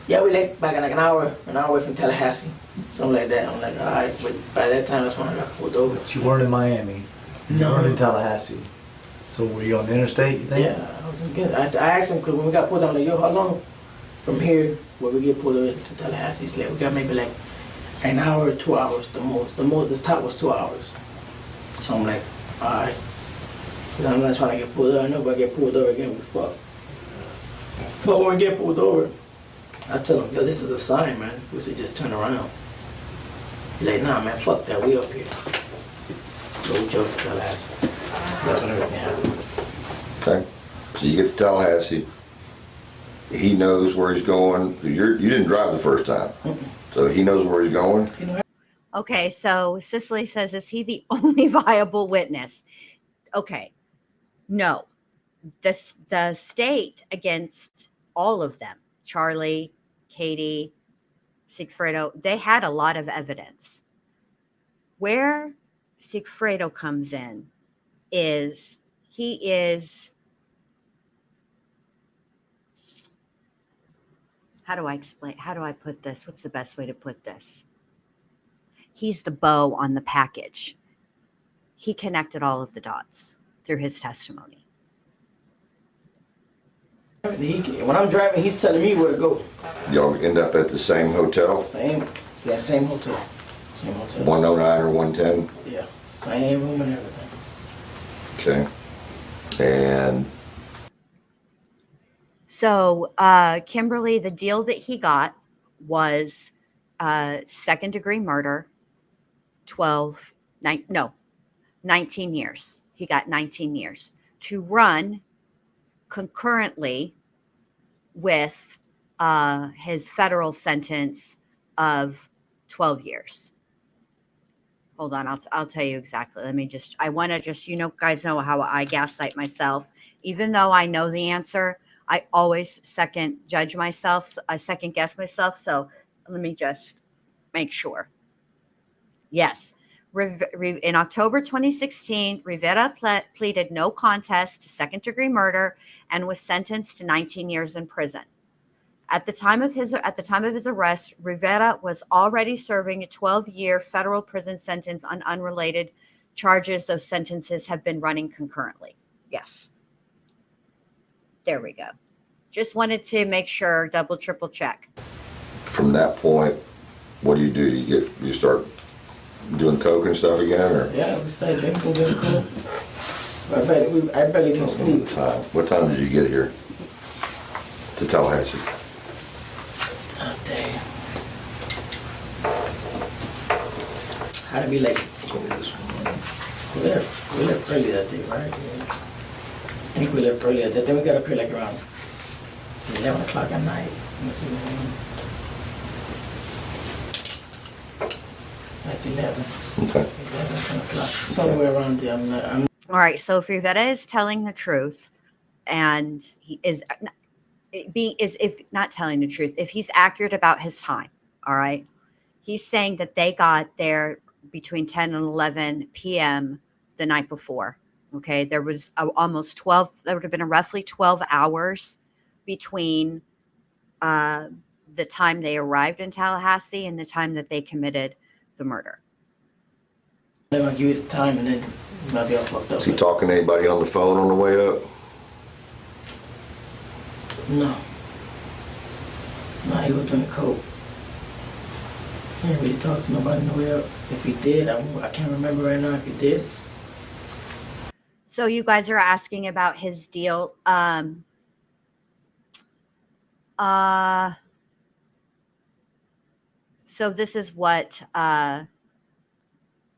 yeah, we like back in like an hour away from Tallahassee, something like that. I'm like, all right, but by that time, that's when I got pulled over. But you weren't in Miami. You No. weren't in Tallahassee. So were you on the interstate, you think? Yeah, I was in Gainesville. I asked him, because when we got pulled over, I'm like, yo, how long from here, where we get pulled over to Tallahassee? He's like, we got maybe like an hour or 2 hours the most. The top was 2 hours. So I'm like, alright. I'm not trying to get pulled over. I know if I get pulled over again, we fuck. But when we get pulled over, I tell him, yo, this is a sign, man. We should just turn around. He's like, nah, man, fuck that. We up here. So we drove to Tallahassee. That's when everything happened. Okay. So you get to Tallahassee. He knows where he's going. You didn't drive the first time. So he knows where he's going. Okay, so Cicely says, is he the only viable witness? Okay, no. The state against all of them, Charlie, Katie, Sigfredo, they had a lot of evidence. Where Sigfredo comes in is he is, how do I put this? What's the best way to put this? He's the bow on the package. He connected all of the dots through his testimony. When I'm driving, he's telling me where to go. Y'all end up at the same hotel? Same hotel. Same hotel. 109 or 110? Yeah, same room and everything. Okay. And so, Kimberly, the deal that he got was second-degree murder, 19 years. He got 19 years to run concurrently with his federal sentence of 12 years. Hold on, I'll tell you exactly. I want to just, guys know how I gaslight myself. Even though I know the answer, I always second guess myself. So let me just make sure. Yes. In October 2016, Rivera pleaded no contest to second-degree murder and was sentenced to 19 years in prison. At the time of his arrest, Rivera was already serving a 12-year federal prison sentence on unrelated charges. Those sentences have been running concurrently. Yes. There we go. Just wanted to make sure, double, triple check. from that point, what do? You start doing coke and stuff again, or? Yeah, we started drinking, doing coke. I barely didn't sleep. What time did you get here to Tallahassee? Oh, damn. Had to be like, we left early that day, right? Yeah. I think we left early that day. Then we got up here like around 11 o'clock at night. Let's see, like 11. Okay. 11, 10 o'clock. Somewhere around there. All right. So if Rivera is telling the truth, and he is if not telling the truth, if he's accurate about his time, all right, he's saying that they got there between 10 and 11 p.m. the night before. Okay, there was almost 12. There would have been roughly 12 hours between the time they arrived in Tallahassee and the time that they committed the murder. They're gonna give you the time, and then you might be all fucked up. Is he talking to anybody on the phone on the way up? No. No, he was doing coke. He didn't really talk to nobody on the way up. If he did, I can't remember right now if he did. So you guys are asking about his deal. So this is what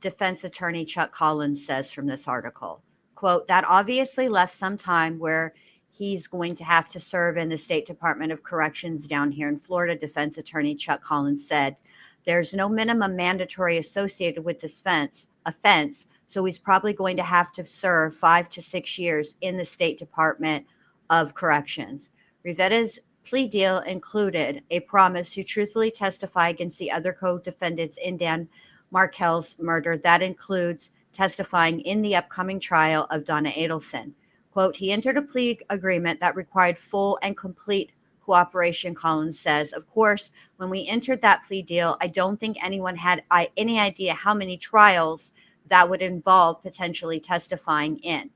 defense attorney Chuck Collins says from this article. Quote, that obviously left some time where he's going to have to serve in the State Department of Corrections down here in Florida. Defense attorney Chuck Collins said, there's no minimum mandatory associated with this offense, so he's probably going to have to serve 5 to 6 years in the State Department of Corrections. Rivera's plea deal included a promise to truthfully testify against the other co-defendants in Dan Markel's murder. That includes testifying in the upcoming trial of Donna Adelson. Quote, he entered a plea agreement that required full and complete cooperation, Collins says. Of course, when we entered that plea deal, I don't think anyone had any idea how many trials that would involve potentially testifying in.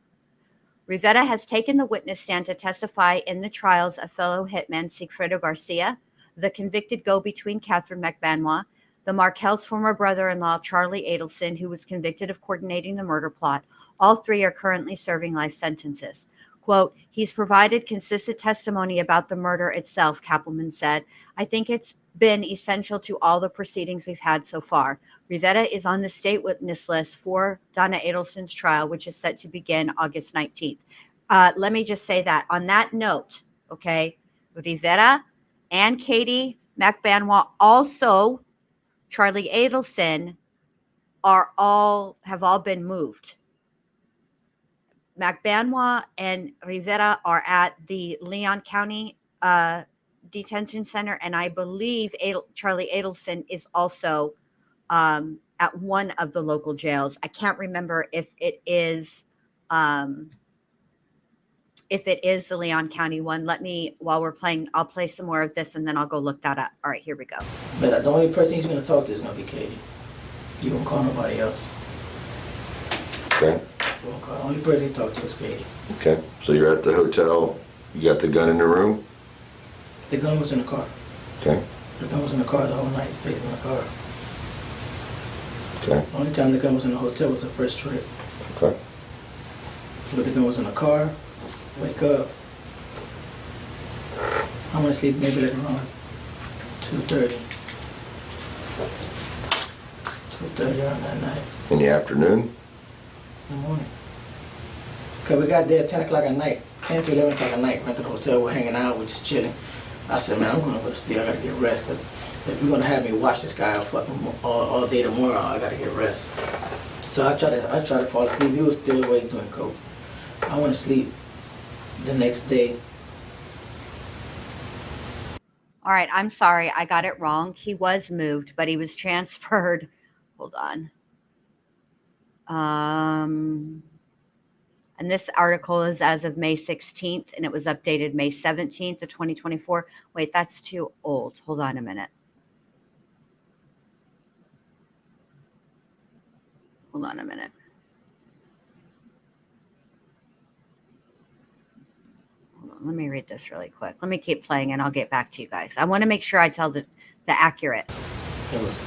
Rivera has taken the witness stand to testify in the trials of fellow hitman Sigfredo Garcia, the convicted go-between Katherine Magbanua, The Markel's former brother-in-law, Charlie Adelson, who was convicted of coordinating the murder plot. All three are currently serving life sentences. Quote, he's provided consistent testimony about the murder itself, Kappelman said. I think it's been essential to all the proceedings we've had so far. Rivera is on the state witness list for Donna Adelson's trial, which is set to begin August 19th. Let me just say that on that note, okay, Rivera and Katie Magbanua, also Charlie Adelson, have all been moved. Magbanua and Rivera are at the Leon County Detention Center, and I believe Charlie Adelson is also at one of the local jails. I can't remember if it is the Leon County one. While we're playing, I'll play some more of this, and then I'll go look that up. All right, here we go. But the only person he's going to talk to is going to be Katie. You won't call nobody else. Okay. You won't call. The only person he talk to is Katie. Okay. So you're at the hotel. You got the gun in the room? The gun was in the car. Okay. The gun was in the car the whole night. It stayed in the car. Okay. The only time the gun was in the hotel was the first trip. Okay. But the gun was in the car. Wake up. I want to sleep maybe like around 2:30. 2:30 around that night. In the afternoon? In the morning. Because we got there at 10 o'clock at night. 10 to 11 o'clock at night. Went to the hotel. We're hanging out. We're just chilling. I said, man, I'm going to go to sleep. I got to get rest. Because if you're going to have me watch this guy all day tomorrow, I got to get rest. So I tried to fall asleep. He was still awake doing coke. I went to sleep. The next day. All right, I'm sorry, I got it wrong. He was moved, but he was transferred. Hold on. And this article is as of May 16th, and it was updated May 17th of 2024. Wait, that's too old. Hold on a minute. Hold on a minute. Let me read this really quick. Let me keep playing and I'll get back to you guys. I want to make sure I tell the accurate. It was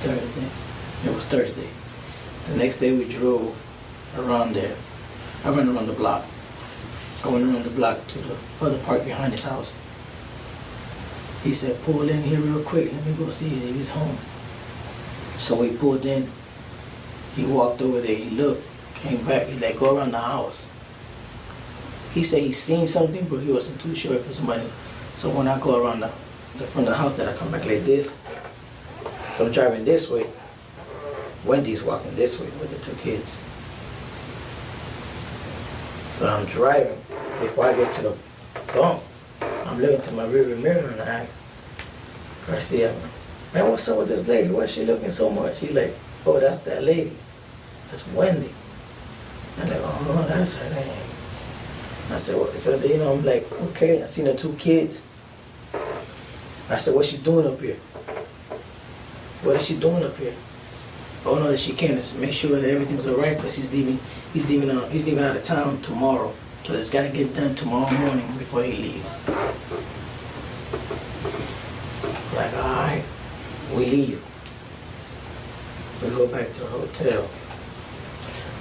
Thursday. The next day we drove around there. I went around the block. I went around the block to the other park behind his house. He said, pull in here real quick. Let me go see if he's home. So we pulled in. He walked over there. He looked, came back. He like, go around the house. He said he seen something, but he wasn't too sure if it was somebody. So when I go around the front of the house, that I come back like this. So I'm driving this way. Wendy's walking this way with the two kids. So I'm driving. Before I get to the bump, I'm looking to my rearview mirror and I ask Garcia, man, what's up with this lady? Why is she looking so much? He's like, oh, that's that lady. That's Wendy. I'm like, oh, that's her name. I said, well, so you know, I'm like, okay, I seen the two kids. I said, what's she doing up here? What is she doing up here? Oh no, that she came to make sure that everything's all right because he's leaving out of town tomorrow. So it's got to get done tomorrow morning before he leaves. I'm like, all right, we leave. We go back to the hotel.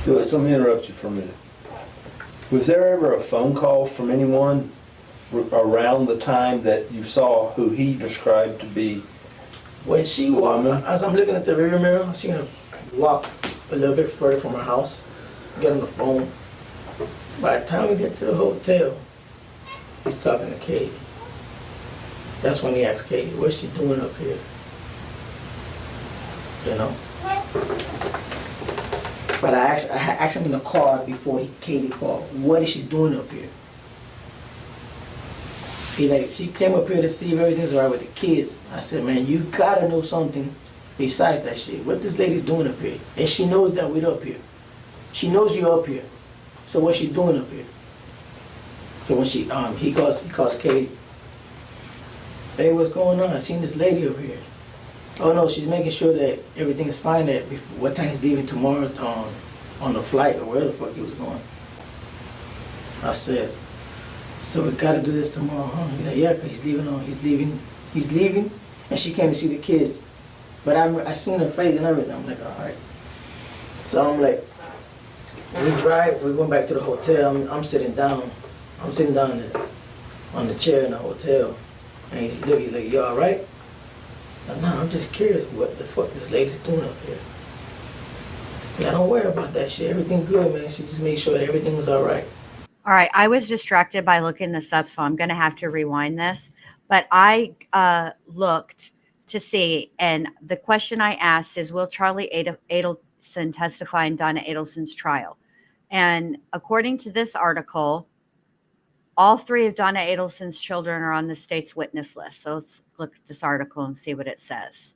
Let me interrupt you for a minute. Was there ever a phone call from anyone around the time that you saw who he described to be? When she walked, as I'm looking at the rear mirror, I seen her walk a little bit further from her house, get on the phone. By the time we get to the hotel, he's talking to Katie. That's when he asked Katie, what's she doing up here? You know? But I asked him in the car before Katie called, what is she doing up here? He like, she came up here to see if everything's all right with the kids. I said, man, you gotta know something besides that shit. What this lady's doing up here? And she knows that we're up here. She knows you're up here. So what's she doing up here? So when she he calls Katie. Hey, what's going on? I seen this lady up here. Oh no, she's making sure that everything is fine. That before, what time he's leaving tomorrow on the flight or where the fuck he was going. I said, so we gotta do this tomorrow, huh? He's like, yeah, cause he's leaving, and she came to see the kids. But I seen her face and everything. I'm like, all right. So I'm like, we drive. We're going back to the hotel. I'm sitting down. I'm sitting down on the chair in the hotel, and he's looking like, you all right? I'm like, nah, I'm just curious what the fuck this lady's doing up here. Yeah, don't worry about that shit. Everything good, man. She just made sure that everything was all right. All right, I was distracted by looking this up, so I'm going to have to rewind this. But I looked to see, and the question I asked is, will Charlie Adelson testify in Donna Adelson's trial? And according to this article, all 3 of Donna Adelson's children are on the state's witness list. So let's look at this article and see what it says.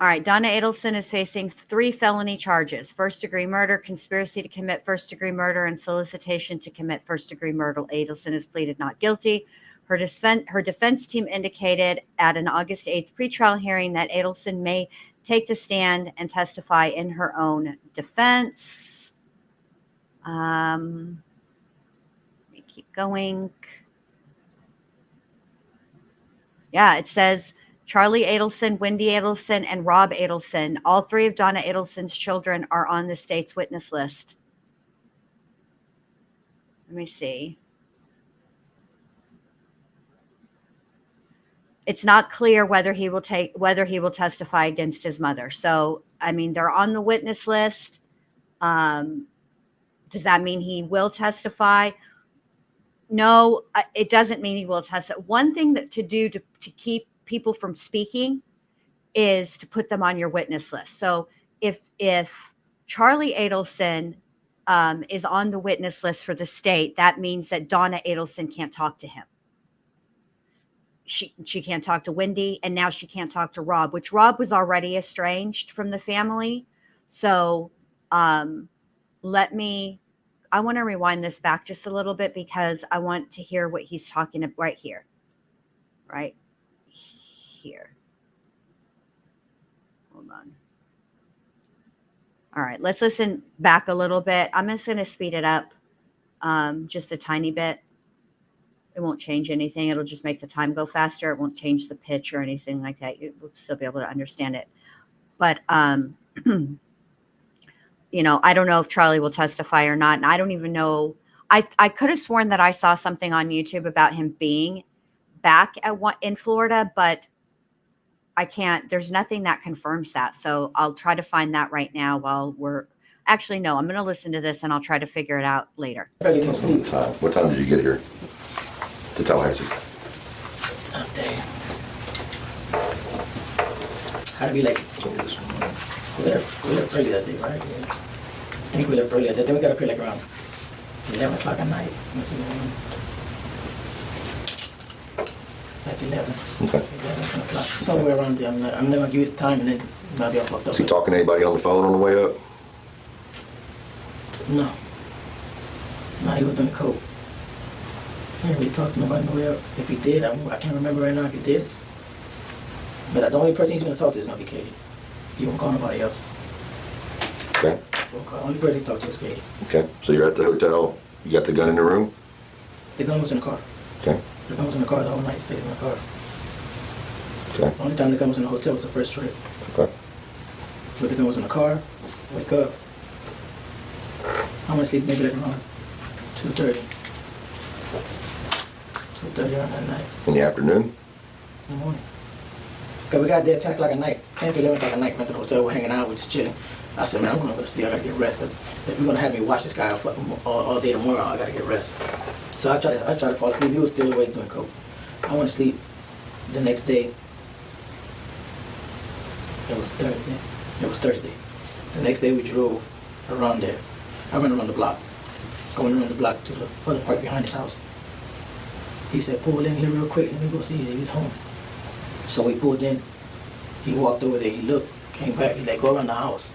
All right, Donna Adelson is facing 3 felony charges: first-degree murder, conspiracy to commit first-degree murder, and solicitation to commit first-degree murder. Adelson has pleaded not guilty. Her defense team indicated at an August 8th pretrial hearing that Adelson may take the stand and testify in her own defense. Let me keep going. Yeah, it says Charlie Adelson, Wendy Adelson, and Rob Adelson, all 3 of Donna Adelson's children, are on the state's witness list. Let me see. It's not clear whether he will testify against his mother. So, I mean, they're on the witness list. Does that mean he will testify? No, it doesn't mean he will testify. One thing that to do to keep people from speaking is to put them on your witness list. So if Charlie Adelson is on the witness list for the state, that means that Donna Adelson can't talk to him. She can't talk to Wendy, and now she can't talk to Rob, which Rob was already estranged from the family. So I want to rewind this back just a little bit because I want to hear what he's talking about right here. Right here. Hold on. All right, let's listen back a little bit. I'm just going to speed it up just a tiny bit. It won't change anything. It'll just make the time go faster. It won't change the pitch or anything like that. You'll still be able to understand it. But, you know, I don't know if Charlie will testify or not. And I don't even know. I could have sworn that I saw something on YouTube about him being back in Florida, but I can't. There's nothing that confirms that. So I'll try to find that right now while we're actually, no, I'm going to listen to this and I'll try to figure it out later. What time did you get here to Tallahassee? Up there. How to be like, we left early that day, right? Yeah. I think we left early that day. Then we got up here like around 11 o'clock at night. Like 11. Okay. 11 o'clock. Somewhere around there. I'm never going to give you the time and then I'll be all fucked up. Was he talking to anybody on the phone on the way up? No. No, he was doing the coke. He didn't really talk to nobody on the way up. If he did, I can't remember right now if he did. But the only person he's going to talk to is going to be Katie. He won't call nobody else. Okay. The only person he talked to is Katie. Okay. So you're at the hotel. You got the gun in the room? The gun was in the car. Okay. The gun was in the car the whole night. Stayed in the car. Okay. The only time the gun was in the hotel was the first trip. Okay. But the gun was in the car. Wake up. I'm gonna sleep maybe like around 2:30. 2:30 around that night. In the afternoon? In the morning. Cause we got there at 10 o'clock at night. 10 to 11 o'clock at night. Went to the hotel. We're hanging out. We're just chilling. I said, man, I'm gonna go to sleep. I gotta get rest. Cause if you're gonna have me watch this guy all day tomorrow, I gotta get rest. So I tried to fall asleep. He was still awake doing coke. I went to sleep. The next day, it was Thursday. It was Thursday. The next day we drove around there. I went around the block. Going around the block to the other part behind his house. He said, pull in here real quick. Let me go see if he's home. So we pulled in. He walked over there. He looked, came back. He like, go around the house.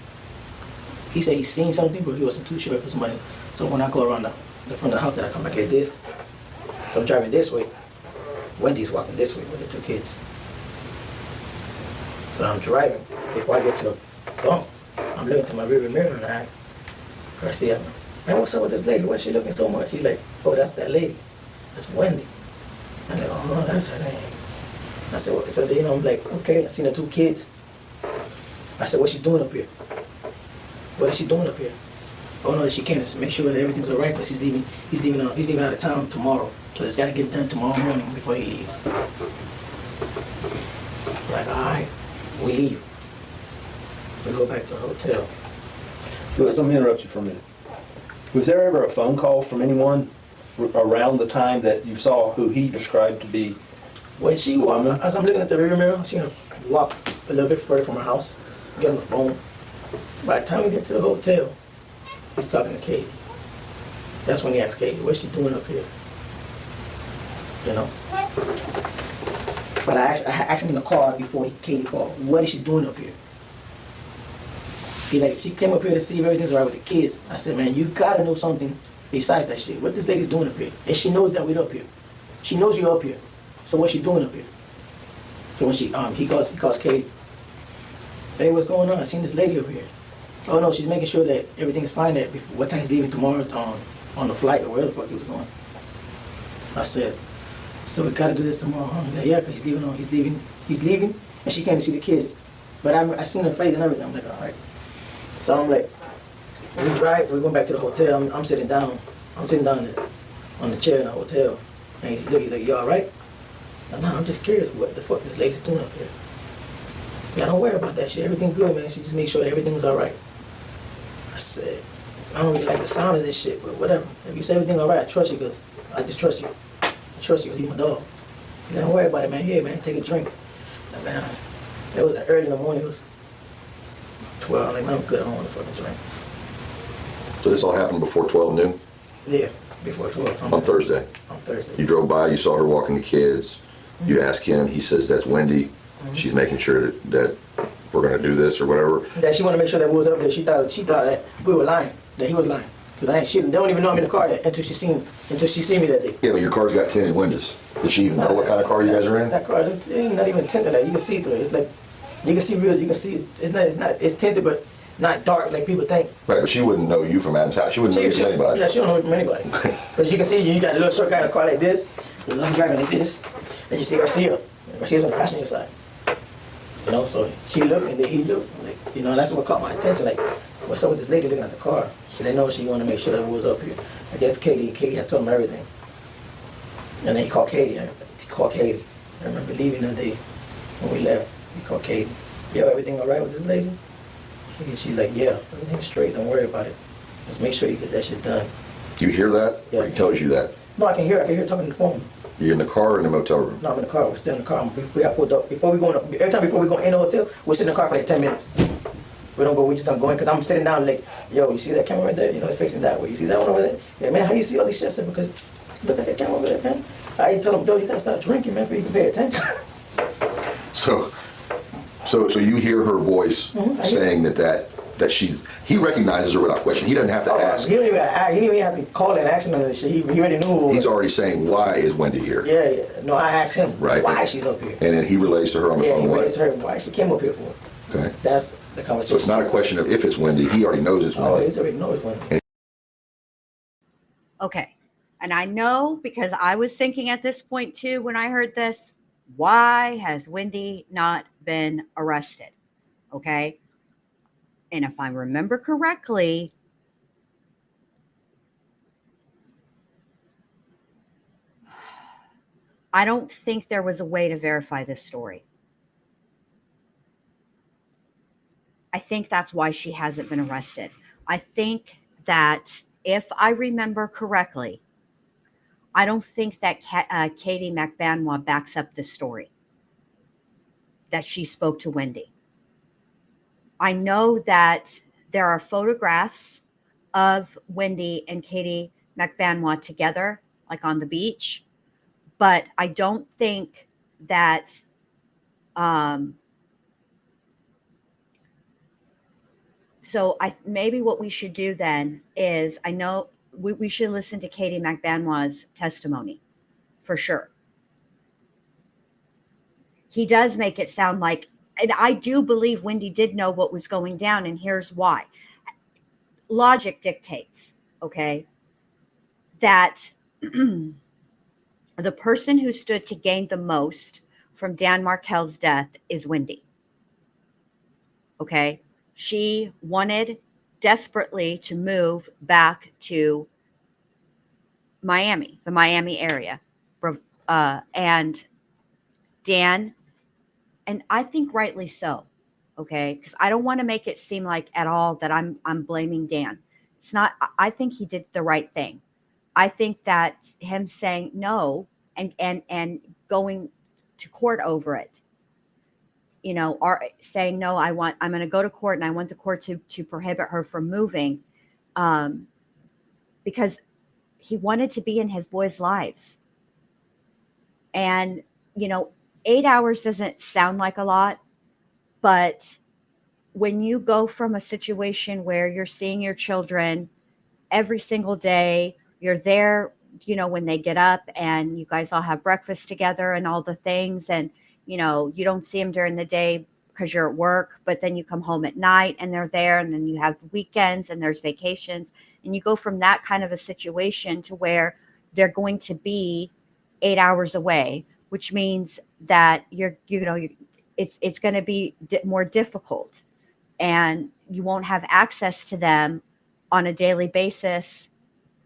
He said he seen something, but he wasn't too sure if it was somebody. So when I go around the front of the house, then I come back like this. So I'm driving this way. Wendy's walking this way with the 2 kids. So I'm driving. Before I get to the bump, I'm looking to my rearview mirror and I ask Garcia, man, what's up with this lady? Why's she looking so much? He's like, oh, that's that lady. That's Wendy. I'm like, oh, that's her name. I said, so you know, I'm like, okay, I seen the 2 kids. I said, what's she doing up here? What is she doing up here? Oh no, she can't. Just make sure that everything's all right because he's leaving out of town tomorrow. So it's got to get done tomorrow morning before he leaves. I'm like, all right, we leave. We go back to the hotel. Louis, let me interrupt you for a minute. Was there ever a phone call from anyone around the time that you saw who he described to be? When she walked, as I'm looking at the rear mirror, I seen her walk a little bit further from her house, get on the phone. By the time we get to the hotel, he's talking to Katie. That's when he asked Katie, what's she doing up here? You know? But I asked him in the car before Katie called, what is she doing up here? She came up here to see if everything's all right with the kids. I said, man, you gotta know something besides that shit. What this lady's doing up here? And she knows that we're up here. She knows you're up here. So what's she doing up here? So when he calls Katie. Hey, what's going on? I seen this lady up here. Oh no, she's making sure that everything's fine. That before, what time he's leaving tomorrow on the flight or where the fuck he was going. I said, so we gotta do this tomorrow, huh? He's like, yeah, cause he's leaving, and she can't see the kids. But I seen her face and everything. I'm like, all right. So I'm like, we're going back to the hotel. I'm sitting down. I'm sitting down on the chair in the hotel, and he's like, you all right? No, I'm just curious what the fuck this lady's doing up here. Yeah, don't worry about that shit. Everything good, man. She just made sure that everything's all right. I said, I don't really like the sound of this shit, but whatever. If you say everything's all right, I trust you because I just trust you. I trust you because you're my dog. Yeah, don't worry about it, man. Here, man, take a drink. And, man, it was early in the morning. It was 12. Like, man, I'm good. I don't want to fucking drink. So this all happened before 12 noon? Yeah, before 12. On Thursday? On Thursday. You drove by, you saw her walking the kids. You asked him, he says, that's Wendy. She's making sure that we're going to do this or whatever. That she wanted to make sure that we was up there. She thought that we were lying, that he was lying. Because they don't even know I'm in the car until she seen me that day. Yeah, but your car's got tinted windows. Did she even know what kind of car you guys are in? That car, it's not even tinted. Like, you can see through it. It's like, you can see it's tinted, but not dark like people think. Right, but she wouldn't know you from Adam's house. She wouldn't know you from anybody. Yeah, she don't know me from anybody. But you can see, you got a little short guy in the car like this, I'm driving like this, then you see Garcia. Garcia's on the passenger side. You know, so she looked and then he looked. Like, you know, that's what caught my attention. Like, what's up with this lady looking at the car? She didn't know she wanted to make sure that it was up here. I guess Katie had told him everything. And then he called Katie. I remember leaving that day when we left. He called Katie. Yo, everything all right with this lady? She's like, yeah, everything's straight. Don't worry about it. Just make sure you get that shit done. Do you hear that? Yeah. Or he tells you that? No, I can hear talking on the phone. You're in the car or in the motel room? No, I'm in the car. We're still in the car. We got pulled up. Every time before we go in the hotel, we're sitting in the car for like 10 minutes. We don't go, we just don't go in because I'm sitting down like, yo, you see that camera right there? You know, it's facing that way. You see that one over there? Yeah, man, how you see all these shit? I said, because look at that camera over there, man. I tell them, yo, you gotta stop drinking, man, before you can pay attention. So you hear her voice saying that he recognizes her without question. He doesn't have to ask. He didn't even have to call and ask him that shit. He already knew. He's already saying, why is Wendy here? Yeah. No, I asked him why she's up here. And then he relays to her on the phone. Yeah, he relays to her why she came up here for. Okay. That's the conversation. So it's not a question of if it's Wendy. He already knows it's Wendy. Oh, he already knows it's Wendy. Okay. And I know because I was thinking at this point too, when I heard this, why has Wendy not been arrested? Okay. And if I remember correctly, I don't think there was a way to verify this story. I think that's why she hasn't been arrested. I think that if I remember correctly, I don't think that Katie Magbanua backs up the story that she spoke to Wendy. I know that there are photographs of Wendy and Katie Magbanua together, like on the beach, but I don't think that so maybe what we should do then is, I know we should listen to Katie Magbanua's testimony for sure. He does make it sound like, and I do believe Wendy did know what was going down, and here's why. Logic dictates, okay, that the person who stood to gain the most from Dan Markel's death is Wendy. Okay. She wanted desperately to move back to Miami, the Miami area. And Dan, and I think rightly so, okay? Because I don't want to make it seem like at all that I'm blaming Dan. It's not. I think he did the right thing. I think that him saying no and going to court over it, you know, or saying no, I'm going to go to court and I want the court to prohibit her from moving, because he wanted to be in his boys' lives. And, you know, 8 hours doesn't sound like a lot, but when you go from a situation where you're seeing your children every single day, you're there, you know, when they get up and you guys all have breakfast together and all the things, and, you know, you don't see them during the day because you're at work, but then you come home at night and they're there, and then you have weekends and there's vacations, and you go from that kind of a situation to where they're going to be 8 hours away, which means that it's going to be more difficult, and you won't have access to them on a daily basis,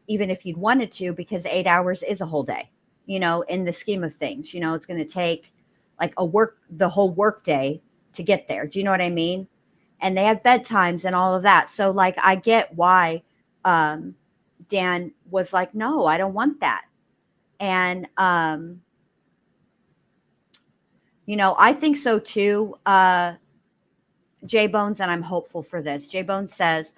even if you'd wanted to, because 8 hours is a whole day, you know, in the scheme of things. You know, it's going to take like the whole work day to get there. Do you know what I mean? And they have bedtimes and all of that. So like, I get why Dan was like, no, I don't want that. And, you know, I think so too. J Bones, and I'm hopeful for this. J Bone says,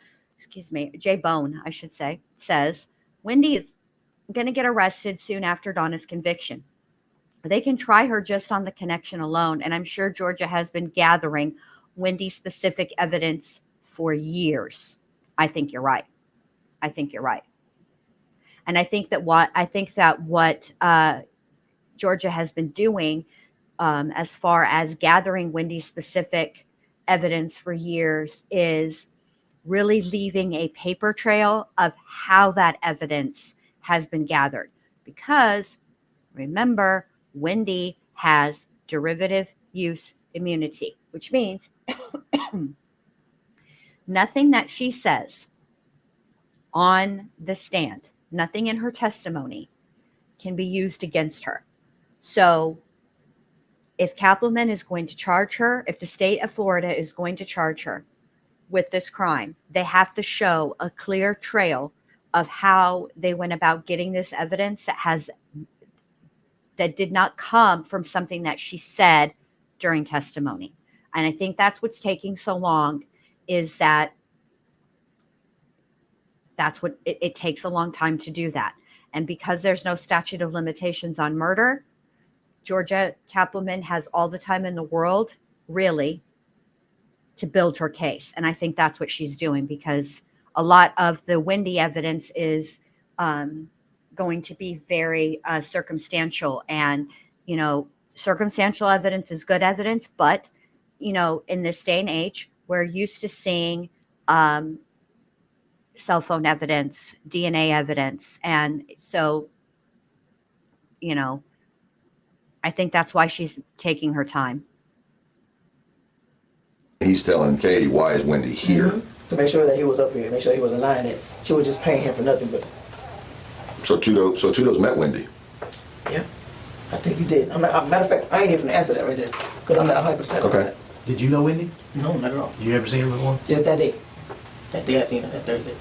J Bone, I should say, says, Wendy is going to get arrested soon after Donna's conviction. They can try her just on the connection alone. And I'm sure Georgia has been gathering Wendy-specific evidence for years. I think you're right. And I think that what Georgia has been doing, as far as gathering Wendy-specific evidence for years, is really leaving a paper trail of how that evidence has been gathered. Because remember, Wendy has derivative use immunity, which means nothing that she says on the stand, nothing in her testimony can be used against her. So if Kappelman is going to charge her, if the state of Florida is going to charge her with this crime, they have to show a clear trail of how they went about getting this evidence that did not come from something that she said during testimony. And I think that's what's taking so long, is that's what it takes a long time to do that. And because there's no statute of limitations on murder, Georgia Kappelman has all the time in the world, really, to build her case. And I think that's what she's doing, because a lot of the Wendy evidence is going to be very circumstantial. And, you know, circumstantial evidence is good evidence, but, you know, in this day and age, we're used to seeing cell phone evidence, DNA evidence. And so, you know, I think that's why she's taking her time. He's telling Katie, why is Wendy here? Mm-hmm. To make sure that he was up here, make sure he wasn't lying, that she was just paying him for nothing but. So Tudo's met Wendy? Yeah, I think he did. Matter of fact, I ain't even answer that right there, because I'm not 100% Okay. on that. Did you know Wendy? No, not at all. You ever seen her before? Just that day. That day I seen her, that Thursday.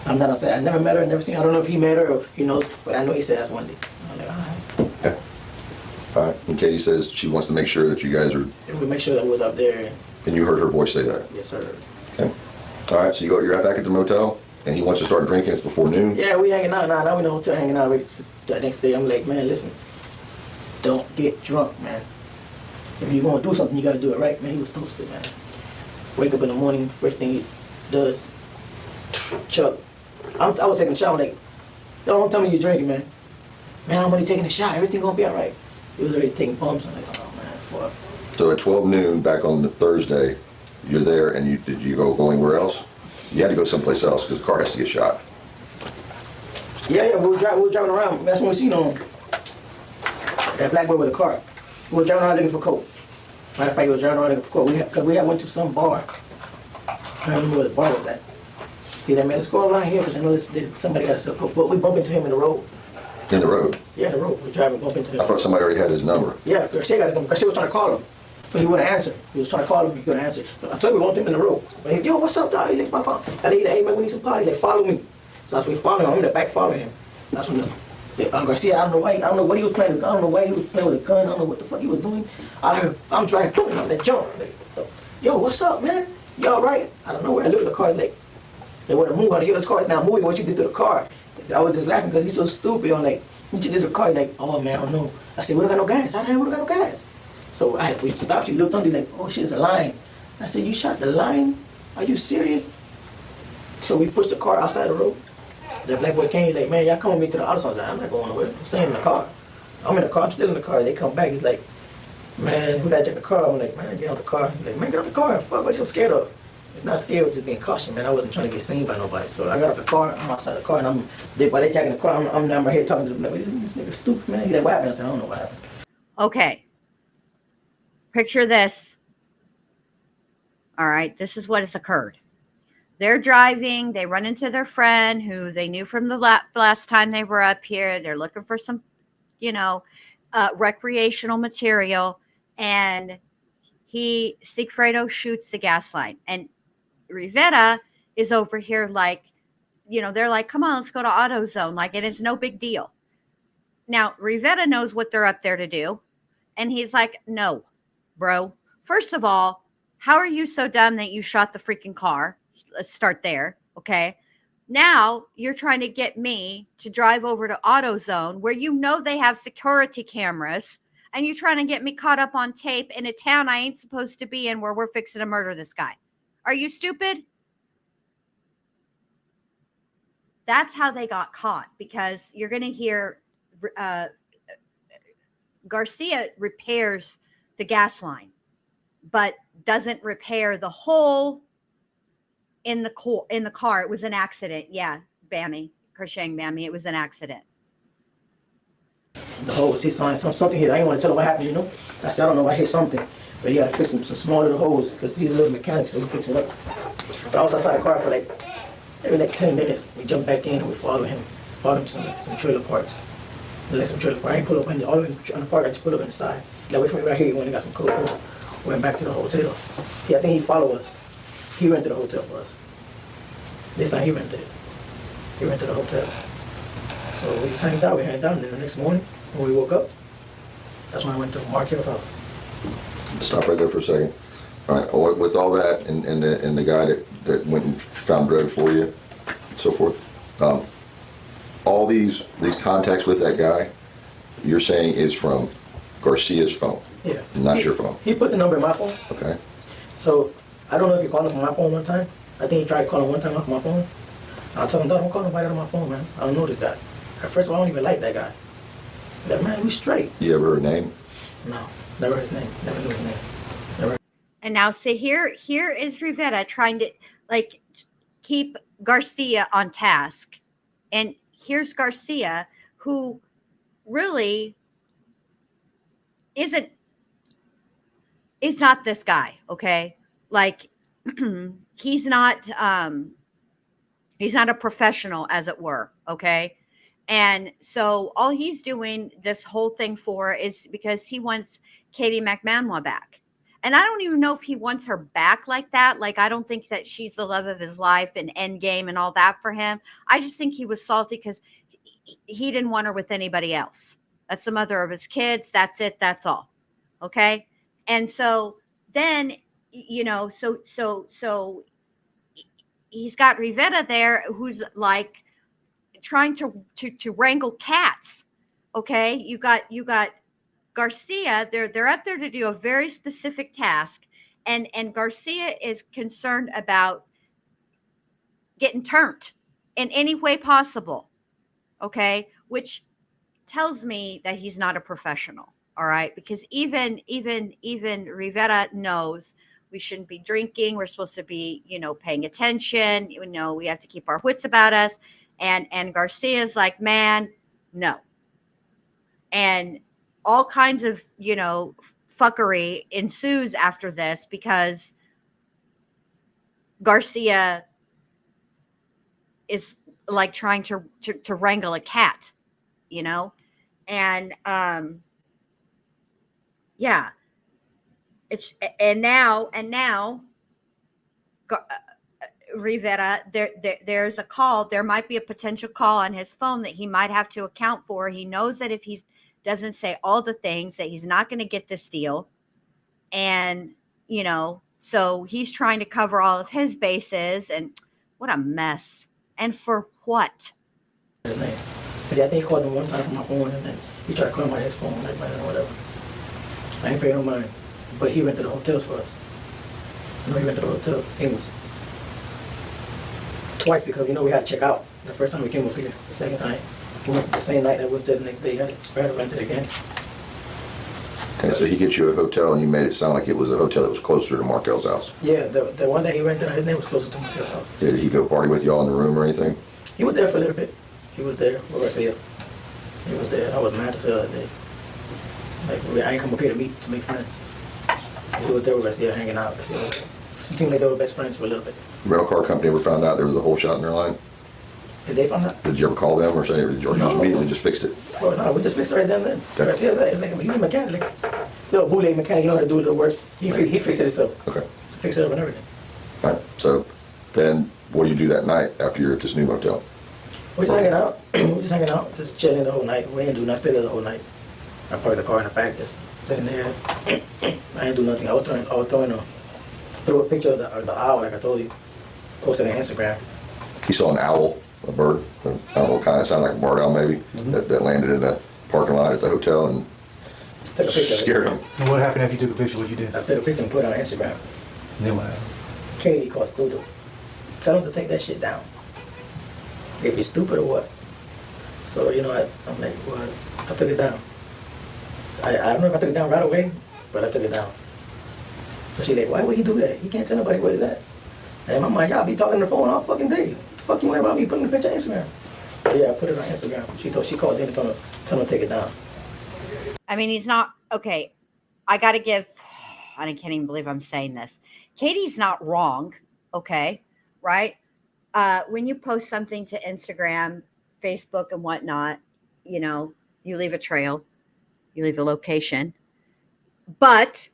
I'm not gonna say I never met her, never seen her. I don't know if he met her or, you know, but I know he said that's Wendy. I'm like, all right. Okay. All right. And Katie says she wants to make sure that you guys are, And we make sure that we was up there. and you heard her voice say that. Yes, sir. Okay. All right. So you're back at the motel, and he wants to start drinking. It's before noon. Yeah, we hanging out now. Now we in the hotel hanging out. Ready for the next day. I'm like, man, listen, don't get drunk, man. If you're gonna do something, you gotta do it right, man. He was toasted, man. Wake up in the morning, first thing he does, Chuck. I was taking a shower, like, don't tell me you're drinking, man. Man, I'm only taking a shower. Everything gonna be all right. He was already taking pumps. I'm like, oh man, fuck. So at 12 noon, back on the Thursday, you're there, and did you go anywhere else? You had to go someplace else because the car has to get shot. Yeah, we were driving around. That's when we seen him. That black boy with a car. We were driving around looking for coke. Matter of fact, we were driving around looking for coke. Because we had went to some bar. I don't remember where the bar was at. He said, man, let's go around here because I know somebody got to sell coke. But we bumped into him in the road. In the road? Yeah, the road. We're driving, bump into him. I thought somebody already had his number. Yeah, Garcia got his number. Garcia was trying to call him. But he wouldn't answer. He was trying to call him, he couldn't answer. But I told him we bumped him in the road. But he, yo, what's up, dog? He's like, pop. I think, hey, man, we need some party. Like, follow me. So as we follow him, I'm in the back following him. That's when Garcia, I don't know what he was playing. I don't know why he was playing with a gun. I don't know what the fuck he was doing. I'm driving, boom, off that jump. Like, yo, what's up, man? You all right? I don't know where I look at the car. Like, they want to move on. Yo, this car is now moving. What you did to the car? I was just laughing because he's so stupid. I'm like, what you did to the car? He's like, oh man, I don't know. I said, we don't got no gas. How the hell we don't got no gas? So we stopped. You looked under. He's like, oh shit, it's a line. I said, you shot the line? Are you serious? So we pushed the car outside the road. The black boy came. He's like, man, y'all come with me to the auto center. I'm not going nowhere. I'm staying in the car. I'm in the car. I'm still in the car. They come back. He's like, man, we gotta check the car. I'm like, man, get out the car. He's like, man, get out the car. Fuck, what you so scared of? It's not scared, it's just being cautious, man. I wasn't trying to get seen by nobody. So I got out the car, I'm outside the car, and while they jacking the car, I'm down my head talking to them. Like, this nigga stupid, man. He's like, what happened? I said, I don't know what happened. Okay. Picture this. All right, this is what has occurred. They're driving, they run into their friend who they knew from the last time they were up here. They're looking for some, recreational material, and Sigfredo shoots the gas line, and Rivera is over here like, they're like, come on, let's go to AutoZone. Like, it is no big deal. Now, Rivera knows what they're up there to do. And he's like, no, bro. First of all, how are you so dumb that you shot the freaking car? Let's start there. Okay. Now you're trying to get me to drive over to AutoZone where they have security cameras, and you're trying to get me caught up on tape in a town I ain't supposed to be in where we're fixing to murder this guy. Are you stupid? That's how they got caught, because you're going to hear Garcia repairs the gas line, but doesn't repair the hole in the car. It was an accident. Yeah, Bammy, Kershang Bammy. It was an accident. The hose, he saw something here. I didn't want to tell him what happened, I said, I don't know, I hit something. But you got to fix some small little holes, because he's a little mechanic, so we fix it up. But I was outside the car for maybe 10 minutes. We jumped back in and we followed him to some trailer parks. I didn't pull up all in the park, I just pulled up inside. Got away from me right here when he got some coke. Went back to the hotel. Yeah, I think he followed us. He rented the hotel for us. This time he rented it. He rented the hotel. So we just hanged out. We hanged out, and then the next morning when we woke up, that's when I went to Markel's house. Stop right there for a second. All right, with all that and the guy that went and found drugs for you, and so forth, all these contacts with that guy, you're saying is from Garcia's phone? Yeah. Not your phone? He put the number in my phone. Okay. So I don't know if he called him from my phone one time. I think he tried to call him one time off my phone. I told him, don't call nobody on my phone, man. I don't know this guy. First of all, I don't even like that guy. That man, we straight. You ever heard a name? No, never heard his name. Never knew his name. Never. And now, see, here is Rivera trying to keep Garcia on task, and here's Garcia, who really is not this guy. Okay, he's not a professional, as it were. Okay. And so all he's doing this whole thing for is because he wants Katherine Magbanua back. And I don't even know if he wants her back like that. I don't think that she's the love of his life and end game and all that for him. I just think he was salty because he didn't want her with anybody else. That's the mother of his kids. That's it. That's all. Okay. And so then, so he's got Rivera there, who's trying to wrangle cats. Okay. You got Garcia, they're up there to do a very specific task, and Garcia is concerned about getting turned in any way possible. Okay. Which tells me that he's not a professional. All right. Because even Rivera knows we shouldn't be drinking. We're supposed to be, paying attention. We have to keep our wits about us. And Garcia's like, man, no. And all kinds of, you know, fuckery ensues after this because Garcia is like trying to wrangle a cat, you know? And yeah, it's and now Rivera, there's a call. There might be a potential call on his phone that he might have to account for. He knows that if he doesn't say all the things, that he's not going to get this deal. And, you know, so he's trying to cover all of his bases. And what a mess. And for what? His name. But I think he called him one time from my phone, and then he tried to call him on his phone, like, man, whatever. I ain't paying no mind. But he rented the hotels for us. You know, he rented the hotel. English. Twice, because, you know, we had to check out the first time we came over here. The second time, it was the same night that we was there the next day. We had to rent it again. Okay, so he gets you a hotel and you made it sound like it was a hotel that was closer to Markel's house. Yeah, the one that he rented, his name was closer to Markel's house. Yeah, did he go party with y'all in the room or anything? He was there for a little bit. He was there with Garcia. He was there. I was mad as hell that day. Like, I ain't come up here to make friends. So he was there with Garcia, hanging out. It seemed like they were best friends for a little bit. The rental car company ever found out there was a hole shot in their line? Did they find out? Did you ever call them or say, or you just immediately just fixed it? Oh, no, we just fixed it right then and then. Garcia's like, he's a mechanic. No, bootleg mechanic, know how to do the work. He fixed it himself. Okay. Fixed it up and everything. All right, so then what do you do that night after you're at this new motel? We're just hanging out. We're just hanging out, just chilling the whole night. We ain't do nothing, stay there the whole night. I parked the car in the back, just sitting there. I ain't do nothing. I was trying to throw a picture of the owl, like I told you. Posted on Instagram. He saw an owl, a bird, I don't know what kind, it sounded like a barred owl maybe, that landed in the parking lot at the hotel and Took a picture scared of it. him. And what happened after you took a picture? What you did? I took a picture and put it on Instagram. And then what happened? Katie called Studio. Tell him to take that shit down. If he's stupid or what. So, you know, I'm like, well, I took it down. I don't know if I took it down right away, but I took it down. So she's like, why would he do that? He can't tell nobody what is that. And in my mind, y'all be talking on the phone all fucking day. What the fuck you worry about me putting the picture on Instagram? So yeah, I put it on Instagram. She called them and told him to take it down. I mean, he's not okay. I can't even believe I'm saying this. Katie's not wrong. Okay. Right. When you post something to Instagram, Facebook and whatnot, you know, you leave a trail, you leave a location, but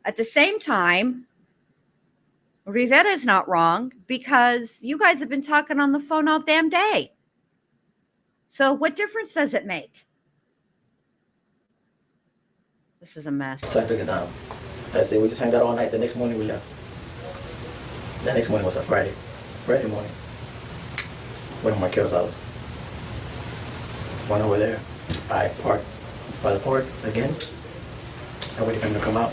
at the same time, Rivera is not wrong because you guys have been talking on the phone all damn day. So what difference does it make? This is a mess. So I took it down. That's it. We just hung out all night. The next morning we left. The next morning was a Friday. Friday morning. Went to Markel's house. Went over there. I parked by the park again. I waited for him to come out.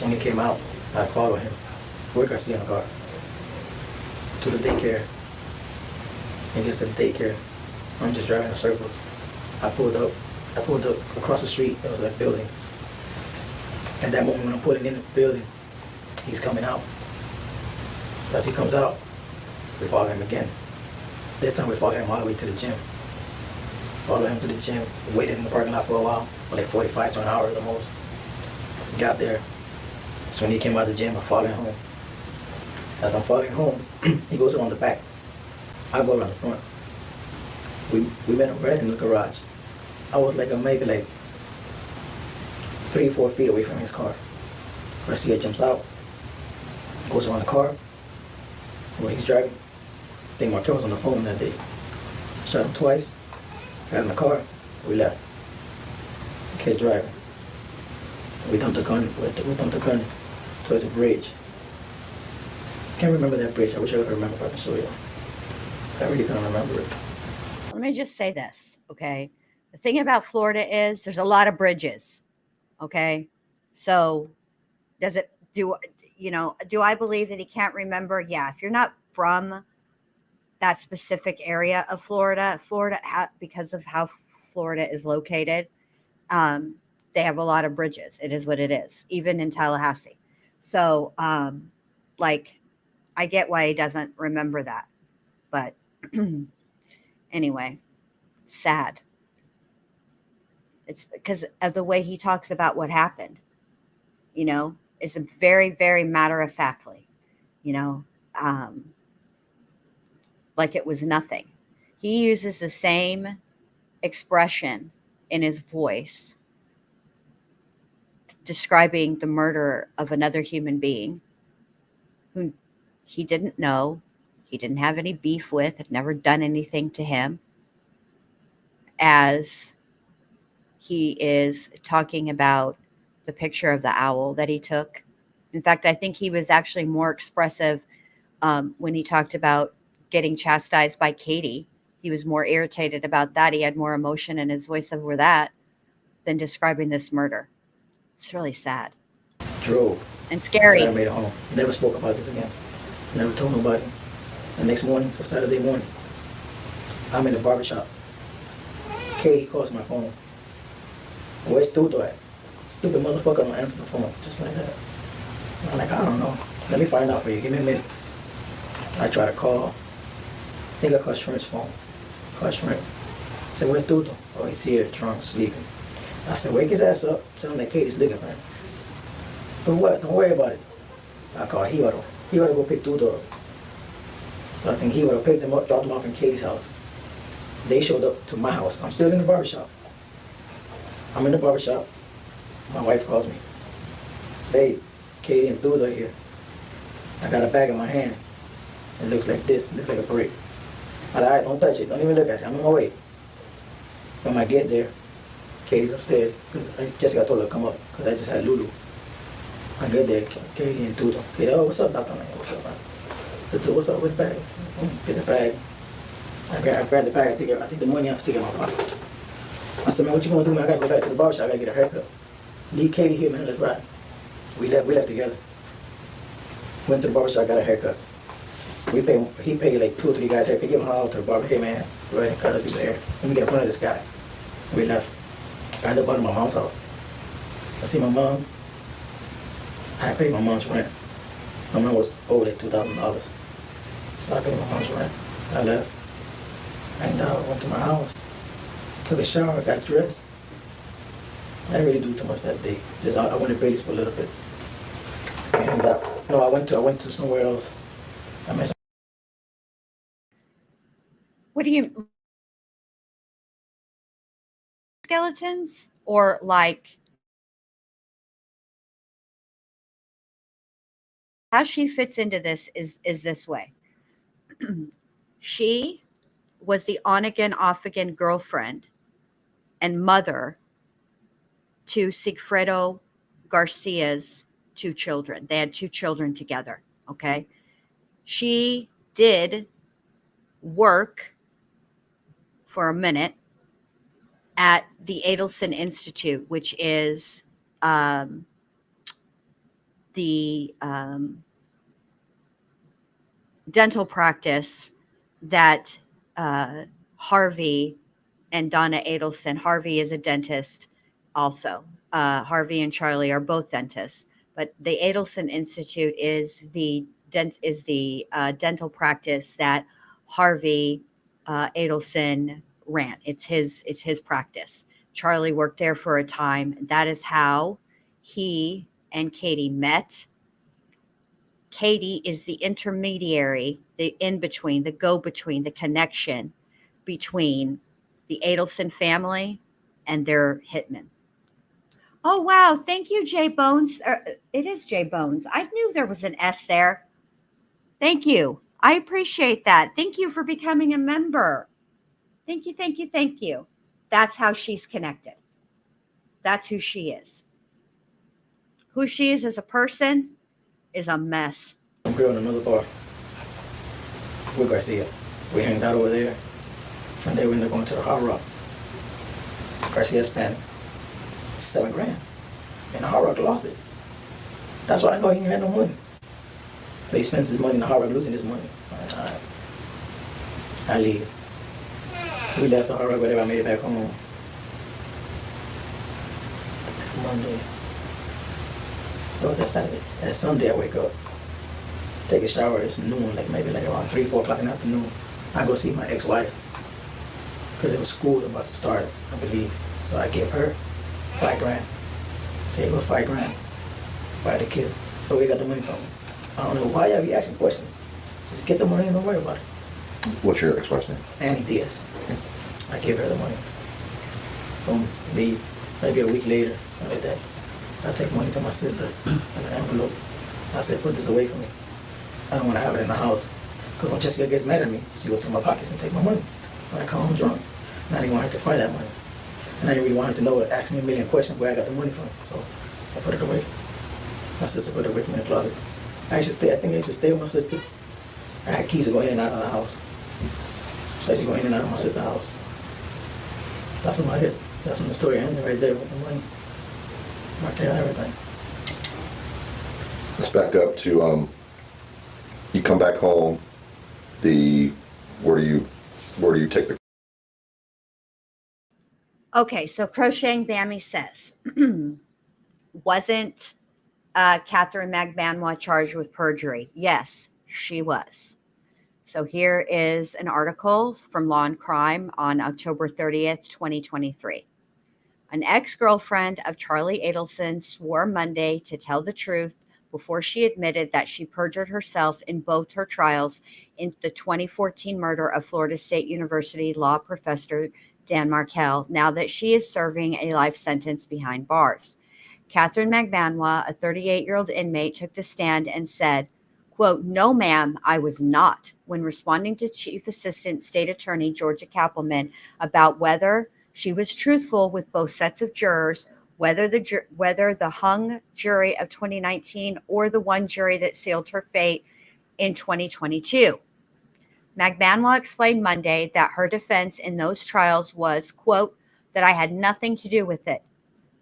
When he came out, I followed him. With Garcia in the car. To the daycare. He gets to the daycare. I'm just driving in circles. I pulled up across the street. There was a building. At that moment when I'm pulling in the building, he's coming out. As he comes out, we follow him again. This time we follow him all the way to the gym. Follow him to the gym. We waited in the parking lot for a while, for like 45 to an hour at the most. Got there. So when he came out of the gym, I followed him home. As I'm following home, he goes around the back. I go around the front. We met him right in the garage. I was like maybe like 3 or 4 feet away from his car. Garcia jumps out, goes around the car. When he's driving, I think Markel was on the phone that day. Shot him twice, got in the car, we left. The kid's driving. We dumped the gun towards the bridge. Can't remember that bridge. I wish I could remember if I can show you. I really couldn't remember it. Let me just say this, okay? The thing about Florida is there's a lot of bridges, okay? So do I believe that he can't remember? Yeah, if you're not from that specific area of Florida, because of how Florida is located, they have a lot of bridges. It is what it is, even in Tallahassee. So, I get why he doesn't remember that. But anyway, sad. It's because of the way he talks about what happened. You know, it's a very, very matter of factly, you know, like it was nothing. He uses the same expression in his voice describing the murder of another human being who he didn't know, he didn't have any beef with, had never done anything to him, as he is talking about the picture of the owl that he took. In fact, I think he was actually more expressive when he talked about getting chastised by Katie. He was more irritated about that. He had more emotion in his voice over that than describing this murder. It's really sad. Drove. And scary. I made it home. Never spoke about this again. Never told nobody. The next morning, it's a Saturday morning. I'm in the barbershop. Katie calls my phone. Where's Tuto at? Stupid motherfucker don't answer the phone. Just like that. I'm like, I don't know. Let me find out for you. Give me a minute. I try to call. I think I called Shrimp's phone. Called Shrimp. I said, where's Tuto? Oh, he's here, drunk, sleeping. I said, wake his ass up. Tell him that Katie's looking for him. For what? Don't worry about it. I called Hibaro. Hibaro go pick Tuto up. So I think Hibaro picked them up, dropped them off in Katie's house. They showed up to my house. I'm still in the barbershop. I'm in the barbershop. My wife calls me. Babe, Katie and Tuto are here. I got a bag in my hand. It looks like this. It looks like a brick. I said, all right, don't touch it. Don't even look at it. I'm on my way. When I get there, Katie's upstairs because Jessica told her to come up because I just had Lulu. I get there, Katie and Tuto. Katie, oh, what's up, Dr. Man? What's up, man? Tuto, what's up with the bag? Get the bag. I grab the bag. I take the money out, stick it in my pocket. I said, man, what you gonna do, man? I gotta go back to the barbershop. I gotta get a haircut. Leave Katie here, man. Let's ride. We left together. Went to the barbershop, got a haircut. He paid like 2 or 3 guys haircut. Give him a holler to the barber. Hey, man, go ahead and cut us people's hair. Let me get in front of this guy. We left. I ended up going to my mom's house. I see my mom. I had paid my mom's rent. My mom was owed like $2,000. So I paid my mom's rent. I left. And I went to my house. Took a shower, got dressed. I didn't really do too much that day. Just I went to Bailey's for a little bit. And no, I went to somewhere else. I met What do you skeletons or like how she fits into this is this way. She was the on again, off again girlfriend and mother to Sigfredo Garcia's 2 children. They had 2 children together. Okay. She did work for a minute at the Adelson Institute, which is the dental practice that Harvey and Donna Adelson. Harvey is a dentist also. Harvey and Charlie are both dentists, but the Adelson Institute is the dental practice that Harvey Adelson ran. It's his practice. Charlie worked there for a time. That is how he and Katie met. Katie is the intermediary, the in-between, the go-between, the connection between the Adelson family and their hitman. Oh, wow. Thank you, J Bones. It is J Bones. I knew there was an S there. Thank you. I appreciate that. Thank you for becoming a member. Thank you, thank you, thank you. That's how she's connected. That's who she is. Who she is as a person is a mess. some girl in another bar with Garcia. We hanged out over there. From there we ended up going to the Hard Rock. Garcia spent $7 grand. And the Hard Rock lost it. That's why I know he had no money. So he spends his money in the Hard Rock, losing his money. All right. I leave. We left the Hard Rock, whatever. I made it back home. Monday. What was that Saturday? That Sunday I wake up. Take a shower, it's noon, maybe around 3, 4 o'clock in the afternoon. I go see my ex-wife. Because it was school about to start, I believe. So I gave her $5,000. So it was $5,000 by the kids. So we got the money from them. I don't know why y'all be asking questions. Just get the money and don't worry about it. What's your ex-wife's name? Annie Diaz. I gave her the money. Boom, leave. Maybe a week later, something like that. I take money to my sister in an envelope. I said, put this away from me. I don't want to have it in the house. Because when Jessica gets mad at me, she goes through my pockets and take my money. When I come home drunk. And I didn't want her to find that money. And I didn't really want her to know, ask me a million questions where I got the money from. So I put it away. My sister put it away from the closet. I think I should stay with my sister. I had keys to go in and out of the house. So I used to go in and out of my sister's house. That's about it. That's when the story ended right there with the money. Markel and everything. Let's back up to, you come back home, where do you take the... Okay, so Crocheting Bammy says, wasn't Katherine Magbanua charged with perjury? Yes, she was. So here is an article from Law and Crime on October 30th, 2023. An ex-girlfriend of Charlie Adelson swore Monday to tell the truth before she admitted that she perjured herself in both her trials in the 2014 murder of Florida State University law professor Dan Markel, now that she is serving a life sentence behind bars. Katherine Magbanua, a 38-year-old inmate, took the stand and said, quote, "No, ma'am, I was not," when responding to Chief Assistant State Attorney Georgia Kappelman about whether she was truthful with both sets of jurors, whether the hung jury of 2019 or the one jury that sealed her fate in 2022. Magbanua explained Monday that her defense in those trials was, quote, "that I had nothing to do with it,"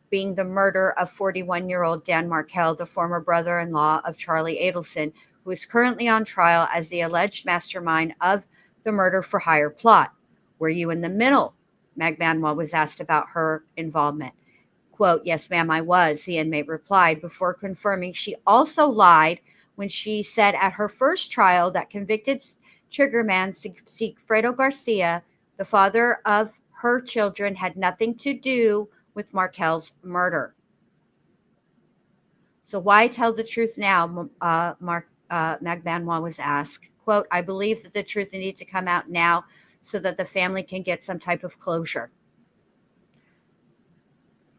being the murder of 41-year-old Dan Markel, the former brother-in-law of Charlie Adelson, who is currently on trial as the alleged mastermind of the murder-for-hire plot. Were you in the middle? Magbanua was asked about her involvement. Quote, "Yes, ma'am, I was," the inmate replied, before confirming she also lied when she said at her first trial that convicted triggerman Sigfredo Garcia, the father of her children, had nothing to do with Markel's murder. So why tell the truth now? Magbanua was asked. Quote, "I believe that the truth needs to come out now so that the family can get some type of closure."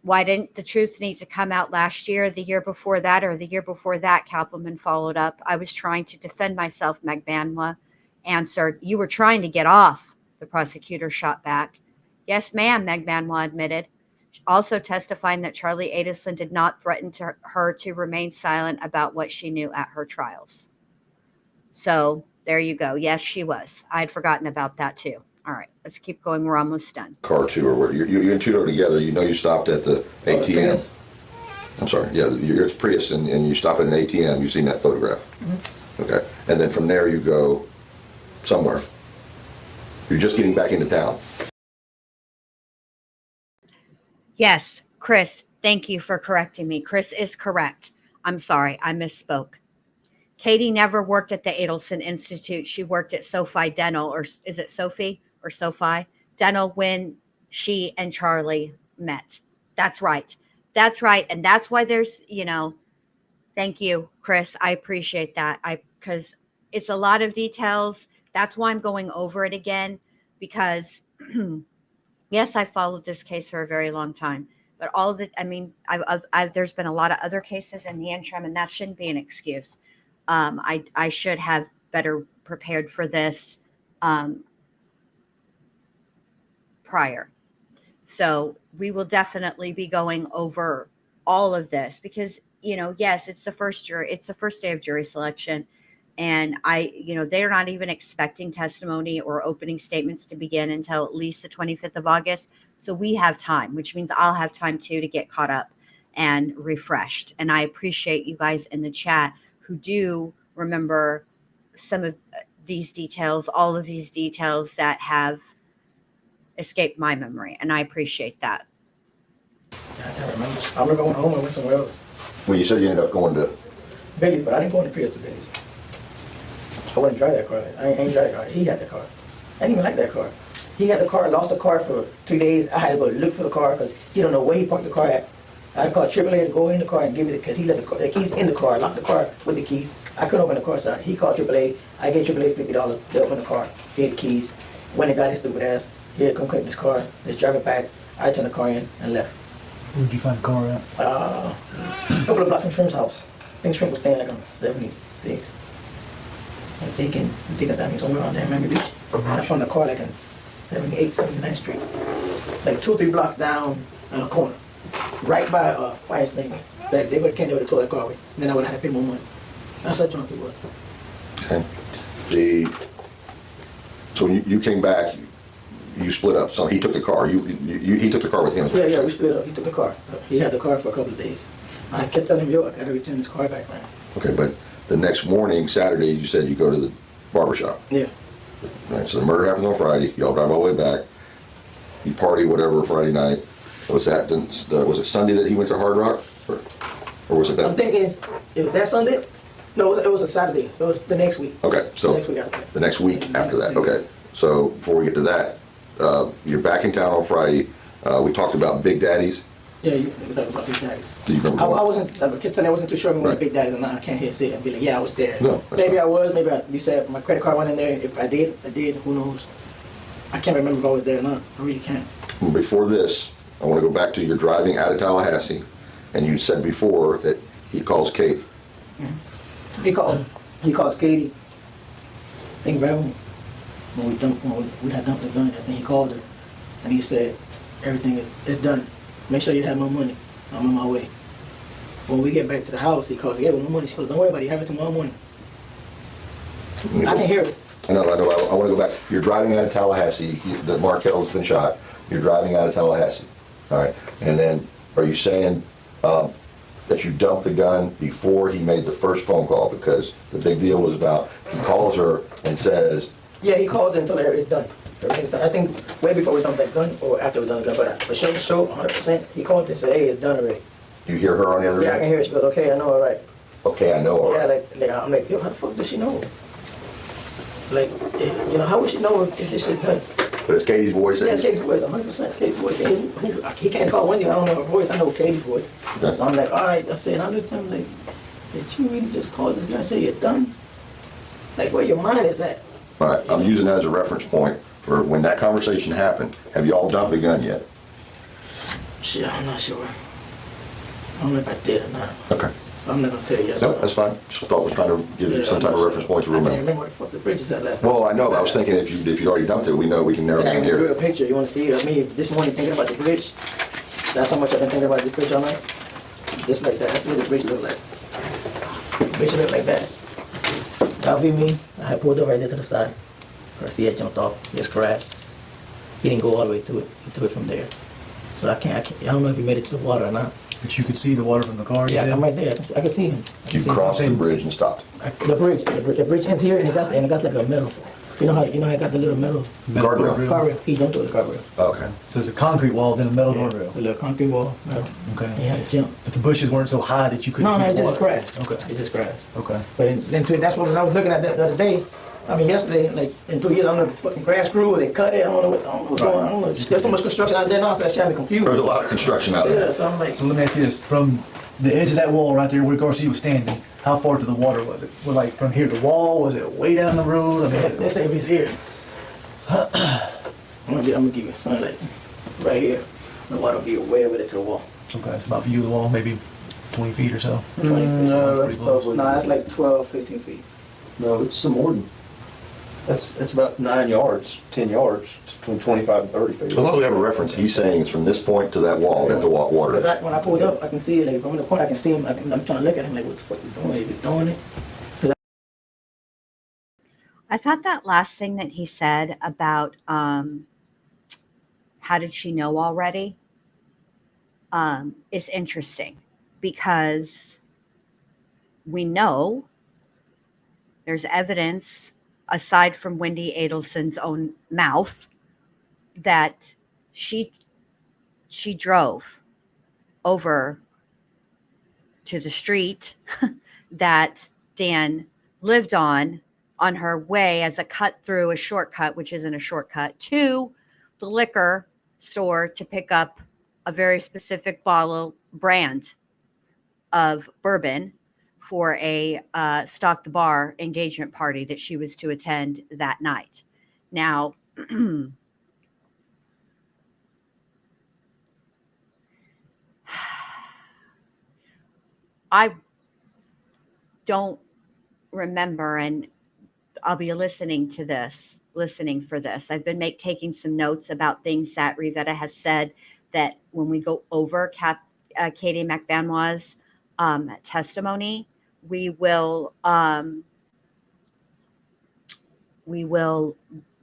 Why didn't the truth need to come out last year, the year before that, or the year before that? Kappelman followed up. "I was trying to defend myself," Magbanua answered. "You were trying to get off," the prosecutor shot back. "Yes, ma'am," Magbanua admitted, also testifying that Charlie Adelson did not threaten her to remain silent about what she knew at her trials. So there you go. Yes, she was. I'd forgotten about that too. All right, let's keep going. We're almost done. Car two, or where you and Tudo together, you stopped at the ATM. I'm sorry, yeah, you're at Prius and you stop at an ATM, you've seen that photograph. Mm-hmm. Okay, and then from there you go somewhere. You're just getting back into town. Yes, Chris, thank you for correcting me. Chris is correct. I'm sorry, I misspoke. Katie never worked at the Adelson Institute. She worked at SoFi Dental, or is it Sophie or SoFi Dental, when she and Charlie met. That's right. That's right. And that's why there's, thank you, Chris. I appreciate that. Because it's a lot of details. That's why I'm going over it again, because yes, I followed this case for a very long time, but all of it, there's been a lot of other cases in the interim, and that shouldn't be an excuse. I should have better prepared for this prior. So we will definitely be going over all of this because, yes, it's the first day of jury selection. And they're not even expecting testimony or opening statements to begin until at least the 25th of August. So we have time, which means I'll have time too to get caught up and refreshed. And I appreciate you guys in the chat who do remember some of these details, all of these details that have escaped my memory. And I appreciate that. I can't remember. I remember going home and went somewhere else. Well, you said you ended up going to Billy's, but I didn't go in the Prius to Billy's. I wouldn't drive that car. I ain't drive that car. He had that car. I didn't even like that car. He had the car, lost the car for 3 days. I had to go look for the car because he don't know where he parked the car at. I called AAA to go in the car and give me because he left the keys in the car, locked the car with the keys. I couldn't open the car, so he called AAA. I gave AAA $50. They opened the car, gave the keys. Went and got his stupid ass. Here, come collect this car. Let's drive it back. I turned the car in and left. Where did you find the car at? A couple of blocks from Shrimp's house. I think Shrimp was staying like on 76. And Dickens Avenue, somewhere around there in Miami Beach. I found the car like on 78, 79th Street. Like 2 or 3 blocks down on a corner. Right by a fire station. Like they would have came there with a toilet car with. And then I would have had to pay more money. That's how drunk he was. Okay. So when you came back, you split up. So he took the car. He took the car with him. Yeah, we split up. He took the car. He had the car for a couple of days. I kept telling him, yo, I gotta return this car back, man. Okay, but the next morning, Saturday, you said you go to the barber shop. Yeah. Right, so the murder happened on Friday. Y'all drive all the way back. You party, whatever, Friday night. Was it Sunday that he went to Hard Rock? Or was it that? I'm thinking, it was that Sunday? No, it was a Saturday. It was the next week. Okay, so The next week after that. the next week after that. Okay, so before we get to that, you're back in town on Friday. We talked about Big Daddies. Yeah, you talked about Big Daddies. Do you remember? I wasn't, I kept telling I wasn't too sure if we went Right. to Big Daddies or not. I can't hear say it and be like, yeah, I was there. No, that's maybe fine. I was, maybe you said my credit card went in there. If I did, who knows? I can't remember if I was there or not. I really can't. Before this, I want to go back to your driving out of Tallahassee, and you said before that he calls Kate. He calls Katie. I think right when we had dumped the gun, I think he called her and he said, everything is done. Make sure you have my money. I'm on my way. When we get back to the house, he calls, yeah, with my money. She goes, don't worry about it, you have it tomorrow morning. I can hear it. I know. I want to go back. You're driving out of Tallahassee. The Markel's been shot. You're driving out of Tallahassee. All right. And then, are you saying that you dumped the gun before he made the first phone call? Because the big deal was about he calls her and says, Yeah, he called her and told her it's done. Everything's done. I think way before we dumped that gun or after we dumped the gun, but for sure, 100%, he called her and said, hey, it's done already. "Do you hear her on the other Yeah, I end?" can hear it. She goes, okay, I know, all right. Okay, I know. All Yeah, right. like I'm like, yo, how the fuck does she know? Like, how would she know if this shit done? But it's Katie's voice. Yeah, it's Katie's voice, 100% it's Katie's voice. He can't call Wendy, I don't know her voice, I know Katie's voice. Okay. So I'm like, all right, I said, I looked at him like, did you really just call this guy and say you're done? Like, where your mind is at? All right. I'm using that as a reference point for when that conversation happened. Have you all dumped the gun yet? Shit, I'm not sure. I don't know if I did or not. Okay. I'm not gonna tell you yes No, or no. that's fine. Just thought I was trying to give you some type of reference point to I can't remember. remember where the fuck the bridge is at last. Well, I know, but I was thinking if you'd already dumped it, we know we can narrow I down can give you here. a picture. You want to see it? I mean, this morning thinking about the bridge. That's how much I've been thinking about this bridge all night. Just like that. That's what the bridge look like. The bridge look like that. That would be me. I had pulled over right there to the side. Garcia jumped off. Just crashed. He didn't go all the way to it. He took it from there. So I don't know if he made it to the water or not. But you could see the water from the car. you Yeah, said? I'm right there. I can see him. I can You see him. crossed the bridge and stopped. The bridge ends here, and it got like a metal. You know how I got the little metal Metal Guardrail. guardrail. guardrail? He jumped over the guardrail. Okay. So it's a concrete wall, then a metal It's a guardrail. little concrete wall. Metal. Okay. He had to jump. But the bushes weren't so high that you couldn't No, see it the just water. crashed. Okay. It just crashed. Okay. But then that's what when I was looking at that the other day. I mean, yesterday, like in 2 years, I don't know if the fucking grass grew or they cut it. I don't know what's going on. I don't know. There's so much construction out there now, so that's showing me confused. There's a lot of construction out Yeah, there. so I'm like, So let me ask you this: from the edge of that wall right there where Garcia was standing, how far to the water was it? Was like from here to the wall? Was it way down the road? I mean, let's say if it's here. I'm gonna give you something like right here. The water will be way over there to the wall. okay, it's about view of the wall, maybe 20 feet or so. 20 feet. No, pretty close. No, that's like 12, 15 feet. No, it's some more than, that's about 9 yards, 10 yards, it's between 25 and 30 feet. So as long as we have a reference, he's saying it's from this point to that wall that the water Because is. when I pulled up, I can see it. Like from the corner, I can see him. I'm trying to look at him like, what the fuck you doing? Are you doing it? I thought that last thing that he said about how did she know already is interesting because we know there's evidence aside from Wendy Adelson's own mouth that she drove over to the street that Dan lived on her way as a cut through, a shortcut, which isn't a shortcut, to the liquor store to pick up a very specific bottle brand of bourbon for a stock the bar engagement party that she was to attend that night. Now, I don't remember, and I'll be listening for this. I've been taking some notes about things that Rivera has said, that when we go over Katie Magbanua's testimony,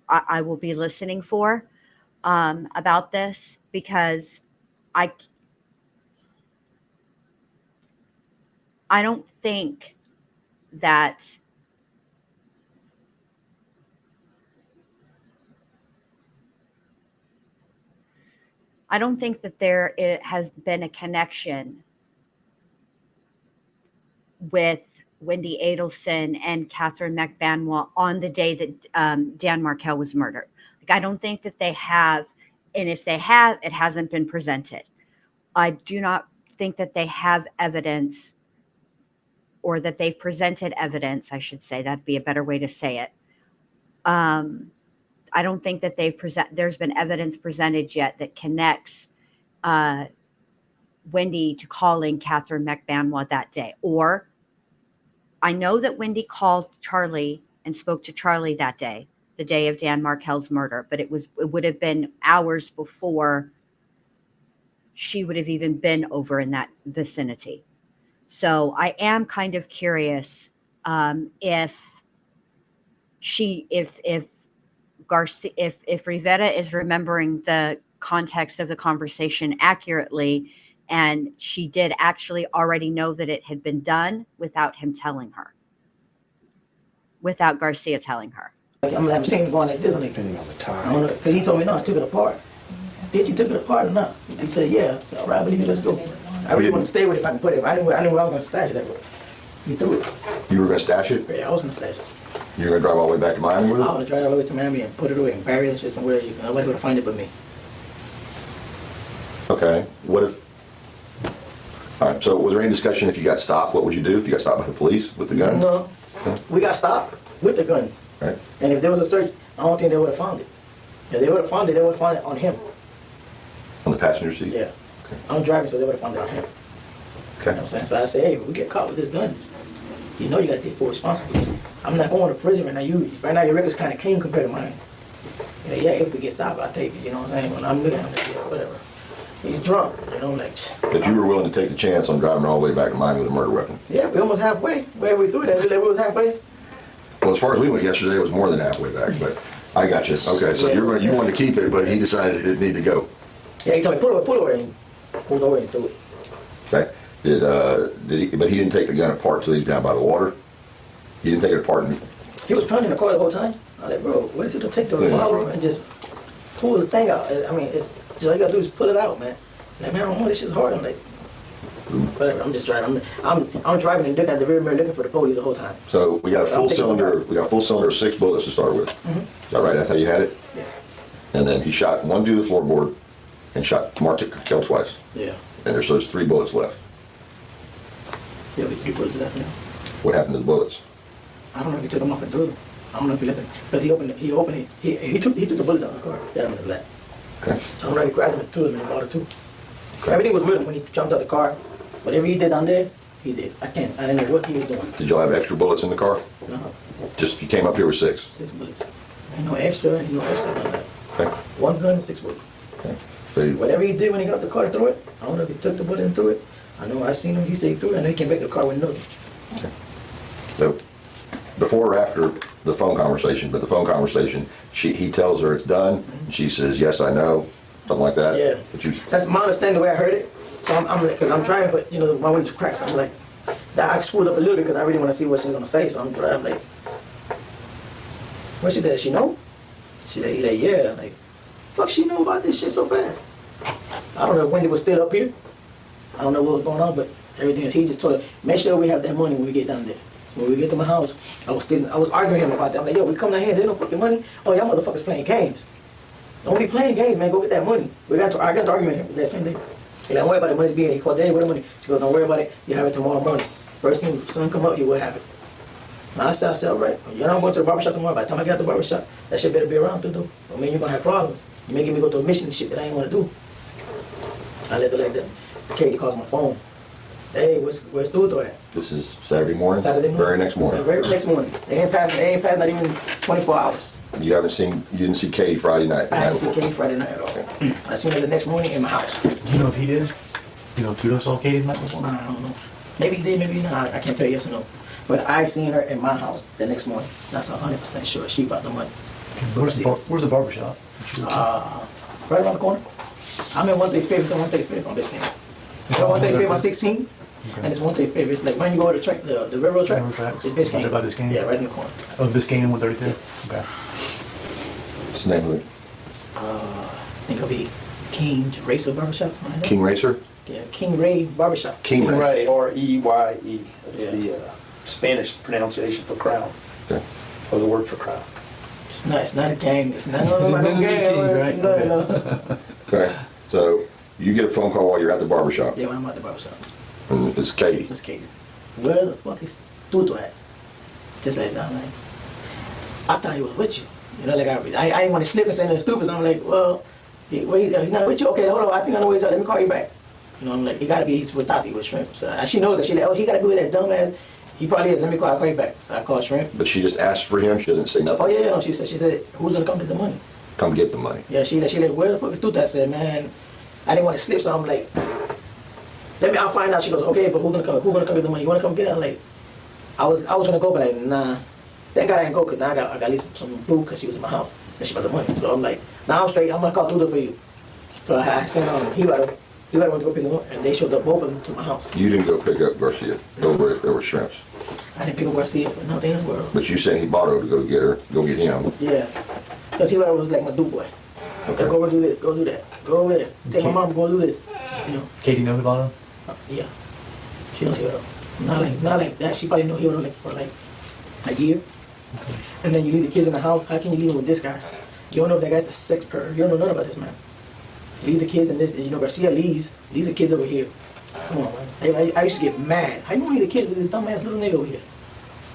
I will be listening for about this, because I don't think that there has been a connection with Wendy Adelson and Katherine Magbanua on the day that Dan Markel was murdered. Like, I don't think that they have, and if they have, it hasn't been presented. I do not think that they have evidence, or that they've presented evidence, I should say. That'd be a better way to say it. I don't think that there's been evidence presented yet that connects Wendy to calling Katherine Magbanua that day. Or I know that Wendy called Charlie and spoke to Charlie that day, the day of Dan Markel's murder, but it would have been hours before she would have even been over in that vicinity. So I am kind of curious if Rivera is remembering the context of the conversation accurately, and she did actually already know that it had been done without him telling her, without Garcia telling her. Like, I'm seeing going like this. Depending on the I don't know, because he told me, no, I took it apart. Did you took it apart or not? He said, yeah. So, all right, I believe you, let's go. I really want to stay with it if I can put it. I knew where I was going to stash it. That way. He threw it. You were going to stash it? Yeah, I was going to stash it. You were going to drive all the way back to Miami with it? I want to drive all the way to Miami and put it away and bury it somewhere. Nobody would find it but me. Okay. What if... All right, so was there any discussion if you got stopped? What would you do if you got stopped by the police with the gun? No. We got stopped with the guns. Right. And if there was a search, I don't think they would have found it. If they would have found it, they would have found it on him. On the passenger seat? Yeah. Okay. I'm driving, so they would have found it on him. Okay. You know what I'm saying? So I say, hey, if we get caught with this gun, you know you got to take full responsibility. I'm not going to prison right now. Right now your record's kind of clean compared to mine. You know, yeah, if we get stopped, I'll take it. You know what I'm saying? When I'm looking at it, yeah, whatever. He's drunk, you know, like. But you were willing to take the chance on driving all the way back to Miami with a murder weapon? Yeah, we almost halfway. Where we through that, we was halfway. Well, as far as we went yesterday, it was more than halfway back, but I got you. Okay, so you wanted to keep it, but he decided it didn't need to go. Yeah, he told me, pull over, and pulled over and threw it. Okay. But he didn't take the gun apart till he was down by the water? He didn't take it apart? He was drunk in the car the whole time. I was like, bro, what is it to take the revolver and just pull the thing out? I mean, it's just all you gotta do is pull it out, man. Like, man, I don't know, this shit's hard. I'm like, whatever, I'm just driving. I'm driving and looking at the rear mirror looking for the police the whole time. So we got a full cylinder, of 6 bullets to start with. Mm-hmm. Is that right? That's how you had it? Yeah. And then he shot one through the floorboard and shot Markel twice. Yeah. And there's those 3 bullets left. Yeah, we 3 bullets left now. What happened to the bullets? I don't know if he took them off and threw them. I don't know if he left them. Because he opened it. He took the bullets out of the car. He had them in his lap. Okay. So I'm ready to grab them and threw them in the water too. Okay. Everything was with him when he jumped out the car. Whatever he did down there, he did. I didn't know what he was doing. Did y'all have extra bullets in the car? No. Just, you came up here with 6? 6 bullets. Ain't no extra on that. Okay. 1 gun and 6 bullets. Okay. So Whatever he did when he got out the car to throw it, I don't know if he took the bullet and threw it. I know I seen him, he said he threw it, I know he came back to the car with nothing. Okay. So before or after the phone conversation, he tells her it's done, and she says, yes, I know, something like that? Yeah. But That's my understanding the way I heard it. So because I'm driving, but you know, my windows cracked, so I'm like, I screwed up a little bit because I really want to see what she's going to say, so I'm driving like, what she said, she know? She said, yeah. I'm like, fuck, she know about this shit so fast. I don't know if Wendy was still up here. I don't know what was going on, but everything, he just told her, make sure we have that money when we get down there. When we get to my house, I was arguing with him about that. I'm like, yo, we come down here, there's no fucking money. Oh, y'all motherfuckers playing games. Don't be playing games, man. Go get that money. I got to argument with him that same day. He like, don't worry about the money being. He called Daddy, where the money? She goes, don't worry about it. You have it tomorrow morning. First thing, sun come up, you will have it. So I said, all right. You know I'm going to the barbershop tomorrow. By the time I get out the barbershop, that shit better be around too, though. I mean, you're gonna have problems. You making me go to a mission and shit that I ain't want to do. I left it like that. Katie calls my phone. Hey, where's Tuto at? This is Saturday morning? Saturday morning. Very next morning. Very next morning. They ain't passed not even 24 hours. You didn't see Katie Friday night? I didn't see Katie Friday night at all. I seen her the next morning in my house. Do you know if he did? You know if Tudo saw Katie the night before? I don't know. Maybe he did, maybe not. I can't tell you yes or no. But I seen her in my house the next morning. That's 100% sure. She brought the money. Where's the barbershop? Right around the corner. I'm in 135th and 135th on this game. 135th on 16, and it's 135th. It's like when you go to the track, the railroad track. It's Biscayne. Right by Biscayne? Yeah, right in the corner. Oh, Biscayne 135? Okay. What's the name of it? I think it'll be King Racer Barbershop, something like that. King Racer? Yeah, King Ray Barbershop. King Ray. Ray, R-E-Y-E. That's Yeah. the Spanish pronunciation for crown, Okay. or the word for crown. It's not a gang. It's not no gang. Right? No. Okay, so you get a phone call while you're at the barbershop, Yeah, when I'm at the barbershop. and it's Katie. It's Katie. Where the fuck is Tuto at? Just like that, I'm like, I thought he was with you. You know, like I didn't want to slip and say nothing stupid. So I'm like, well, he's not with you. Okay, hold on. I think I know where he's at. Let me call you back. You know, I'm like, he gotta be. He's with Tati with Shrimp. So she knows that. She like, oh, he gotta be with that dumb ass. He probably is. Let me call you back. So I call Shrimp. But she just asked for him, she doesn't say nothing? Oh yeah, no. She said, who's gonna come get the money? Come get the money. Yeah, she like, where the fuck is Tuta? I said, man, I didn't want to slip, so I'm like, I'll find out. She goes, okay, but who's gonna come? Who's gonna come get the money? You wanna come get it? I'm like, I was gonna go, but like, nah. Thank God I didn't go, cause now I got at least some food, cause she was in my house and she brought the money. So I'm like, now I'm straight. I'm gonna call Tuta for you. So I sent Rivera went to go pick him up, and they showed up both of them to my house. You didn't go pick up Garcia over Shrimps, I didn't pick up Garcia for nothing in the world. but you said he bought her to go get him. Yeah, cause Rivera was like my dude boy. Okay. Go over do this, go do that, go over there. Take my mom, go do this. You know. Katie know about him? Yeah, she knows Hero. Not like that. She probably know Hero like for like a year. And then you leave the kids in the house. How can you leave them with this guy? You don't know if that guy's a sex pervert. You don't know nothing about this man. You leave the kids in this. You know Garcia leaves the kids over here. Come on, man. I used to get mad. How you gonna leave the kids with this dumb ass little nigga over here?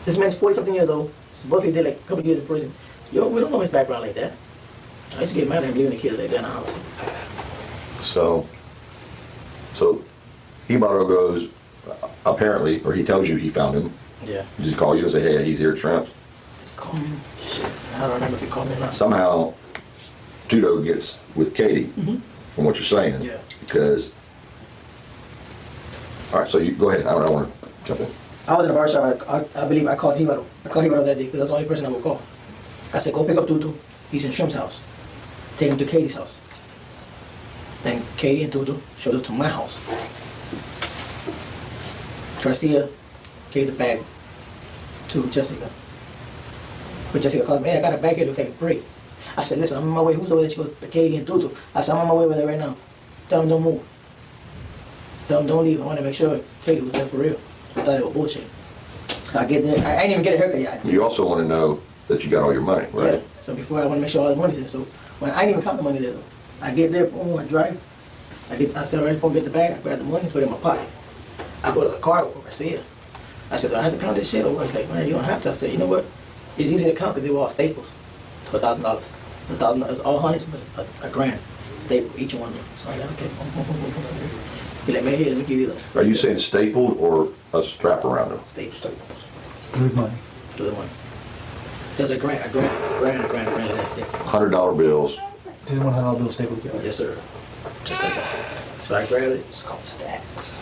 This man's 40-something years old. Supposedly did like a couple years in prison. Yo, we don't know his background like that. I used to get mad at him leaving the kids like that in the house. So Hibaro goes, apparently, or he tells you he found him. Yeah. Does he call you and say, hey, he's here at Shrimps? Call me. Shit. I don't remember if he called me or not. Somehow, Tudo gets with Katie, from what you're saying. Yeah. Because, all right, so you go ahead. I don't want to jump in. I was in the barbershop. I believe I called Hibaro. I called Hibaro that day because that's the only person I would call. I said, go pick up Tutu. He's in Shrimp's house. Take him to Katie's house. Then Katie and Tutu showed up to my house. Garcia gave the bag to Jessica. But Jessica called me, hey, I got a bag here, looks like a break. I said, listen, I'm on my way. Who's over there? She goes, the Katie and Tutu. I said, I'm on my way over there right now. Tell them don't move. Tell them don't leave. I want to make sure Katie was there for real. I thought they were bullshit. I get there. I ain't even get a haircut yet. You also want to know that you got all your money, right? Yeah. So before I want to make sure all the money's there. So when I didn't even count the money there though. I get there, boom, I drive. I said, all right, go get the bag. I grab the money, put it in my pocket. I go to the car over Garcia. I said, do I have to count this shit? Or he's like, man, you don't have to. I said, you know what? It's easy to count because they were all staples. To $1,000. $1,000. It was all hundreds, but a grand. Staple, each one of them. So I like, okay. He like, man, here, let me give you the. Are you saying stapled or a strap around them? Staples. With money. To the money. There's a grand of that staple. $100 bills. Didn't want to have all those stapled together. Yes, sir. Just like that. So I grabbed it. It's called stacks.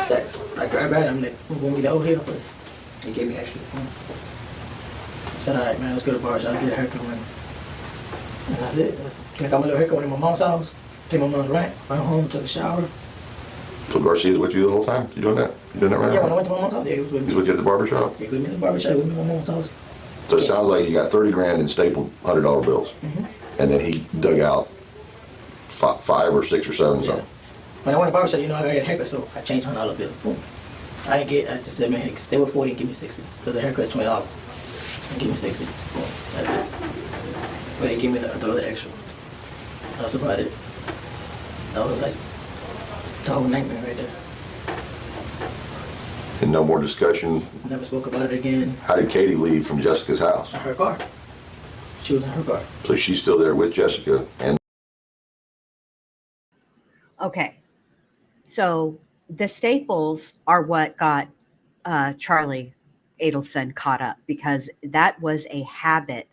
Stacks. I grabbed it. I'm like, who's going to get over here for it? He gave me extra. I said, all right, man, let's go to the bar. I'll get a haircut. And that's it. I got my little haircut in my mom's house. Came my mom's rent. Went home, took a shower. So Garcia's with you the whole time? You doing that? You doing that right Yeah, now? when I went to my mom's house, yeah, he was with He's me. with you at the barbershop? He was with me in the barbershop. He was with me in my mom's house. So it sounds like you got 30 grand in stapled $100 bills. And then he dug out 5 or 6 or 7 Yeah. something. When I went to the barbershop, you know, I got a haircut, so I changed $100 bill. Boom. I just said, man, stay with 40 and give me 60. Because the haircut's $20. And give me 60. Boom. That's it. But they give me the other extra. That's about it. That was like the whole nightmare right there. And no more discussion. Never spoke about it again. How did Katie leave from Jessica's house? Her car. She was in her car. So she's still there with Jessica and Okay. So the staples are what got Charlie Adelson caught up, because that was a habit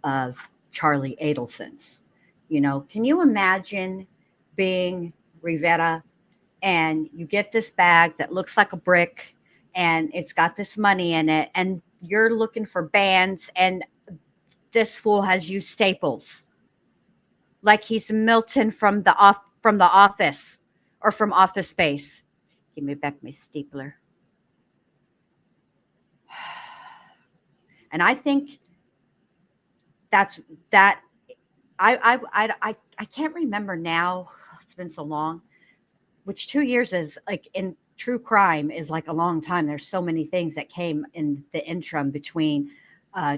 of Charlie Adelson's. You know, can you imagine being Rivera and you get this bag that looks like a brick and it's got this money in it, and you're looking for bands, and this fool has used staples like he's Milton from the Office or from Office Space. Give me back my stapler. And I think that's that. I can't remember now. It's been so long. Which 2 years is like in true crime is like a long time. There's so many things that came in the interim between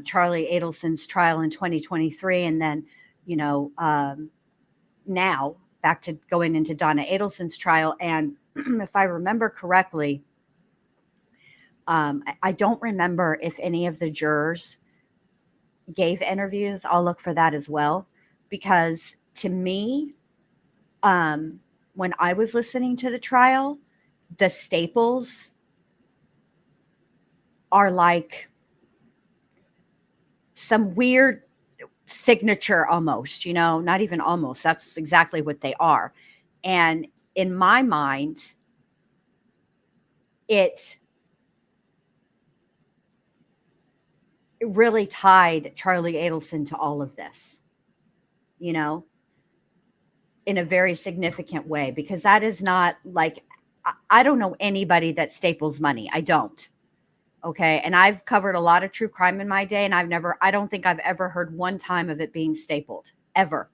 Charlie Adelson's trial in 2023 and then, you know, now back to going into Donna Adelson's trial. And if I remember correctly, I don't remember if any of the jurors gave interviews. I'll look for that as well, because to me, when I was listening to the trial, the staples are like some weird signature almost, you know, not even almost. That's exactly what they are. And in my mind, it really tied Charlie Adelson to all of this, you know, in a very significant way, because that is not like, I don't know anybody that staples money. I don't. Okay. And I've covered a lot of true crime in my day, and I don't think I've ever heard one time of it being stapled, ever.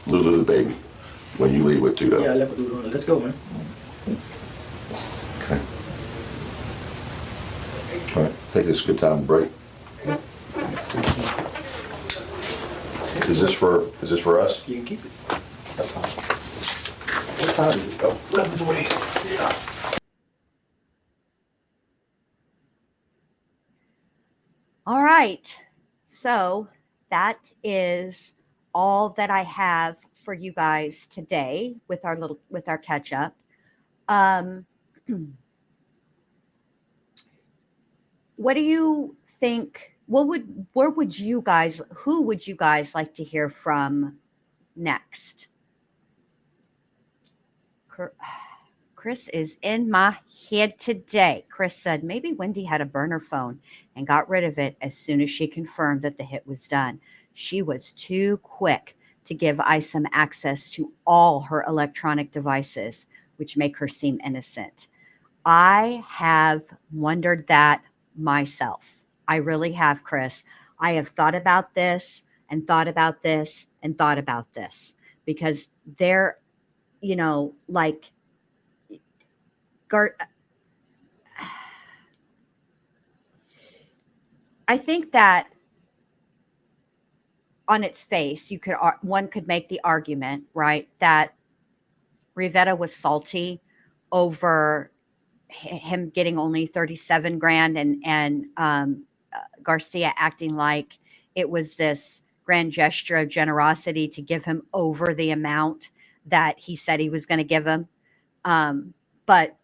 Lulu the baby when you leave with Tudo. Yeah, I left with Lulu. Let's go, man. Okay. All right. Take this good time to break. Is this for us? You can keep it. That's fine. What time did it go? 11:20. Yeah. All right. So that is all that I have for you guys today with our catch up. What do you think? Who would you guys like to hear from next? Chris is in my head today. Chris said maybe Wendy had a burner phone and got rid of it as soon as she confirmed that the hit was done. She was too quick to give ISOM access to all her electronic devices, which make her seem innocent. I have wondered that myself. I really have, Chris. I have thought about this and thought about this and thought about this, because they're, you know, like, I think that on its face, one could make the argument, right, that Rivera was salty over him getting only 37 grand and Garcia acting like it was this grand gesture of generosity to give him over the amount that he said he was going to give him. But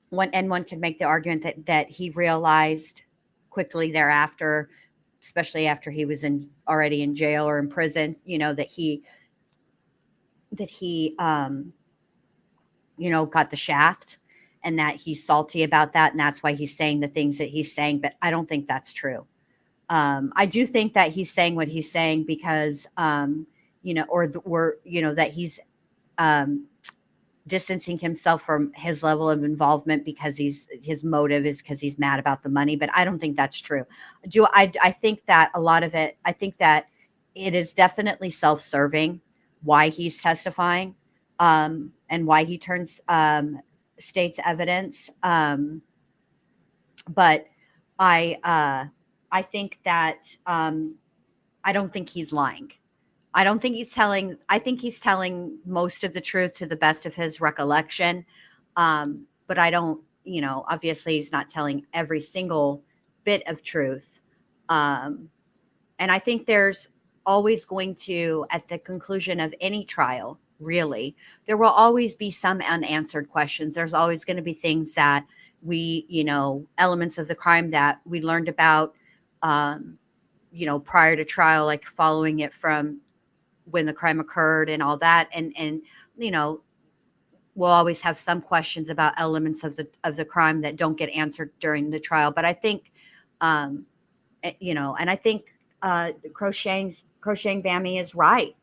one could make the argument that he realized quickly thereafter, especially after he was already in jail or in prison, you know, that he you know, got the shaft, and that he's salty about that, and that's why he's saying the things that he's saying. But I don't think that's true. I do think that he's saying what he's saying because, you know, that he's distancing himself from his level of involvement because his motive is because he's mad about the money. But I don't think that's true. I think that a lot of it, I think that it is definitely self-serving why he's testifying, and why he turns state's evidence. But I think that I don't think he's lying. I don't think he's telling, I think he's telling most of the truth to the best of his recollection. But I don't, obviously he's not telling every single bit of truth. And I think there's always going to, at the conclusion of any trial, really, there will always be some unanswered questions. There's always going to be things that we, elements of the crime that we learned about, prior to trial, like following it from when the crime occurred and all that. And we'll always have some questions about elements of the crime that don't get answered during the trial. But I think, and I think Crocheting Bammy is right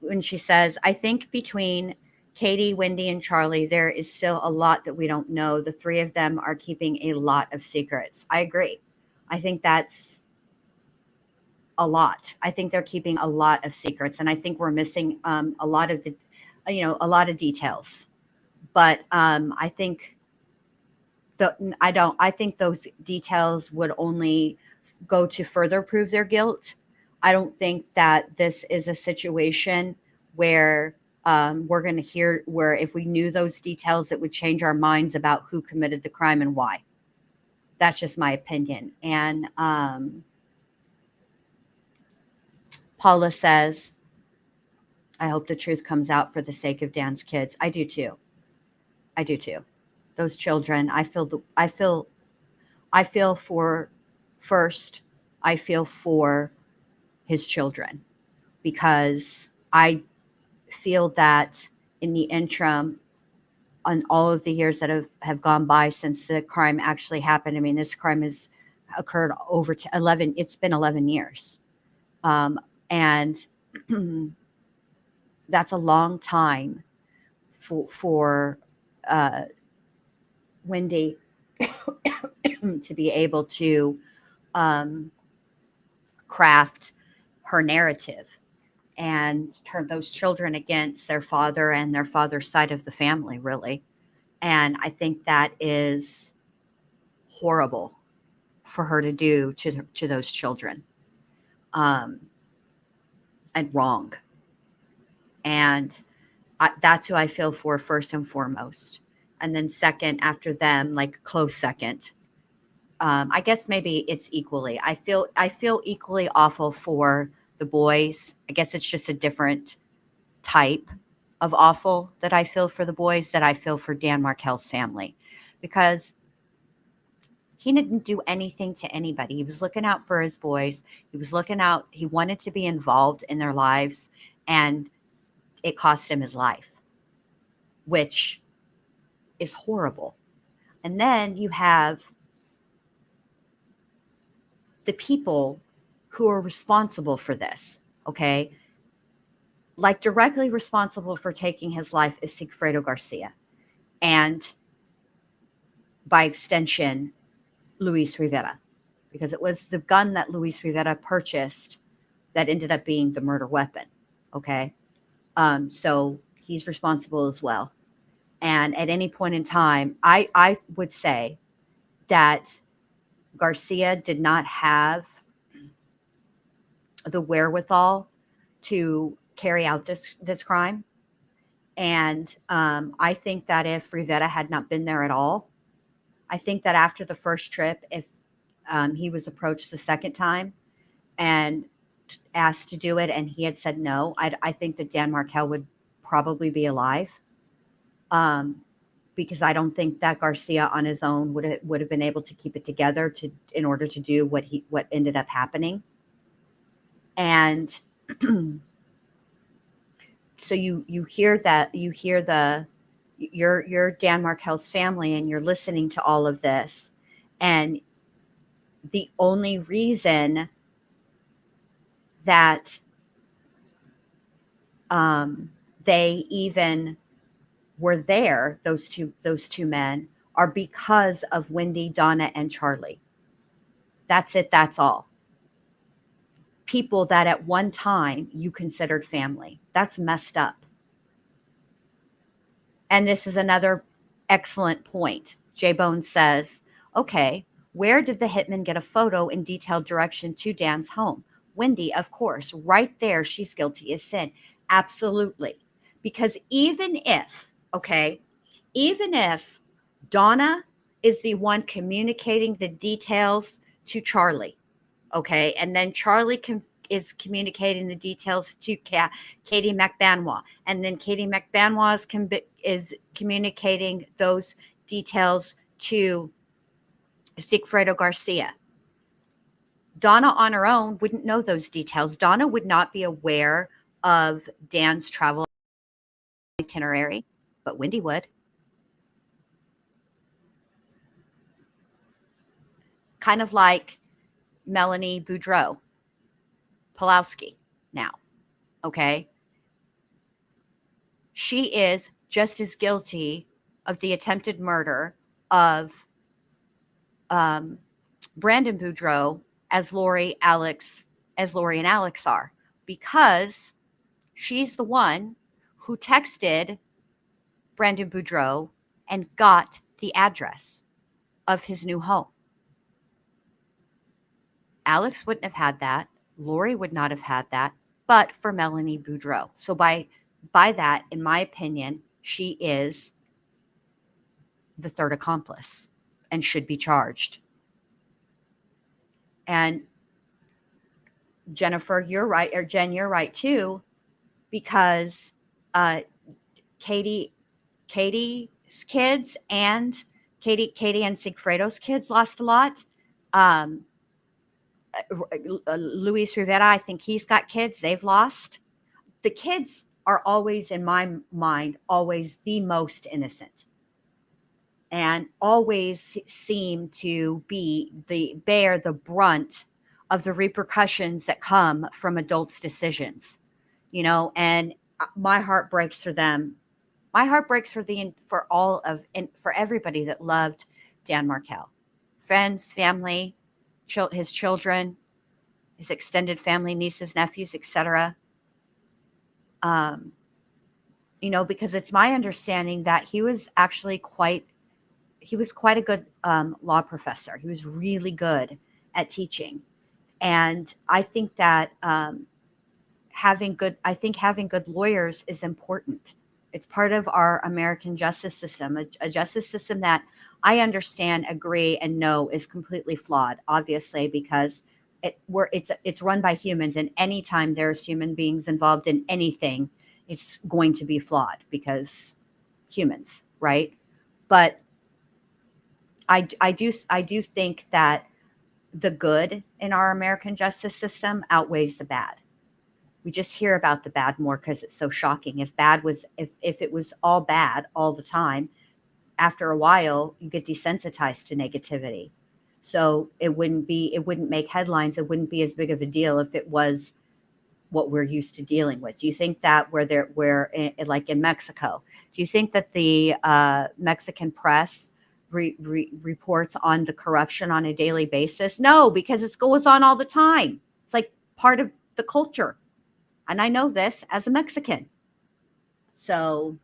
when she says, I think between Katie, Wendy, and Charlie, there is still a lot that we don't know. The three of them are keeping a lot of secrets. I agree. I think that's a lot. I think they're keeping a lot of secrets, and I think we're missing a lot of the, a lot of details. But I think I think those details would only go to further prove their guilt. I don't think that this is a situation where we're going to hear where if we knew those details, it would change our minds about who committed the crime and why. That's just my opinion. And Paula says, I hope the truth comes out for the sake of Dan's kids. I do too. I do too. Those children, I feel for his children, because I feel that in the interim, on all of the years that have gone by since the crime actually happened. I mean, this crime has occurred over to 11. It's been 11 years. And that's a long time for Wendy to be able to craft her narrative and turn those children against their father and their father's side of the family, really. And I think that is horrible for her to do to those children, and wrong. And that's who I feel for first and foremost. And then second, after them, like close second, I guess maybe it's equally. I feel equally awful for the boys. I guess it's just a different type of awful that I feel for the boys that I feel for Dan Markel's family, because he didn't do anything to anybody. He was looking out for his boys. He was looking out. He wanted to be involved in their lives, and it cost him his life, which is horrible. And then you have the people who are responsible for this, okay? Like directly responsible for taking his life is Sigfredo Garcia. And by extension, Luis Rivera, because it was the gun that Luis Rivera purchased that ended up being the murder weapon, okay? So he's responsible as well. And at any point in time, I would say that Garcia did not have the wherewithal to carry out this crime. And I think that if Rivera had not been there at all, I think that after the first trip, if he was approached the second time and asked to do it and he had said no, I think that Dan Markel would probably be alive, because I don't think that Garcia on his own would have been able to keep it together in order to do what ended up happening. And so you hear that, you're Dan Markel's family and you're listening to all of this, and the only reason that they even were there, those two men, are because of Wendy, Donna, and Charlie. That's it. That's all. People that at one time you considered family. That's messed up. And this is another excellent point. J-Bone says, okay, where did the hitman get a photo and detailed direction to Dan's home? Wendy, of course, right there, she's guilty as sin. Absolutely. Because even if Donna is the one communicating the details to Charlie, okay, and then Charlie is communicating the details to Katie Magbanua, and then Katie Magbanua is communicating those details to Sigfredo Garcia. Donna on her own wouldn't know those details. Donna would not be aware of Dan's travel itinerary, but Wendy would. Kind of like Melanie Boudreau Pulowski now, okay? She is just as guilty of the attempted murder of Brandon Boudreau as Lori and Alex are, because she's the one who texted Brandon Boudreau and got the address of his new home. Alex wouldn't have had that. Lori would not have had that, but for Melanie Boudreau. So by that, in my opinion, she is the third accomplice and should be charged. And Jennifer, you're right, or Jen, you're right too, because Katie's kids and Katie and Sigfredo's kids lost a lot. Luis Rivera, I think he's got kids. They've lost. The kids are always, in my mind, always the most innocent, and always seem to bear the brunt of the repercussions that come from adults' decisions, and my heart breaks for them. My heart breaks for everybody that loved Dan Markel. Friends, family, his children, his extended family, nieces, nephews, etc. Because it's my understanding that he was actually quite a good law professor. He was really good at teaching. And I think that having good lawyers is important. It's part of our American justice system, a justice system that I understand, agree, and know is completely flawed, obviously, because it's run by humans, and anytime there's human beings involved in anything, it's going to be flawed because humans, right? But I do think that the good in our American justice system outweighs the bad. We just hear about the bad more because it's so shocking. If it was all bad all the time, after a while you get desensitized to negativity. So it wouldn't make headlines. It wouldn't be as big of a deal if it was what we're used to dealing with. Do you think that like in Mexico, do you think that the Mexican press reports on the corruption on a daily basis? No, because it goes on all the time. It's like part of the culture. And I know this as a Mexican. So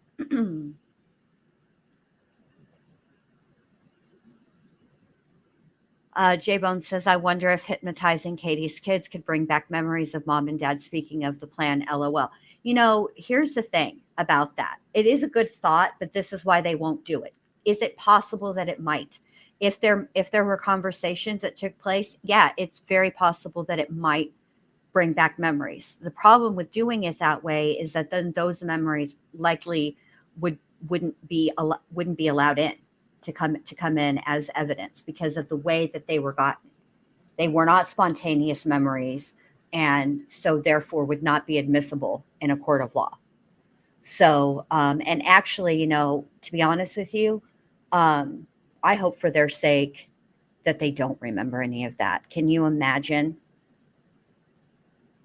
J-Bone says, I wonder if hypnotizing Katie's kids could bring back memories of mom and dad speaking of the plan, LOL. Here's the thing about that. It is a good thought, but this is why they won't do it. Is it possible that it might? If there were conversations that took place, yeah, it's very possible that it might bring back memories. The problem with doing it that way is that then those memories likely wouldn't be allowed in to come in as evidence because of the way that they were gotten. They were not spontaneous memories, and so therefore would not be admissible in a court of law. So, and actually, to be honest with you, I hope for their sake that they don't remember any of that. Can you imagine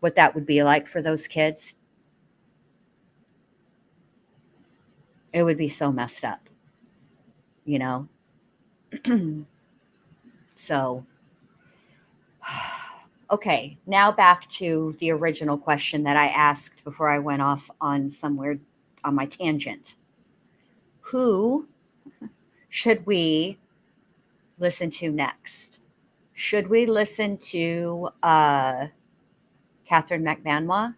what that would be like for those kids? It would be so messed up, So, okay, now back to the original question that I asked before I went off on somewhere on my tangent. Who should we listen to next? Should we listen to Katherine Magbanua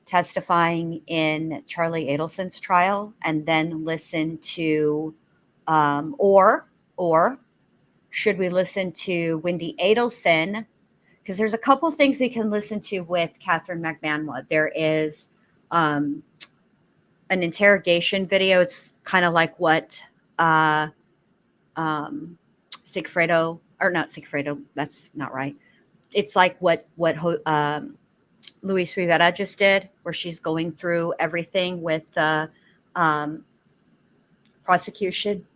testifying in Charlie Adelson's trial, and then listen to, or should we listen to Wendy Adelson? Because there's a couple things we can listen to with Katherine Magbanua. There is an interrogation video. It's kind of like what Sigfredo, or not Sigfredo, that's not right. It's like what Luis Rivera just did, where she's going through everything with the prosecution.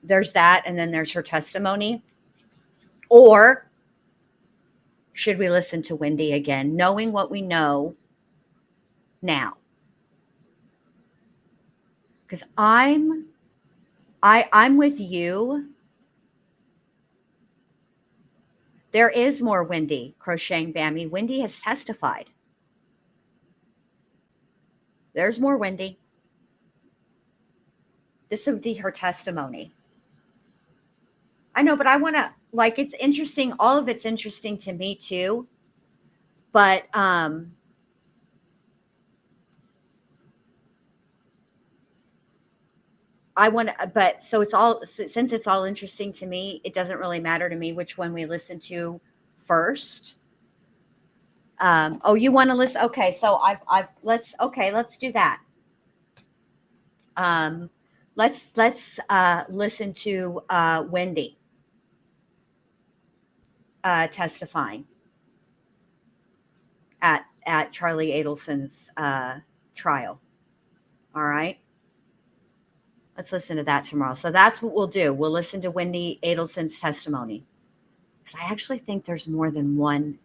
There's that, and then there's her testimony. Or should we listen to Wendy again, knowing what we know now? Because I'm with you. There is more Wendy, Crocheting Bammy. Wendy has testified. There's more Wendy. This would be her testimony. I know, but I want to, like, it's interesting. All of it's interesting to me too. But I want to, but so it's all, since it's all interesting to me, it doesn't really matter to me which one we listen to first. Oh, you want to listen? Okay. So let's do that. Let's listen to Wendy testifying at Charlie Adelson's trial. All right. Let's listen to that tomorrow. So that's what we'll do. We'll listen to Wendy Adelson's testimony. Because I actually think there's more than one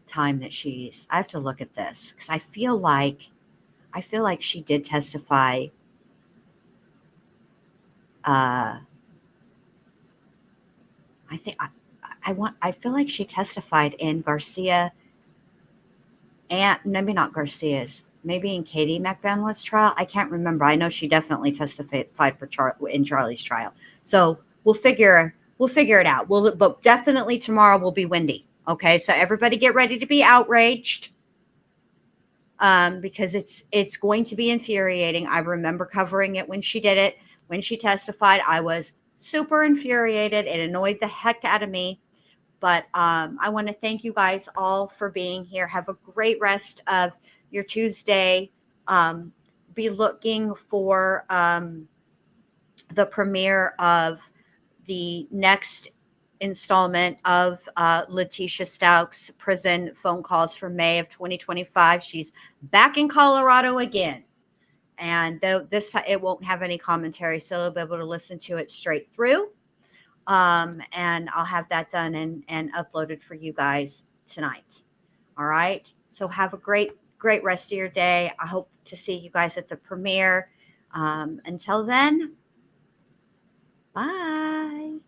time that I have to look at this. Because I feel like she did testify. I feel like she testified in Garcia and maybe not Garcia's. Maybe in Katie Magbanua's trial. I can't remember. I know she definitely testified in Charlie's trial. So we'll figure it out. But definitely tomorrow will be Wendy. Okay, so everybody get ready to be outraged, because it's going to be infuriating. I remember covering it when she did it. When she testified, I was super infuriated. It annoyed the heck out of me. But I want to thank you guys all for being here. Have a great rest of your Tuesday. Be looking for the premiere of the next installment of Letitia Stauch's prison phone calls for May of 2025. She's back in Colorado again. And this time it won't have any commentary, so you'll be able to listen to it straight through. And I'll have that done and uploaded for you guys tonight. All right. So have a great rest of your day. I hope to see you guys at the premiere. Until then, bye.